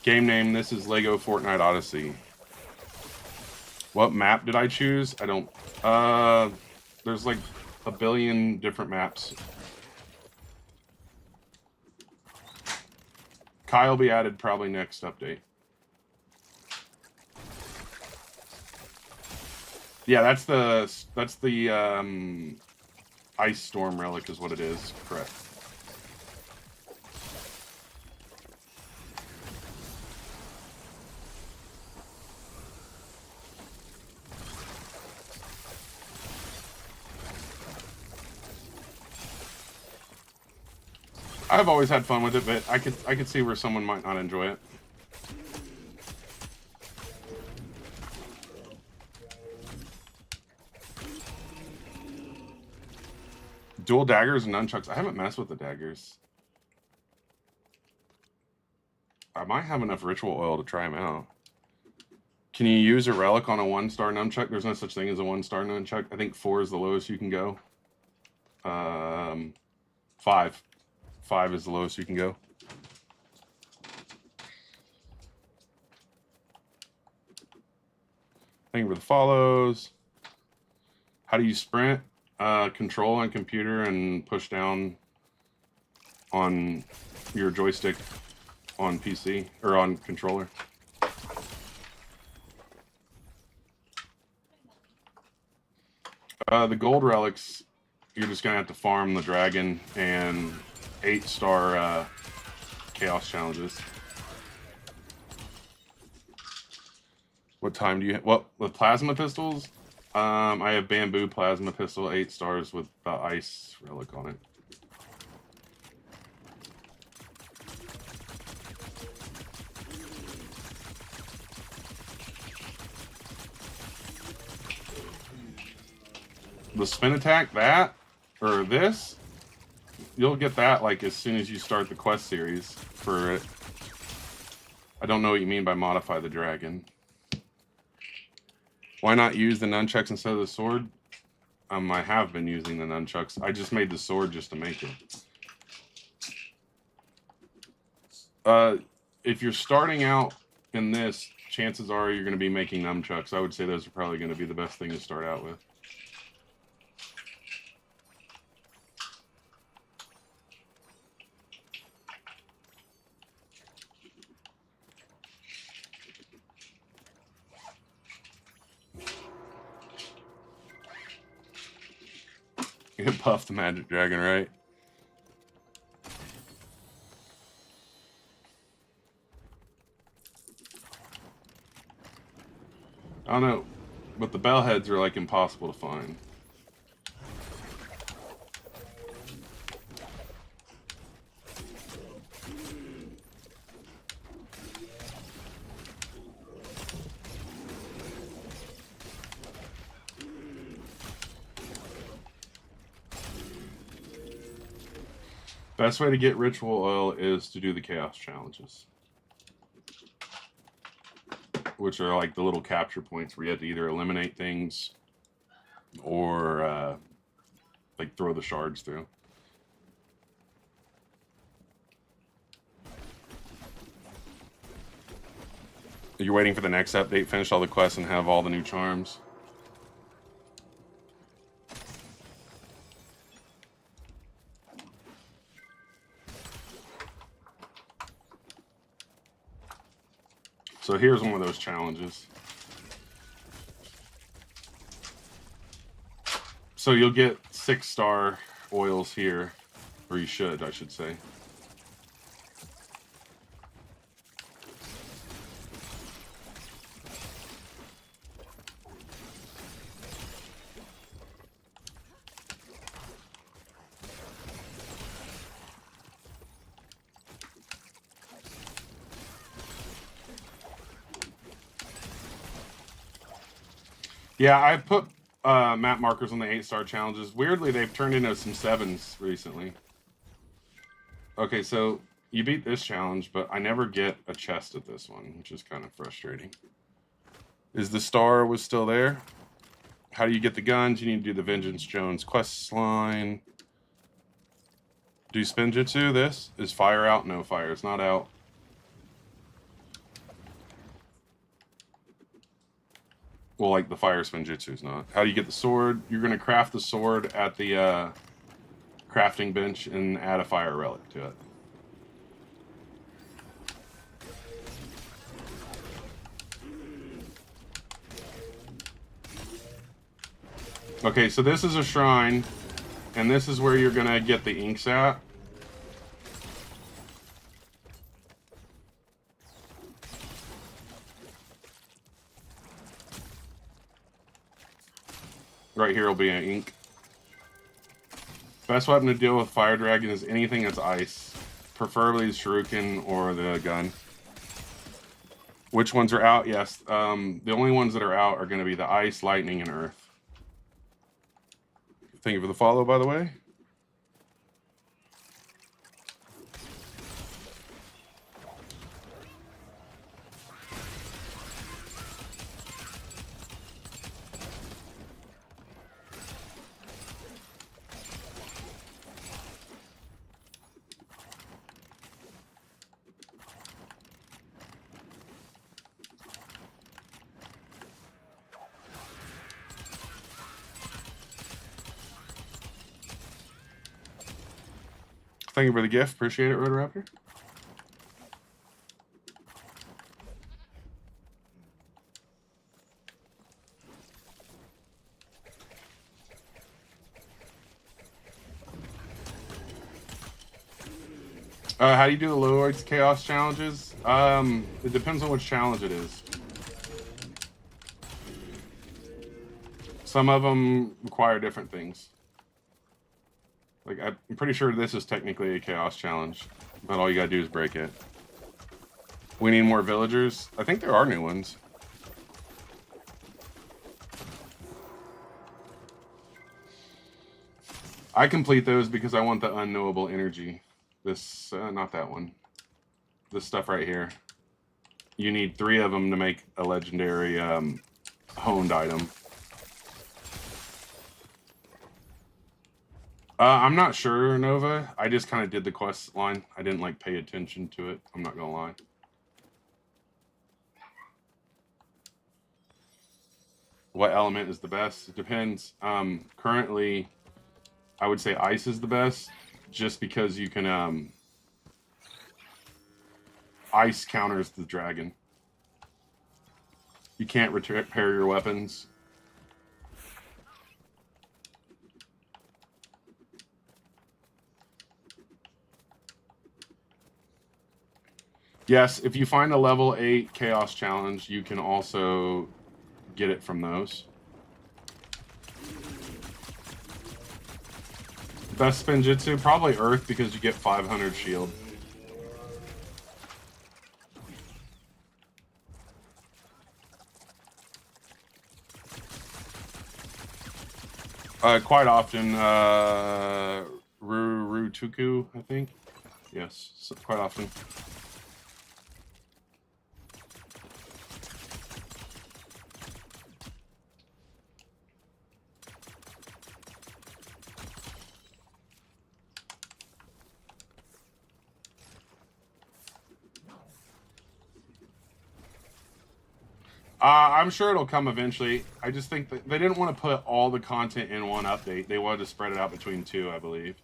Game name, this is LEGO Fortnite Odyssey. What map did I choose? I don't... there's like a billion different maps. Kai will be added probably next update. Yeah, that's the ice storm relic is what it is. Correct. I've always had fun with it, but I could see where someone might not enjoy it. Dual daggers and nunchucks. I haven't messed with the daggers. I might have enough ritual oil to try them out. Can you use a relic on a 1-star nunchuck? There's no such thing as a 1-star nunchuck. I think 4 is the lowest you can go. 5. 5 is the lowest you can go. Thank you for the follows. How do you sprint? Control on computer and push down on your joystick on PC or on controller. The gold relics, you're just gonna have to farm the dragon and 8-star chaos challenges. What time do you have? What, with plasma pistols? I have bamboo plasma pistol, 8 stars with the ice relic on it. The spin attack, that, or this, you'll get that like as soon as you start the quest series for it. I don't know what you mean by modify the dragon. Why not use the nunchucks instead of the sword? I have been using the nunchucks. I just made the sword just to make it. If you're starting out in this, chances are you're going to be making nunchucks. I would say those are probably going to be the best thing to start out with. It puffed the magic dragon, right? I don't know, but the bellheads are like impossible to find. Best way to get ritual oil is to do the chaos challenges, which are like the little capture points where you have to either eliminate things or like throw the shards through. You're waiting for the next update, finish all the quests, and have all the new charms. So here's one of those challenges. So you'll get 6-star oils here, or you should, I should say. Yeah, I put map markers on the 8-star challenges. Weirdly, they've turned into some 7s recently. Okay, so you beat this challenge, but I never get a chest at this one, which is kind of frustrating. Is the star was still there? How do you get the guns? You need to do the Vengeance Jones quest line. Do Spinjitzu. This is fire out? No, fire. It's not out. Well, like the fire Spinjitsu's not. How do you get the sword? You're going to craft the sword at the crafting bench and add a fire relic to it. Okay, so this is a shrine, and this is where you're going to get the inks at. Right here will be an ink. Best weapon to deal with fire dragon is anything that's ice, preferably the shuriken or the gun. Which ones are out? Yes, the only ones that are out are going to be the ice, lightning, and earth. Thank you for the follow, by the way. Thank you for the gift. Appreciate it, Rotoraptor. How do you do the Lloyd's Chaos challenges? It depends on which challenge it is. Some of them require different things. Like, I'm pretty sure this is technically a chaos challenge, but all you gotta do is break it. We need more villagers. I think there are new ones. I complete those because I want the unknowable energy. This, not that one. This stuff right here. You need 3 of them to make a legendary honed item. I'm not sure, Nova. I just kind of did the quest line. I didn't like pay attention to it. I'm not gonna lie. What element is the best? It depends. Currently, I would say ice is the best, just because you can ice counters the dragon. You can't repair your weapons. Yes, if you find a level 8 Chaos Challenge, you can also get it from those. Best Spinjitzu? Probably Earth because you get 500 shield. Quite often, Rutuku, I think. Yes, so quite often. I'm sure it'll come eventually. I just think that they didn't want to put all the content in one update. They wanted to spread it out between two, I believe.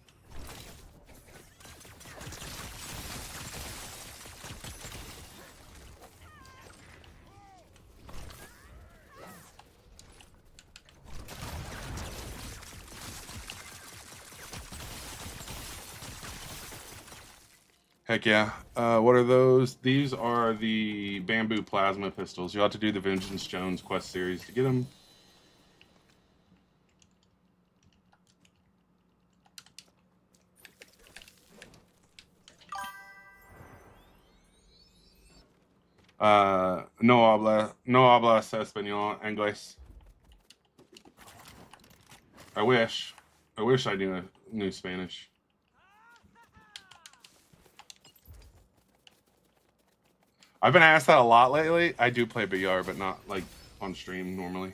Heck yeah. What are those? These are the bamboo plasma pistols. You'll have to do the Vengeance Jones quest series to get them. No hablas español, inglés. I wish I knew Spanish. I've been asked that a lot lately. I do play VR, but not like on stream normally.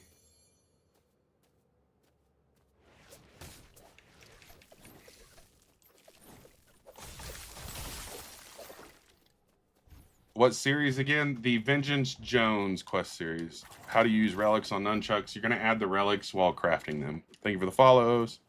What series again? The Vengeance Jones quest series. How to use relics on nunchucks. You're going to add the relics while crafting them. Thank you for the follows.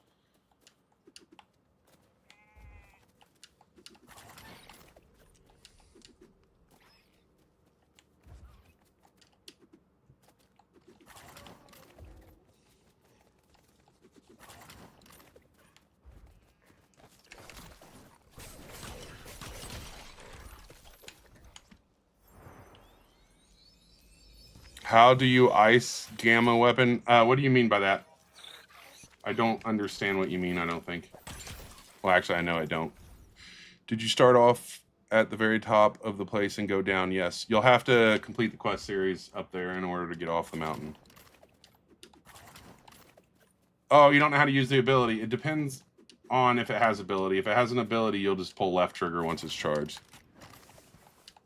How do you ice gamma weapon? What do you mean by that? I don't understand what you mean, I don't think. Well, actually, I know I don't. Did you start off at the very top of the place and go down? Yes. You'll have to complete the quest series up there in order to get off the mountain. Oh, you don't know how to use the ability. It depends on if it has ability. If it has an ability, you'll just pull left trigger once it's charged.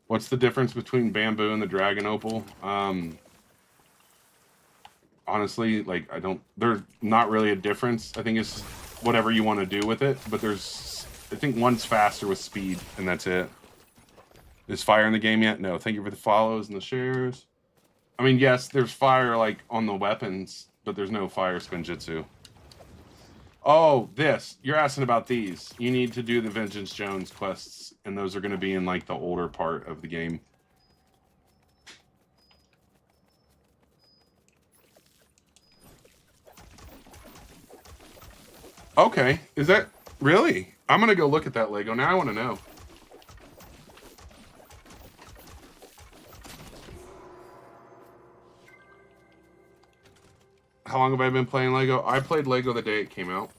What's the difference between bamboo and the dragon opal? Honestly, like, there's not really a difference. I think it's whatever you want to do with it, but I think one's faster with speed, and that's it. Is fire in the game yet? No. Thank you for the follows and the shares. I mean, yes, there's fire, like, on the weapons, but there's no fire Spinjitzu. Oh, you're asking about these. You need to do the Vengeance Jones quests, and those are going to be in, like, the older part of the game. Okay, is that really? I'm gonna go look at that Lego now. I want to know. How long have I been playing Lego? I played Lego the day it came out.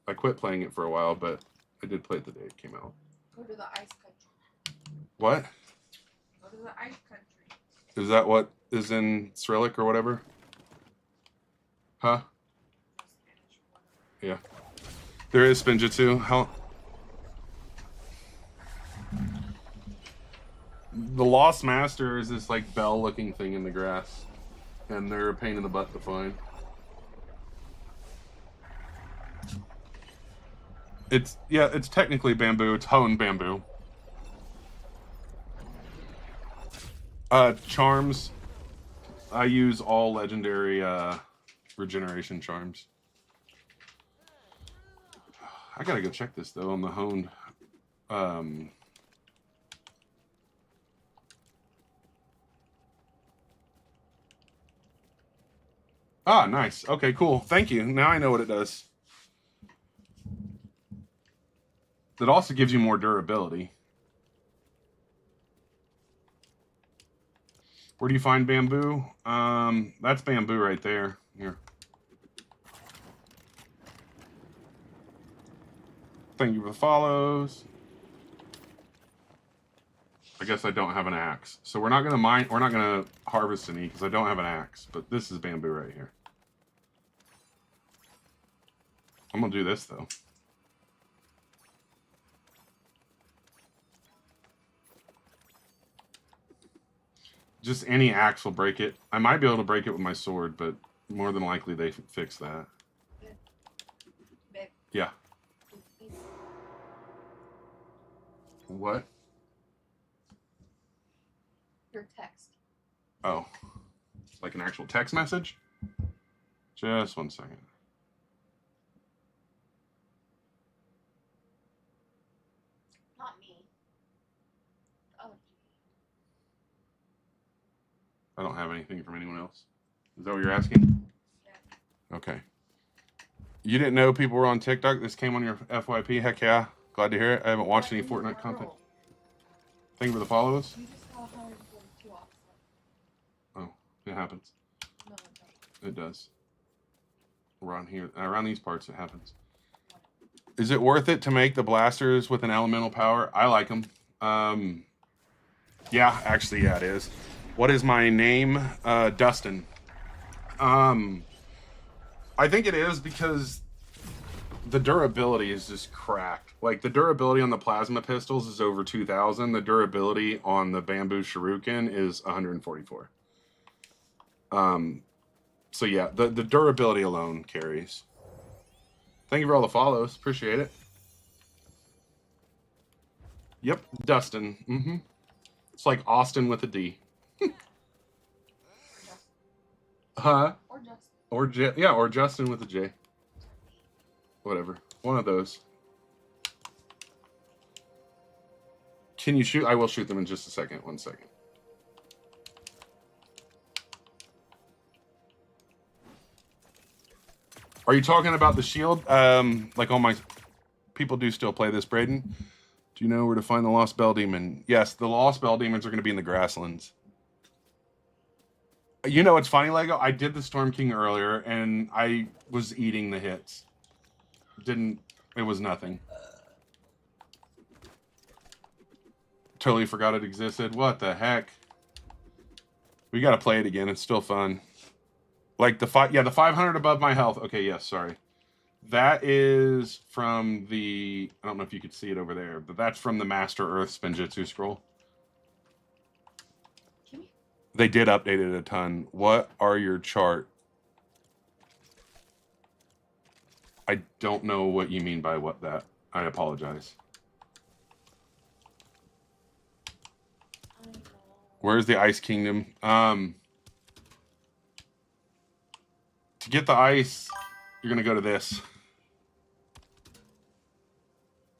I quit playing it for a while, but I did play it the day it came out. Go to the ice country. What? Go to the ice country. Is that what is in Cyrillic or whatever? Huh? Yeah. There is Spinjitzu. How? The Lost Master is this like bell-looking thing in the grass, and they're a pain in the butt to find. It's technically bamboo. It's honed bamboo. Charms. I use all legendary regeneration charms. I gotta go check this though on the honed. Ah, nice. Okay, cool. Thank you. Now I know what it does. It also gives you more durability. Where do you find bamboo? That's bamboo right there. Here. Thank you for the follows. I guess I don't have an axe. So we're not gonna mine, we're not gonna harvest any because I don't have an axe, but this is bamboo right here. I'm gonna do this though. Just any axe will break it. I might be able to break it with my sword, but more than likely they fix that. Babe. Yeah. What? Your text. Oh. Like an actual text message? Just 1 second. Not me. Oh. I don't have anything from anyone else. Is that what you're asking? Yeah. Okay. You didn't know people were on TikTok? This came on your FYP? Heck yeah. Glad to hear it. I haven't watched any Fortnite content. Thank you for the follows. You just got 142 off. Oh, it happens. No, it It does. Around here, around these parts, it happens. Is it worth it to make the blasters with an elemental power? I like them. Yeah, actually, yeah, it is. What is my name? Dustin. I think it is because the durability is just cracked. Like, the durability on the plasma pistols is over 2,000. The durability on the bamboo shuriken is 144. So yeah, the durability alone carries. Thank you for all the follows. Appreciate it. Yep, Dustin. Mm-hmm. It's like Austin with a D. Huh? Or just. Or yeah, or Justin with a J. Whatever. One of those. Can you shoot? I will shoot them in just a second. 1 second. Are you talking about the shield? Like all my people do still play this, Braden. Do you know where to find the Lost Bell Demon? Yes, the Lost Bell Demons are going to be in the grasslands. You know, it's funny, Lego. I did the Storm King earlier, and I was eating the hits. It was nothing. Totally forgot it existed. What the heck? We got to play it again. It's still fun. Like the 500 above my health. Okay, yes, sorry. That is from the, I don't know if you could see it over there, but that's from the Master Earth Spinjitzu scroll. They did update it a ton. What are your chart? I don't know what you mean by what that. I apologize. Where's the Ice Kingdom? To get the ice, you're going to go to this.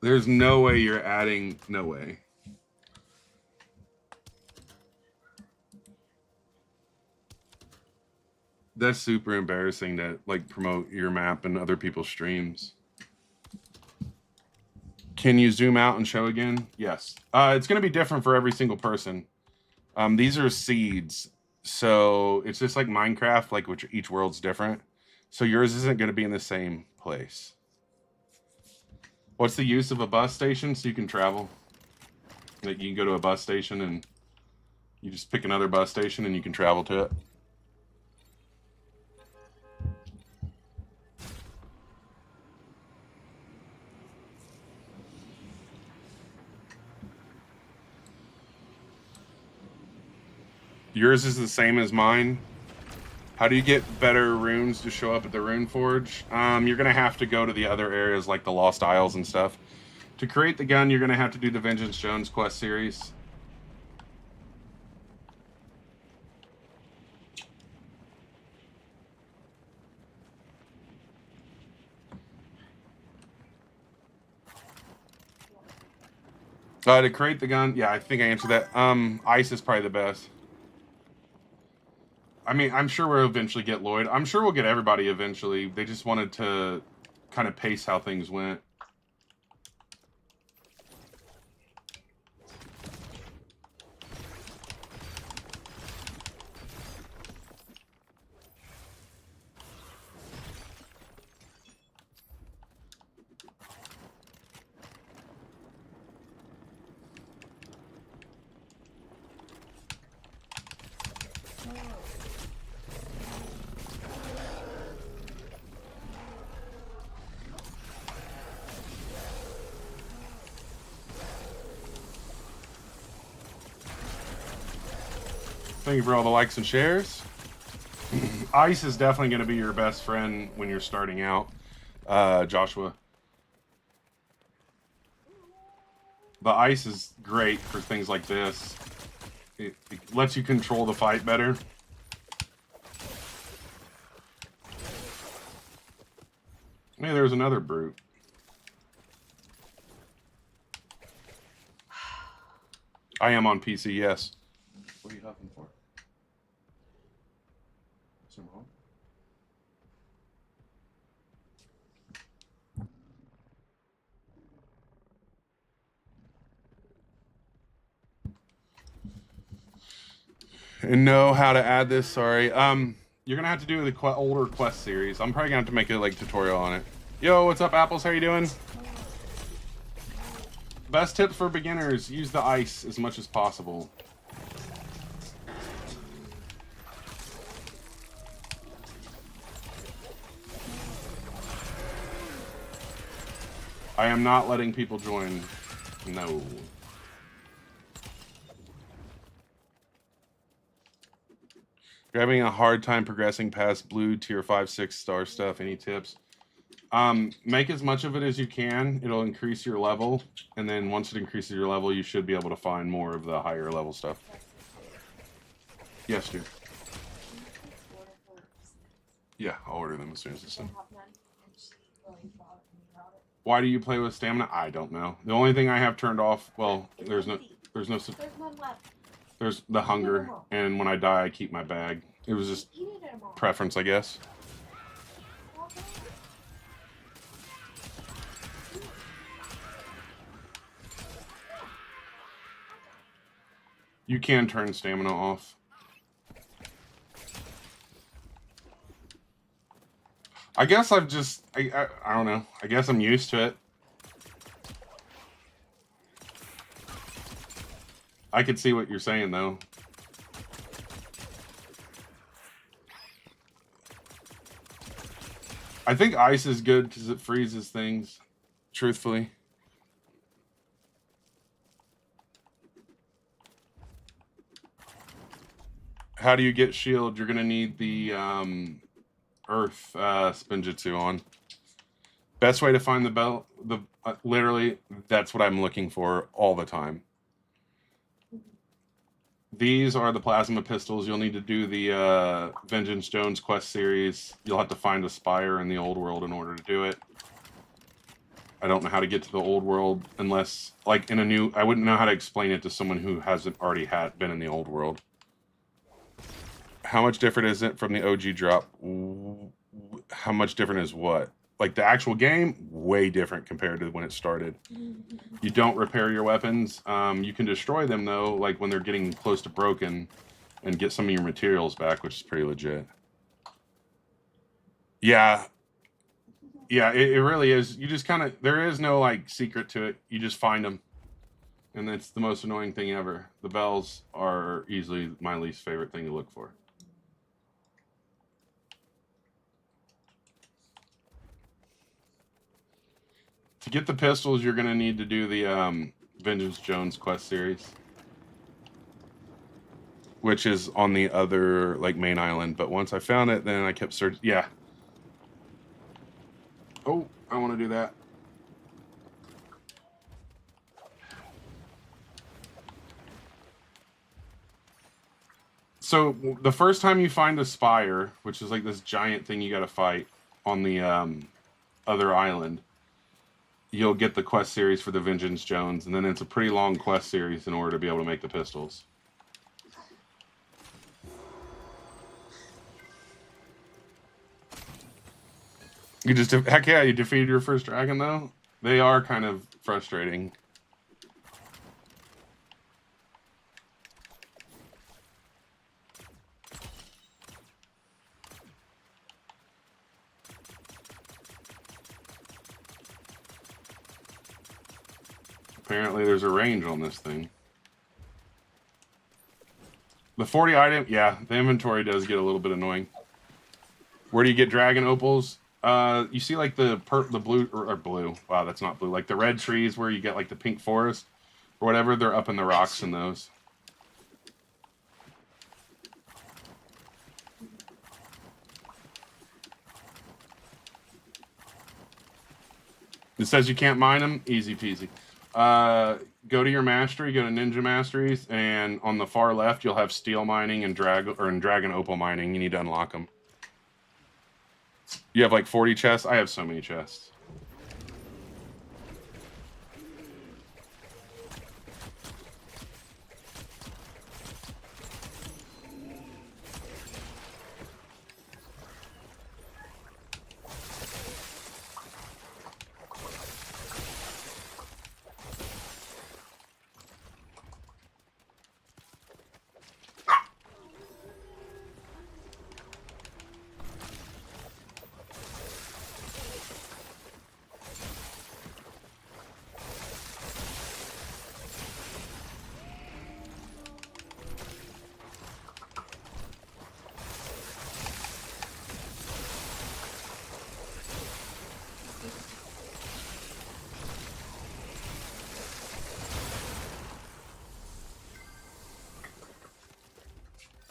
There's no way you're adding, no way. That's super embarrassing to like promote your map and other people's streams. Can you zoom out and show again? Yes. It's going to be different for every single person. These are seeds. So it's just like Minecraft, like which each world's different. So yours isn't going to be in the same place. What's the use of a bus station? So you can travel. Like you can go to a bus station and you just pick another bus station and you can travel to it. Yours is the same as mine. How do you get better runes to show up at the Rune Forge? You're going to have to go to the other areas like the Lost Isles and stuff. To create the gun, you're going to have to do the Vengeance Jones quest series. To create the gun, yeah, I think I answered that. Ice is probably the best. I mean, I'm sure we'll eventually get Lloyd. I'm sure we'll get everybody eventually. They just wanted to kind of pace how things went. Thank you for all the likes and shares. Ice is definitely going to be your best friend when you're starting out, Joshua. The ice is great for things like this. It lets you control the fight better. Hey, there's another brute. I am on PC, yes. What are you huffing for? Some home? And know how to add this, sorry. You're gonna have to do the older quest series. I'm probably gonna have to make a like tutorial on it. Yo, what's up, Apples? How you doing? Best tip for beginners, use the ice as much as possible. I am not letting people join. No. You're having a hard time progressing past blue tier 5, 6 star stuff. Any tips? Make as much of it as you can. It'll increase your level. And then once it increases your level, you should be able to find more of the higher level stuff. Yes, dude. Yeah, I'll order them as soon as it's done. Why do you play with stamina? I don't know. The only thing I have turned off, well, there's none left. There's the hunger, and when I die, I keep my bag. It was just preference, I guess. You can turn stamina off. I guess I've just, I don't know. I guess I'm used to it. I could see what you're saying, though. I think ice is good because it freezes things, truthfully. How do you get shield? You're going to need the earth spinjitzu on. Best way to find the belt, literally, that's what I'm looking for all the time. These are the plasma pistols. You'll need to do the Vengeance Jones quest series. You'll have to find a spire in the old world in order to do it. I don't know how to get to the old world unless, like, in a new... I wouldn't know how to explain it to someone who hasn't already been in the old world. How much different is it from the OG drop? How much different is what? Like, the actual game, way different compared to when it started. You don't repair your weapons. You can destroy them, though, like when they're getting close to broken, and get some of your materials back, which is pretty legit. Yeah. Yeah, it really is. You just kind of... There is no, like, secret to it. You just find them. And it's the most annoying thing ever. The bells are easily my least favorite thing to look for. To get the pistols, you're going to need to do the Vengeance Jones quest series. Which is on the other, like, main island. But once I found it, then I kept searching. Yeah. Oh, I want to do that. So, the first time you find a spire, which is like this giant thing you got to fight on the other island, you'll get the quest series for the Vengeance Jones, and then it's a pretty long quest series in order to be able to make the pistols. You just, heck yeah, you defeated your first dragon, though? They are kind of frustrating. Apparently there's a range on this thing. The 40 item, yeah, the inventory does get a little bit annoying. Where do you get dragon opals? You see like the blue, or blue, wow, that's not blue, like the red trees where you get like the pink forest or whatever, they're up in the rocks in those. It says you can't mine them. Easy peasy. Go to your mastery. Go to Ninja Masteries, and on the far left you'll have steel mining and dragon opal mining. You need to unlock them. You have like 40 chests. I have so many chests.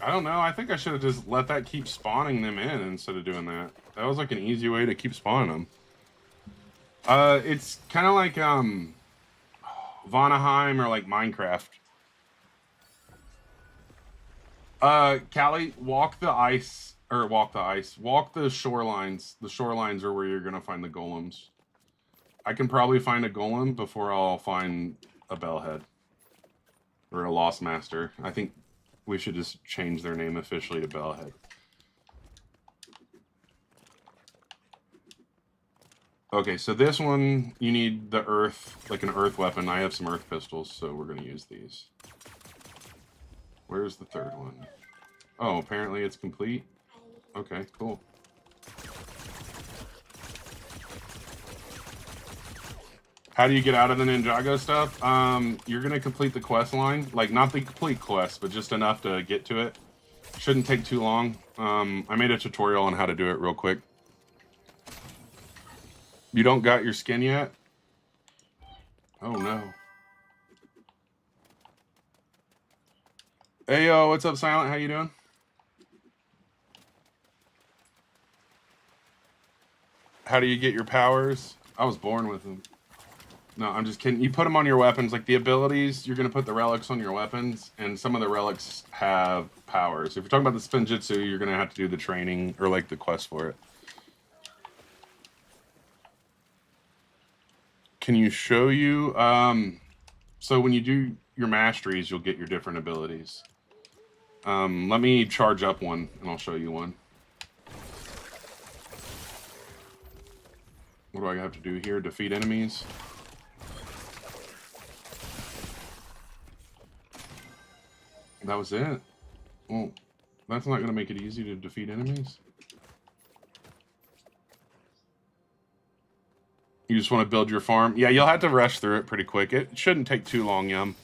I don't know. I think I should have just let that keep spawning them in instead of doing that. That was like an easy way to keep spawning them. It's kind of like Vanaheim or like Minecraft. Callie, walk the shorelines. The shorelines are where you're gonna find the golems. I can probably find a golem before I'll find a bellhead or a lost master. I think we should just change their name officially to bellhead. Okay, so this one, you need the earth, like an earth weapon. I have some earth pistols, so we're gonna use these. Where's the third one? Oh, apparently it's complete. Okay, cool. How do you get out of the Ninjago stuff? You're gonna complete the quest line. Like, not the complete quest, but just enough to get to it. Shouldn't take too long. I made a tutorial on how to do it real quick. You don't got your skin yet? Oh no. Hey yo, what's up, Silent? How you doing? How do you get your powers? I was born with them. No, I'm just kidding. You put them on your weapons. Like the abilities, you're going to put the relics on your weapons, and some of the relics have powers. If you're talking about the Spinjitzu, you're going to have to do the training or like the quest for it. Can you show you? So when you do your masteries, you'll get your different abilities. Let me charge up one, and I'll show you one. What do I have to do here? Defeat enemies. That was it? Well, that's not going to make it easy to defeat enemies. You just want to build your farm? Yeah, you'll have to rush through it pretty quick. It shouldn't take too long, Yum.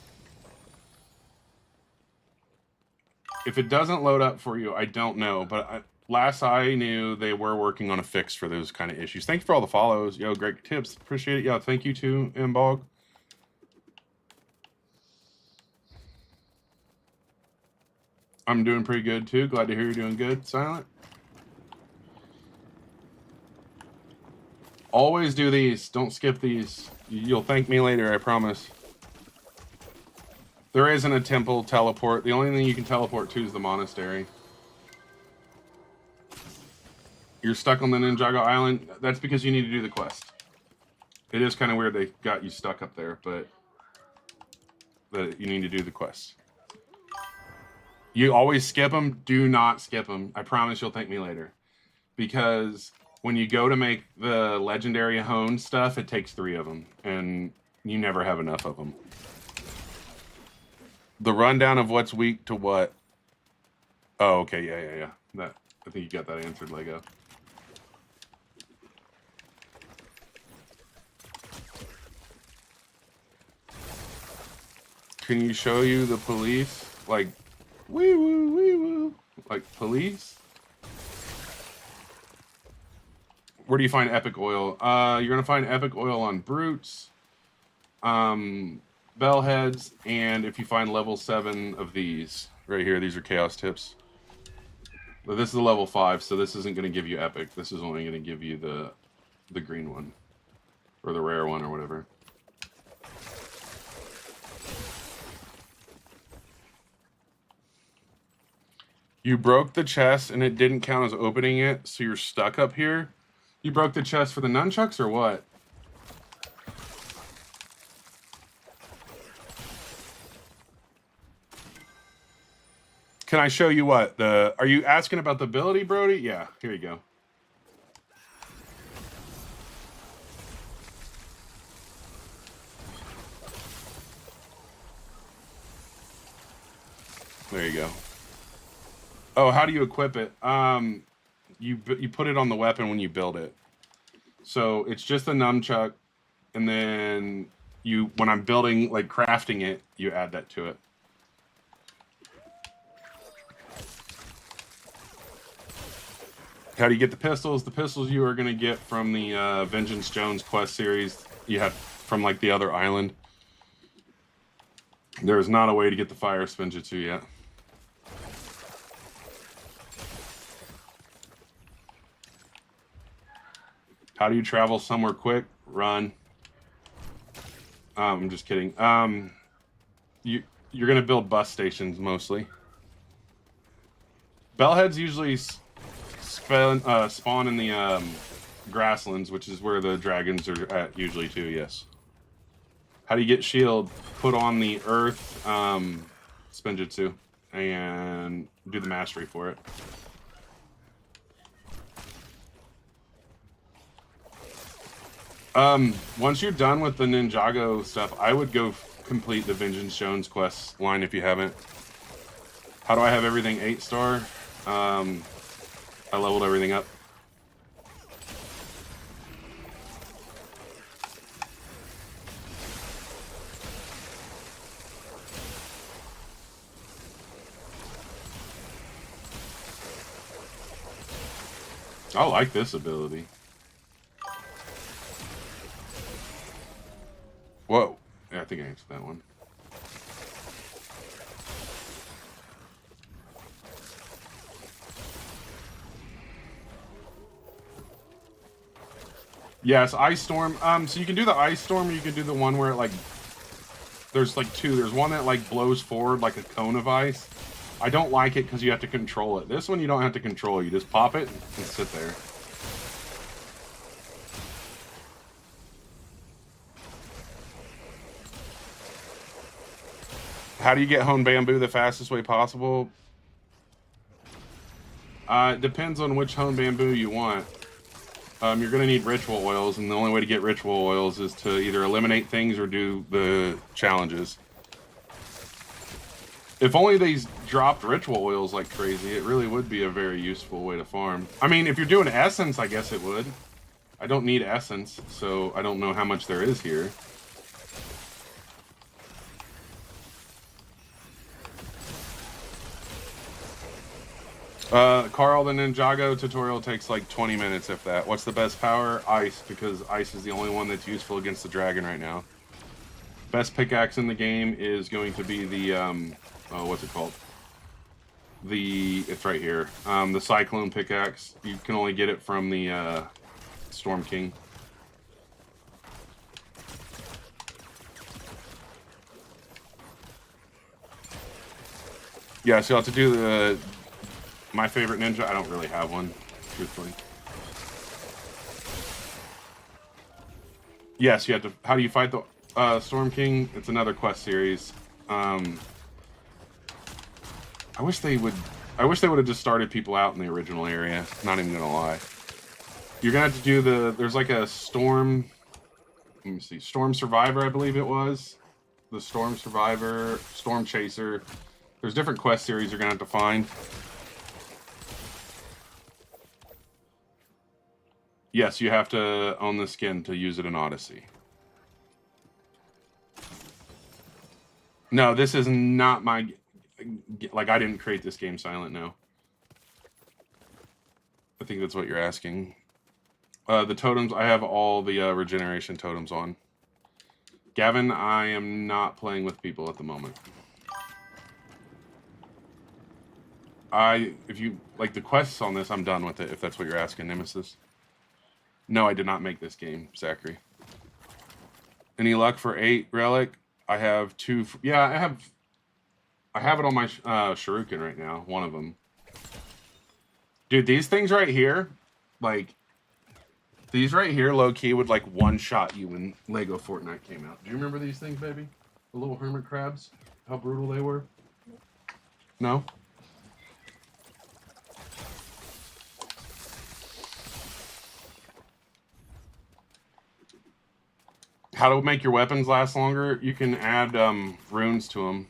If it doesn't load up for you, I don't know. But last I knew, they were working on a fix for those kind of issues. Thanks for all the follows. Yo, great tips. Appreciate it. Yeah, thank you too, Mbog. I'm doing pretty good too. Glad to hear you're doing good, Silent. Always do these. Don't skip these. You'll thank me later, I promise. There isn't a temple teleport. The only thing you can teleport to is the monastery. You're stuck on the Ninjago Island. That's because you need to do the quest. It is kind of weird they got you stuck up there, but you need to do the quest. You always skip them. Do not skip them. I promise you'll thank me later. Because when you go to make the legendary hone stuff, it takes 3 of them. And you never have enough of them. The rundown of what's weak to what. Oh, okay. Yeah. I think you got that answered, Lego. Can you show you the police? Like, wee woo. Like, police? Where do you find epic oil? You're going to find epic oil on brutes, bellheads, and if you find level 7 of these. Right here, these are chaos tips. But this is a level 5, so this isn't going to give you epic. This is only going to give you the green one. Or the rare one or whatever. You broke the chest and it didn't count as opening it, so you're stuck up here. You broke the chest for the nunchucks or what? Can I show you what? Are you asking about the ability, Brody? Yeah, here you go. There you go. Oh, how do you equip it? You put it on the weapon when you build it. So it's just a nunchuck, and then when I'm building, like crafting it, you add that to it. How do you get the pistols? The pistols you are going to get from the Vengeance Jones quest series. You have from like the other island. There's not a way to get the fire spinjitzu yet. How do you travel somewhere quick? Run. I'm just kidding. You're gonna build bus stations mostly. Bellheads usually spawn in the grasslands, which is where the dragons are at usually too. Yes. How do you get shield? Put on the earth spinjitzu and do the mastery for it. Once you're done with the Ninjago stuff, I would go complete the Vengeance Jones quest line if you haven't. How do I have everything 8-star? I leveled everything up. I like this ability. Whoa. Yeah, I think I answered that one. Yes, Ice Storm. So you can do the Ice Storm, or you can do the one where it, like, there's like two. There's one that like blows forward like a cone of ice. I don't like it because you have to control it. This one you don't have to control. You just pop it and sit there. How do you get Hone Bamboo the fastest way possible? It depends on which Hone Bamboo you want. You're going to need ritual oils, and the only way to get ritual oils is to either eliminate things or do the challenges. If only they dropped ritual oils like crazy, it really would be a very useful way to farm. I mean, if you're doing essence, I guess it would. I don't need essence, so I don't know how much there is here. Carl, the Ninjago tutorial takes like 20 minutes, if that. What's the best power? Ice, because ice is the only one that's useful against the dragon right now. Best pickaxe in the game is going to be the, what's it called? It's right here. The Cyclone pickaxe. You can only get it from the, Storm King. Yeah, so you'll have to do my favorite ninja. I don't really have one, truthfully. Yes, you have to. How do you fight the Storm King? It's another quest series. I wish they would have just started people out in the original area. Not even gonna lie. You're gonna have to do there's like a storm. Let me see. Storm Survivor, I believe it was. The Storm Survivor, Storm Chaser. There's different quest series you're gonna have to find. Yes, you have to own the skin to use it in Odyssey. No, this is not my... Like, I didn't create this game, Silent, no. I think that's what you're asking. The totems, I have all the regeneration totems on. Gavin, I am not playing with people at the moment. If you like the quests on this, I'm done with it, if that's what you're asking, Nemesis. No, I did not make this game, Zachary. Any luck for 8 relic? I have 2. Yeah, I have it on my shuriken right now. One of them. Dude, these things right here, like these right here, low key would like one shot you when LEGO Fortnite came out. Do you remember these things, baby? The little hermit crabs. How brutal they were. No. How to make your weapons last longer? You can add runes to them.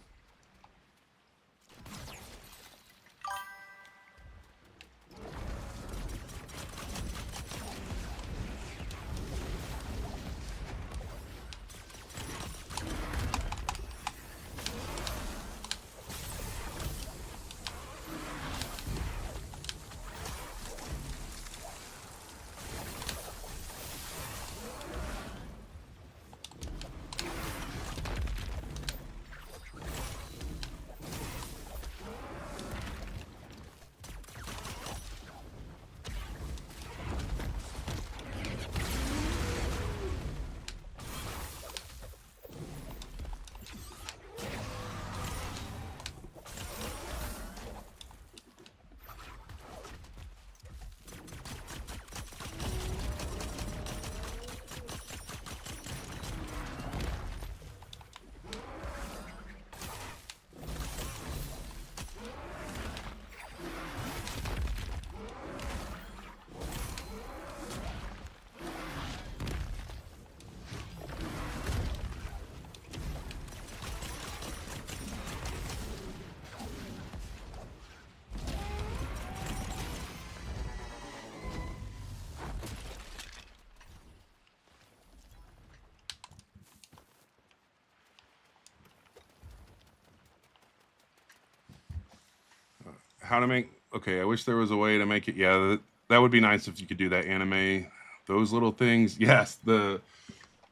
How to make? Okay, I wish there was a way to make it. Yeah, that would be nice if you could do that anime. Those little things. Yes, yeah,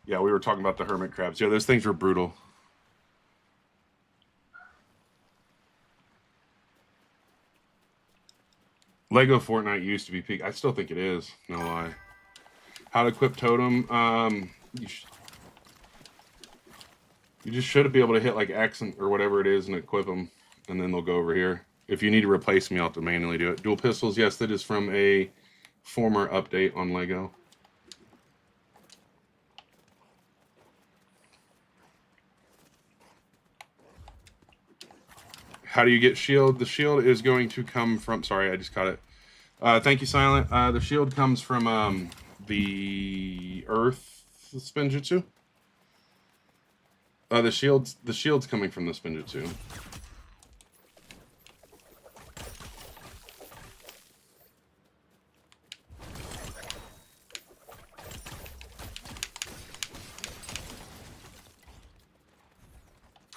we were talking about the hermit crabs. Yeah, those things were brutal. LEGO Fortnite used to be peak. I still think it is. No lie. How to equip totem? You just should be able to hit like X or whatever it is and equip them, and then they'll go over here. If you need to replace me, I'll have to manually do it. Dual pistols, yes, that is from a former update on LEGO. How do you get shield? The shield is going to come from... Sorry, I just caught it. Thank you, Silent. The shield comes from the Earth Spinjitzu. The shield's coming from the Spinjitzu.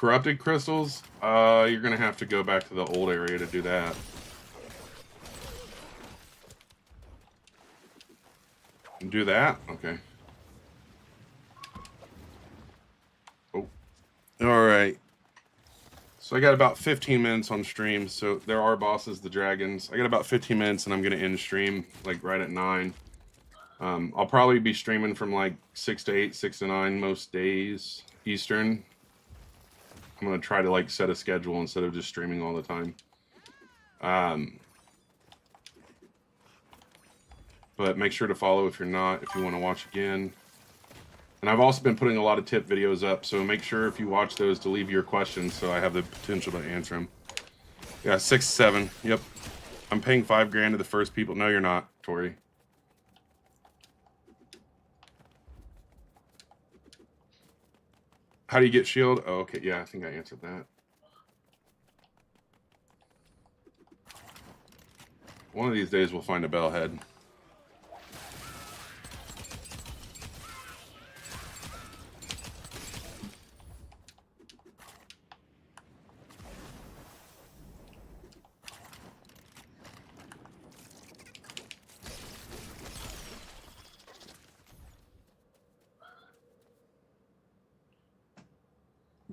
Corrupted crystals, you're gonna have to go back to the old area to do that. Do that? Okay. Oh. Alright. So I got about 15 minutes on stream, so there are bosses, the dragons. I got about 15 minutes and I'm gonna end stream, like right at 9. I'll probably be streaming from like 6 to 8, 6 to 9 most days, Eastern. I'm going to try to like set a schedule instead of just streaming all the time. But make sure to follow if you're not, if you want to watch again. And I've also been putting a lot of tip videos up, so make sure if you watch those to leave your questions so I have the potential to answer them. Yeah, 6, 7. Yep. I'm paying $5,000 to the first people. No, you're not, Tori. How do you get shield? Oh, okay. Yeah, I think I answered that. One of these days we'll find a bellhead.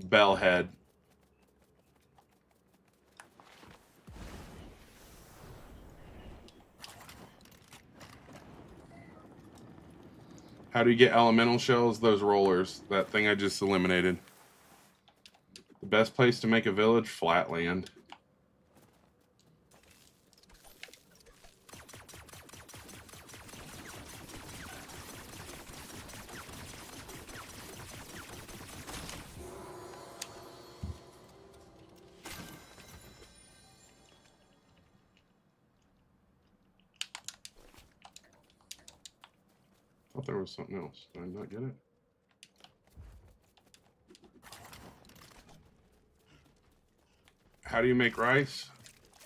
Bellhead. How do you get elemental shells? Those rollers. That thing I just eliminated. The best place to make a village? Flatland. I thought there was something else. Did I not get it? How do you make rice?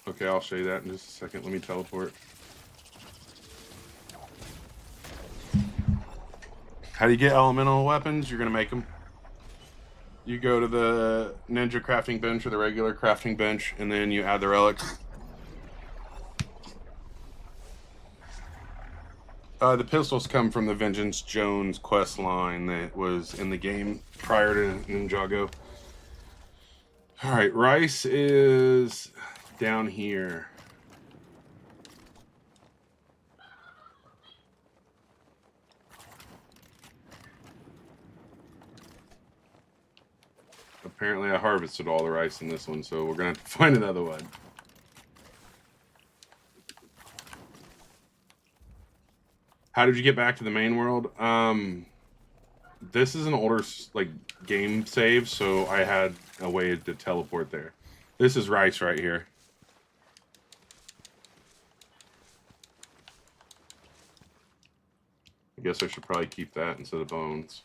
Okay, I'll show you that in just a second. Let me teleport. How do you get elemental weapons? You're going to make them. You go to the ninja crafting bench or the regular crafting bench, and then you add the relics. The pistols come from the Vengeance Jones quest line that was in the game prior to Ninjago. Alright, rice is down here. Apparently I harvested all the rice in this one, so we're going to have to find another one. How did you get back to the main world? This is an older game save, so I had a way to teleport there. This is rice right here. I guess I should probably keep that instead of bones.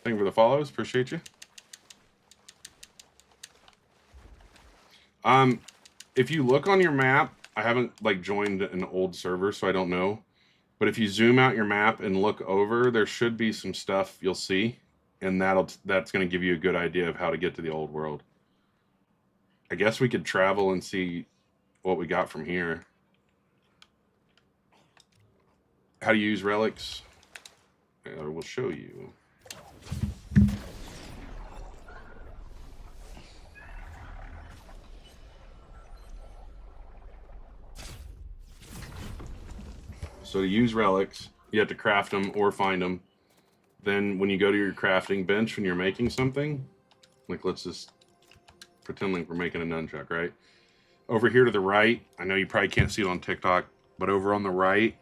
Thank you for the follows. Appreciate you. If you look on your map, I haven't joined an old server, so I don't know. But if you zoom out your map and look over, there should be some stuff you'll see, and that's going to give you a good idea of how to get to the old world. I guess we could travel and see what we got from here. How to use relics? I will show you. So to use relics, you have to craft them or find them. Then when you go to your crafting bench, when you're making something, let's just pretend like we're making a nunchuck, right? Over here to the right, I know you probably can't see it on TikTok, but over on the right,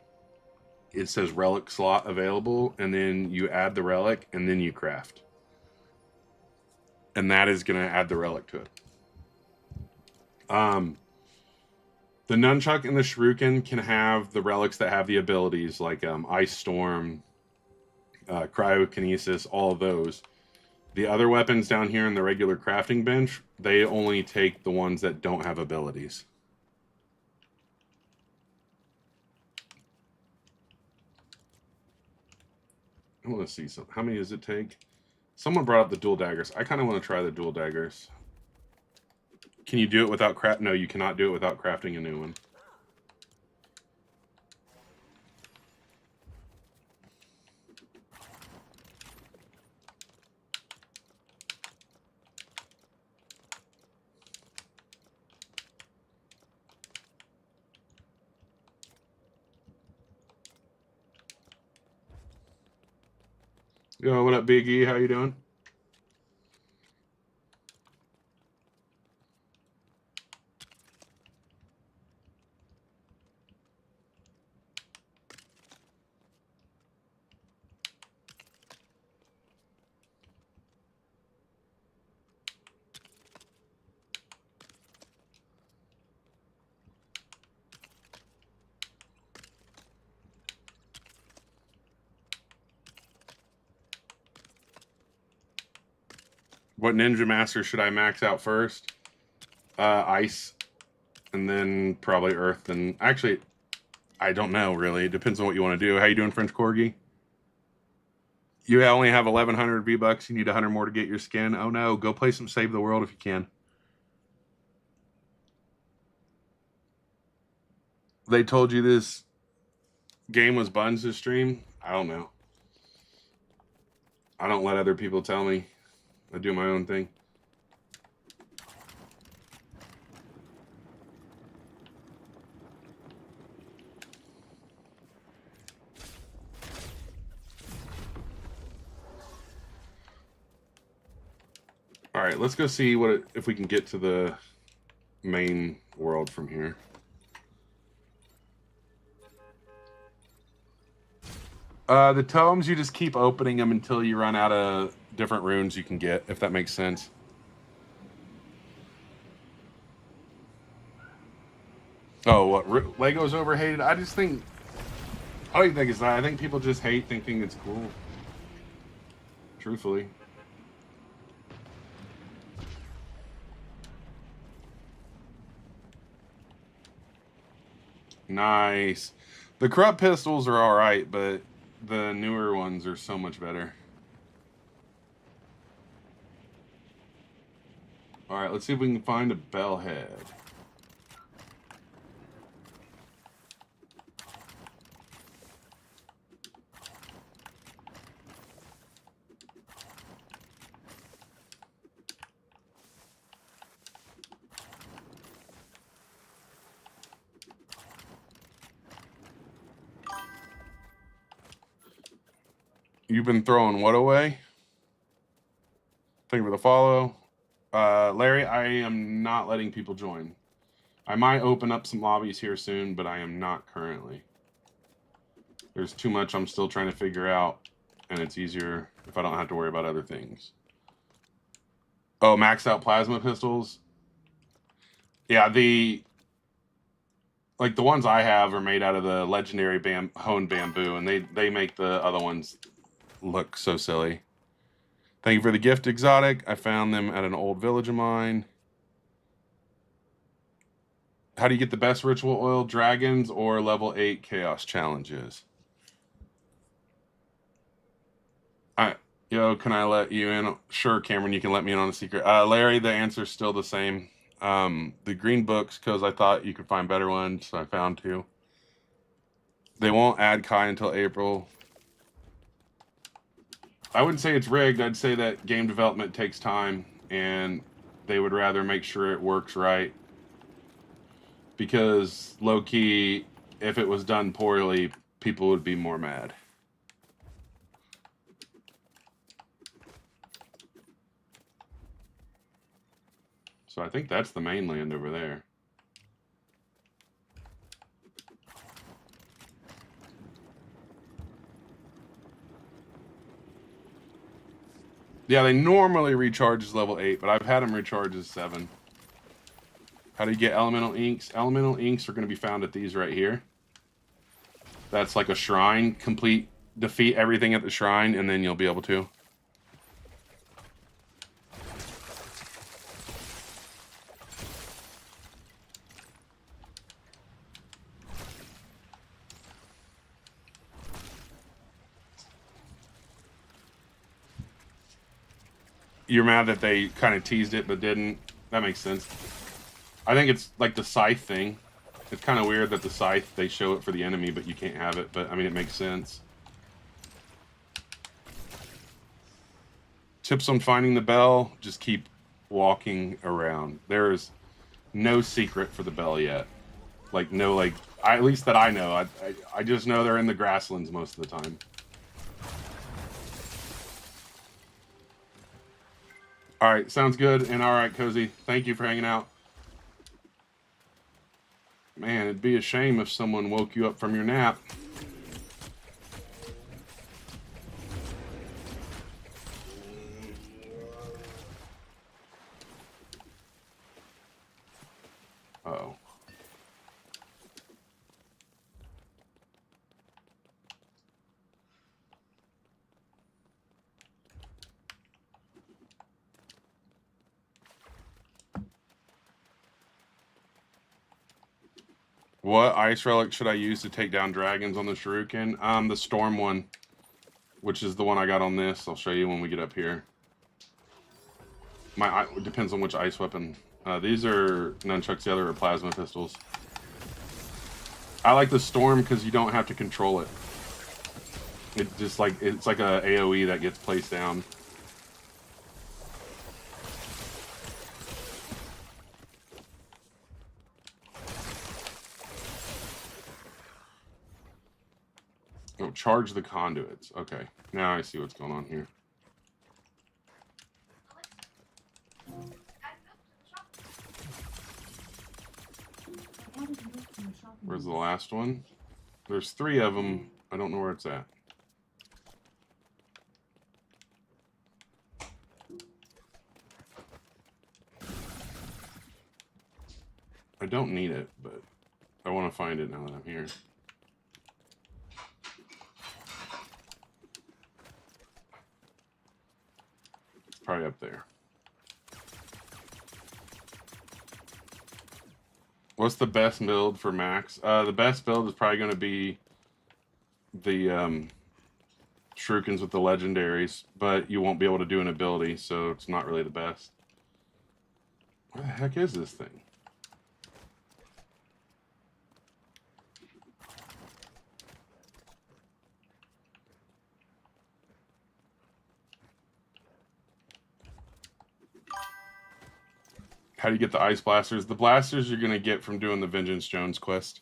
it says relic slot available, and then you add the relic, and then you craft. And that is going to add the relic to it. The nunchuck and the shuriken can have the relics that have the abilities, like Ice Storm, Cryokinesis, all of those. The other weapons down here in the regular crafting bench, they only take the ones that don't have abilities. I want to see some. How many does it take? Someone brought up the dual daggers. I kind of want to try the dual daggers. Can you do it without craft? No, you cannot do it without crafting a new one. Yo, what up, Big E? How you doing? What Ninja Master should I max out first? Ice, and then probably Earth. And actually, I don't know really. It depends on what you want to do. How you doing, French Corgi? You only have 1,100 V-Bucks. You need 100 more to get your skin. Oh no, go play some Save the World if you can. They told you this game was Buns' stream? I don't know. I don't let other people tell me. I do my own thing. All right, let's go see if we can get to the main world from here. The tomes, you just keep opening them until you run out of different runes you can get, if that makes sense. Oh, what? Lego's overhated? I just think... I don't think it's that. I think people just hate thinking it's cool. Truthfully. Nice. The corrupt pistols are alright, but the newer ones are so much better. Alright, let's see if we can find a bell head. You've been throwing what away? Thank you for the follow. Larry, I am not letting people join. I might open up some lobbies here soon, but I am not currently. There's too much I'm still trying to figure out, and it's easier if I don't have to worry about other things. Oh, maxed out plasma pistols? Yeah, the ones I have are made out of the legendary honed bamboo, and they make the other ones look so silly. Thank you for the gift, Exotic. I found them at an old village of mine. How do you get the best ritual oil? Dragons or level 8 chaos challenges? Can I let you in? Sure, Cameron, you can let me in on a secret. Larry, the answer's still the same. The green books, because I thought you could find better ones, so I found 2. They won't add Kai until April. I wouldn't say it's rigged. I'd say that game development takes time, and they would rather make sure it works right. Because, low-key, if it was done poorly, people would be more mad. So I think that's the mainland over there. Yeah, they normally recharge as level 8, but I've had them recharge as 7. How do you get elemental inks? Elemental inks are going to be found at these right here. That's like a shrine. Defeat everything at the shrine, and then you'll be able to. You're mad that they kind of teased it but didn't. That makes sense. I think it's like the scythe thing. It's kind of weird that the scythe, they show it for the enemy, but you can't have it. But, I mean, it makes sense. Tips on finding the bell, just keep walking around. There is no secret for the bell yet. At least that I know. I just know they're in the grasslands most of the time. All right, sounds good. And all right, Cozy, thank you for hanging out. Man, it'd be a shame if someone woke you up from your nap. Uh-oh. What ice relic should I use to take down dragons on the shuriken? The storm one, which is the one I got on this. I'll show you when we get up here. It depends on which ice weapon. These are nunchucks, the other are plasma pistols. I like the storm because you don't have to control it. It's like a AoE that gets placed down. Oh, charge the conduits. Okay, now I see what's going on here. Where's the last one? There's 3 of them. I don't know where it's at. I don't need it, but I want to find it now that I'm here. It's probably up there. What's the best build for Max? The best build is probably going to be the Shurikens with the legendaries, but you won't be able to do an ability, so it's not really the best. Where the heck is this thing? How do you get the ice blasters? The blasters you're going to get from doing the Vengeance Jones quest.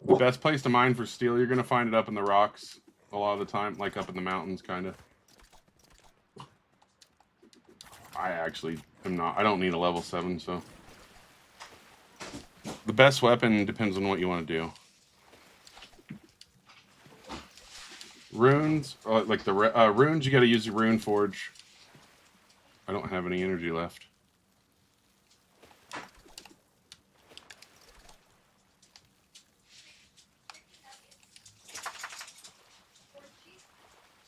The best place to mine for steel, you're going to find it up in the rocks a lot of the time, like up in the mountains, kind of. I actually am not. I don't need a level 7, so. The best weapon depends on what you want to do. Runes, like the runes, you got to use your rune forge. I don't have any energy left.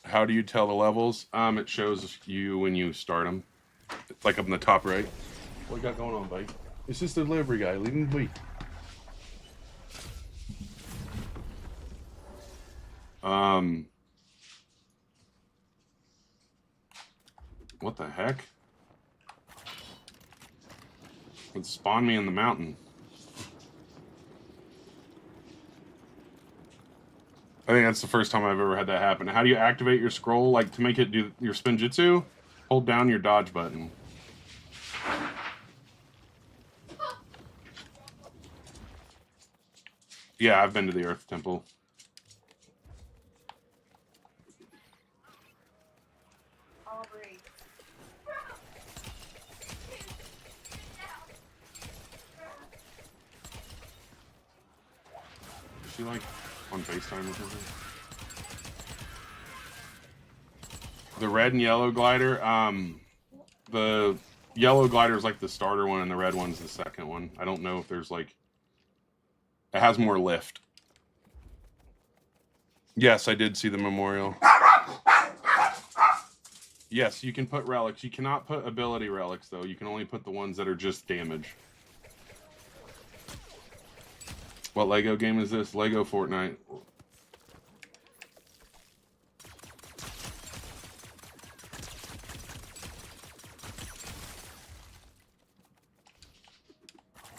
How do you tell the levels? It shows you when you start them. It's like up in the top right. What you got going on, buddy? It's just a delivery guy. Leave him be. What the heck? It spawned me in the mountain. I think that's the first time I've ever had that happen. How do you activate your scroll? Like, to make it do your spinjitzu? Hold down your dodge button. Yeah, I've been to the Earth Temple. Is she like on FaceTime or something? The red and yellow glider, the yellow glider is like the starter one and the red one's the second one. I don't know if there's like, it has more lift. Yes, I did see the memorial. Yes, you can put relics. You cannot put ability relics, though. You can only put the ones that are just damage. What LEGO game is this? LEGO Fortnite.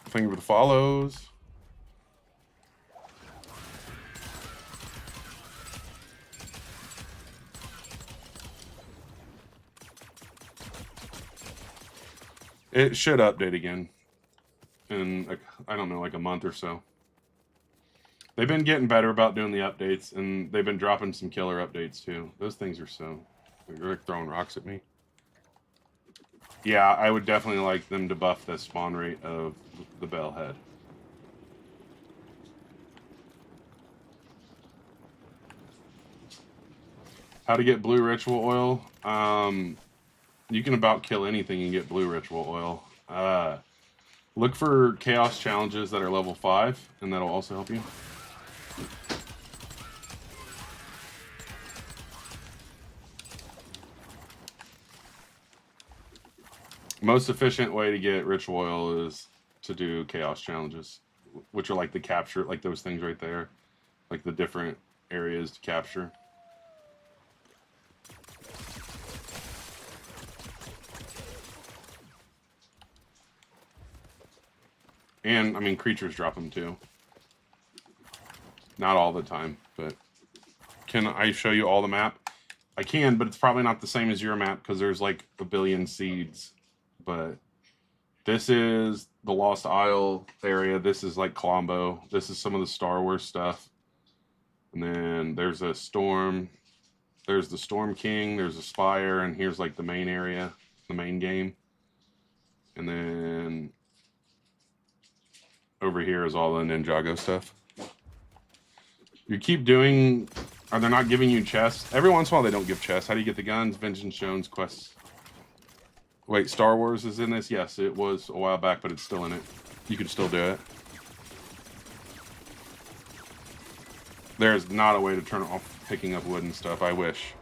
Thank you for the follows. It should update again in, like, I don't know, like a month or so. They've been getting better about doing the updates, and they've been dropping some killer updates too. Those things are so... They're like throwing rocks at me. Yeah, I would definitely like them to buff the spawn rate of the bell head. How to get blue ritual oil? You can about kill anything and get blue ritual oil. Look for chaos challenges that are level 5, and that'll also help you. Most efficient way to get ritual oil is to do chaos challenges, which are like the capture, like those things right there, like the different areas to capture. And, I mean, creatures drop them too. Not all the time, but Can I show you all the map? I can, but it's probably not the same as your map because there's like a billion seeds. But this is the Lost Isle area. This is like Colombo. This is some of the Star Wars stuff. And then there's a storm. There's the Storm King. There's a Spire. And here's like the main area, the main game. And then over here is all the Ninjago stuff. You keep doing... Are they not giving you chests? Every once in a while they don't give chests. How do you get the guns? Vengeance Jones quests. Wait, Star Wars is in this? Yes, it was a while back, but it's still in it. You can still do it. There's not a way to turn off picking up wood and stuff. I wish.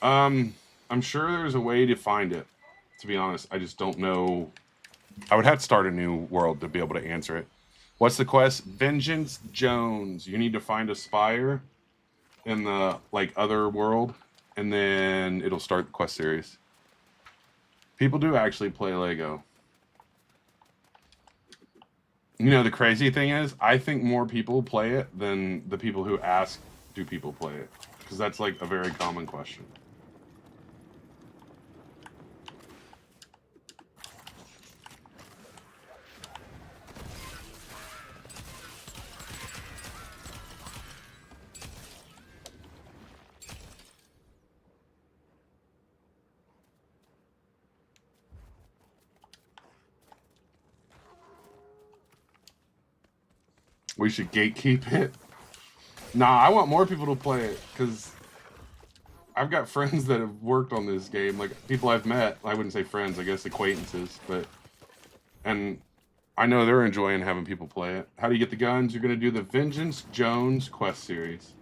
I'm sure there's a way to find it. To be honest, I just don't know. I would have to start a new world to be able to answer it. What's the quest? Vengeance Jones. You need to find a spire in the like other world, and then it'll start the quest series. People do actually play Lego. You know, the crazy thing is, I think more people play it than the people who ask, do people play it? Because that's like a very common question. We should gatekeep it. Nah, I want more people to play it because I've got friends that have worked on this game, like people I've met. I wouldn't say friends, I guess acquaintances, but and I know they're enjoying having people play it. How do you get the guns? You're gonna do the Vengeance Jones quest series.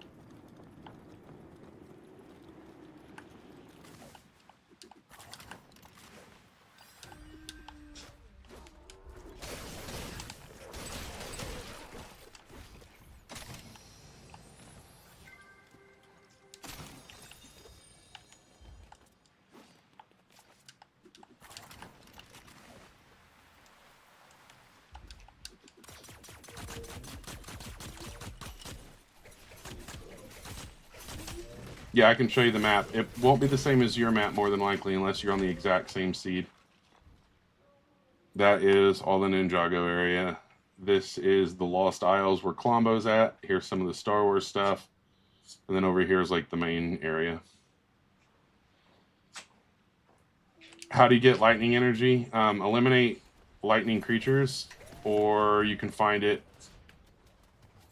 Yeah, I can show you the map. It won't be the same as your map, more than likely, unless you're on the exact same seed. That is all the Ninjago area. This is the Lost Isles where Colombo's at. Here's some of the Star Wars stuff. And then over here is like the main area. How do you get lightning energy? Eliminate lightning creatures, or you can find it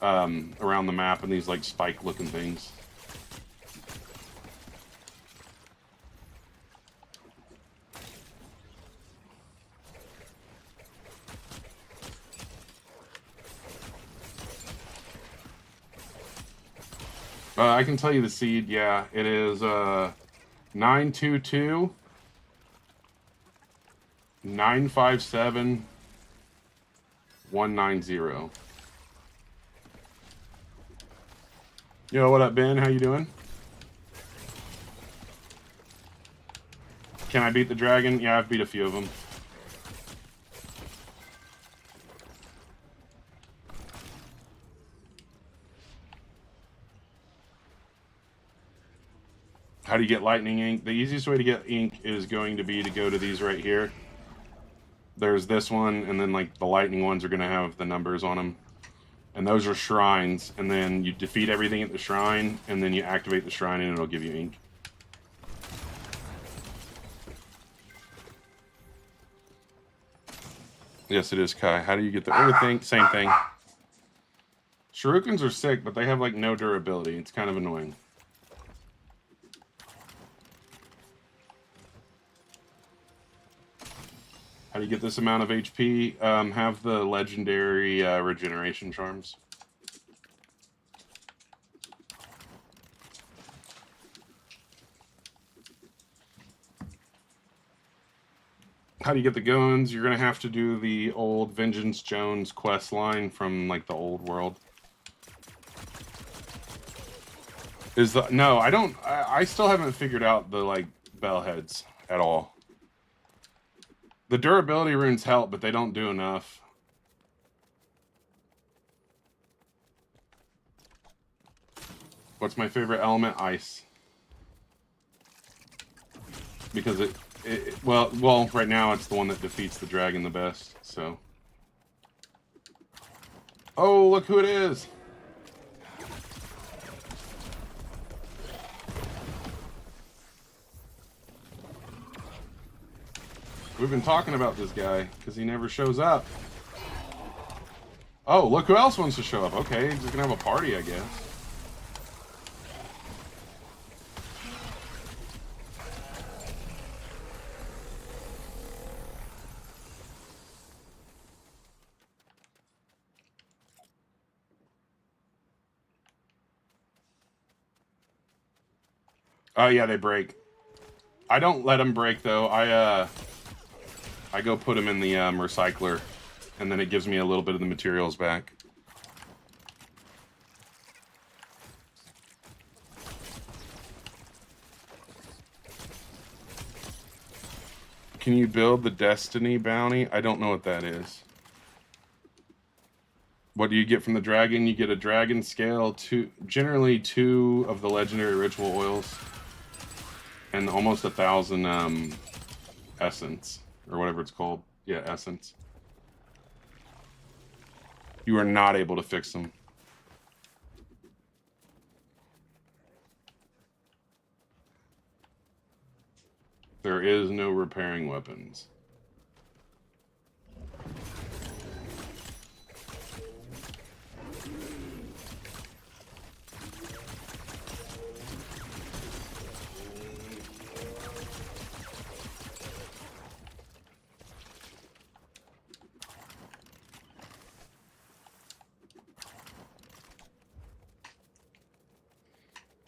around the map in these like spike looking things. I can tell you the seed. Yeah, it is 922 957 190. Yo, what up, Ben? How you doing? Can I beat the dragon? Yeah, I've beat a few of them. How do you get lightning ink? The easiest way to get ink is going to be to go to these right here. There's this one, and then like the lightning ones are going to have the numbers on them. And those are shrines, and then you defeat everything at the shrine, and then you activate the shrine, and it'll give you ink. Yes, it is, Kai. How do you get the earth ink? Same thing. Shurikens are sick, but they have like no durability. It's kind of annoying. How do you get this amount of HP? Have the legendary regeneration charms. How do you get the guns? You're gonna have to do the old Vengeance Jones quest line from like the old world. Is the no? I don't. I still haven't figured out the like bell heads at all. The durability runes help, but they don't do enough. What's my favorite element? Ice. Because well, right now it's the one that defeats the dragon the best, so. Oh, look who it is! We've been talking about this guy, because he never shows up. Oh, look who else wants to show up. Okay, he's gonna have a party, I guess. Oh yeah, they break. I don't let them break though. I go put them in the recycler, and then it gives me a little bit of the materials back. Can you build the Destiny bounty? I don't know what that is. What do you get from the dragon? You get a dragon scale, generally 2 of the legendary ritual oils, and almost 1,000 essence, or whatever it's called. Yeah, essence. You are not able to fix them. There is no repairing weapons.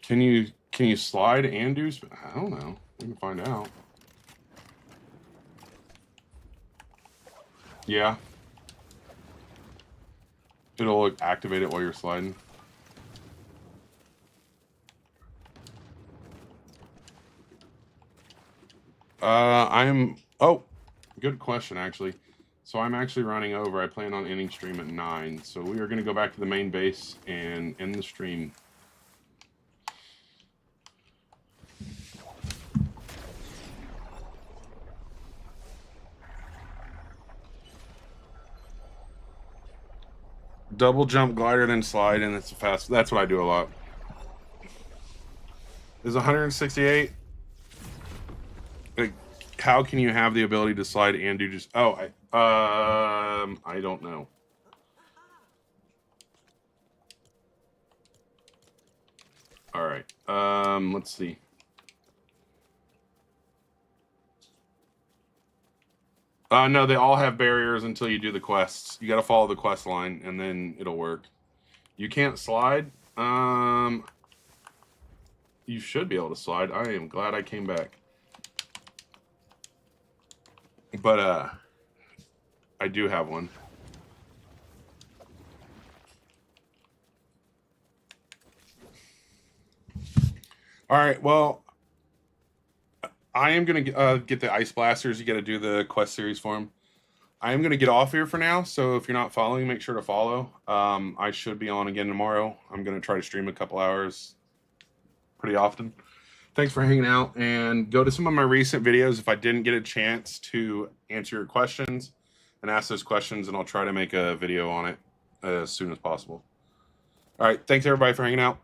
Can you slide and do? I don't know. We can find out. Yeah. It'll activate it while you're sliding. Oh, good question, actually. So I'm actually running over. I plan on ending stream at 9. So we are going to go back to the main base and end the stream. Double jump, glider, then slide, and it's fast. That's what I do a lot. Is 168? Like, how can you have the ability to slide and do just? Oh, I don't know. All right. Let's see. No, they all have barriers until you do the quests. You got to follow the quest line, and then it'll work. You can't slide. You should be able to slide. I am glad I came back. But, I do have one. All right, well, I am going to get the ice blasters. You got to do the quest series for them. I am going to get off here for now, so if you're not following, make sure to follow. I should be on again tomorrow. I'm going to try to stream a couple hours pretty often. Thanks for hanging out, and go to some of my recent videos if I didn't get a chance to answer your questions, and ask those questions, and I'll try to make a video on it as soon as possible. All right, thanks everybody for hanging out.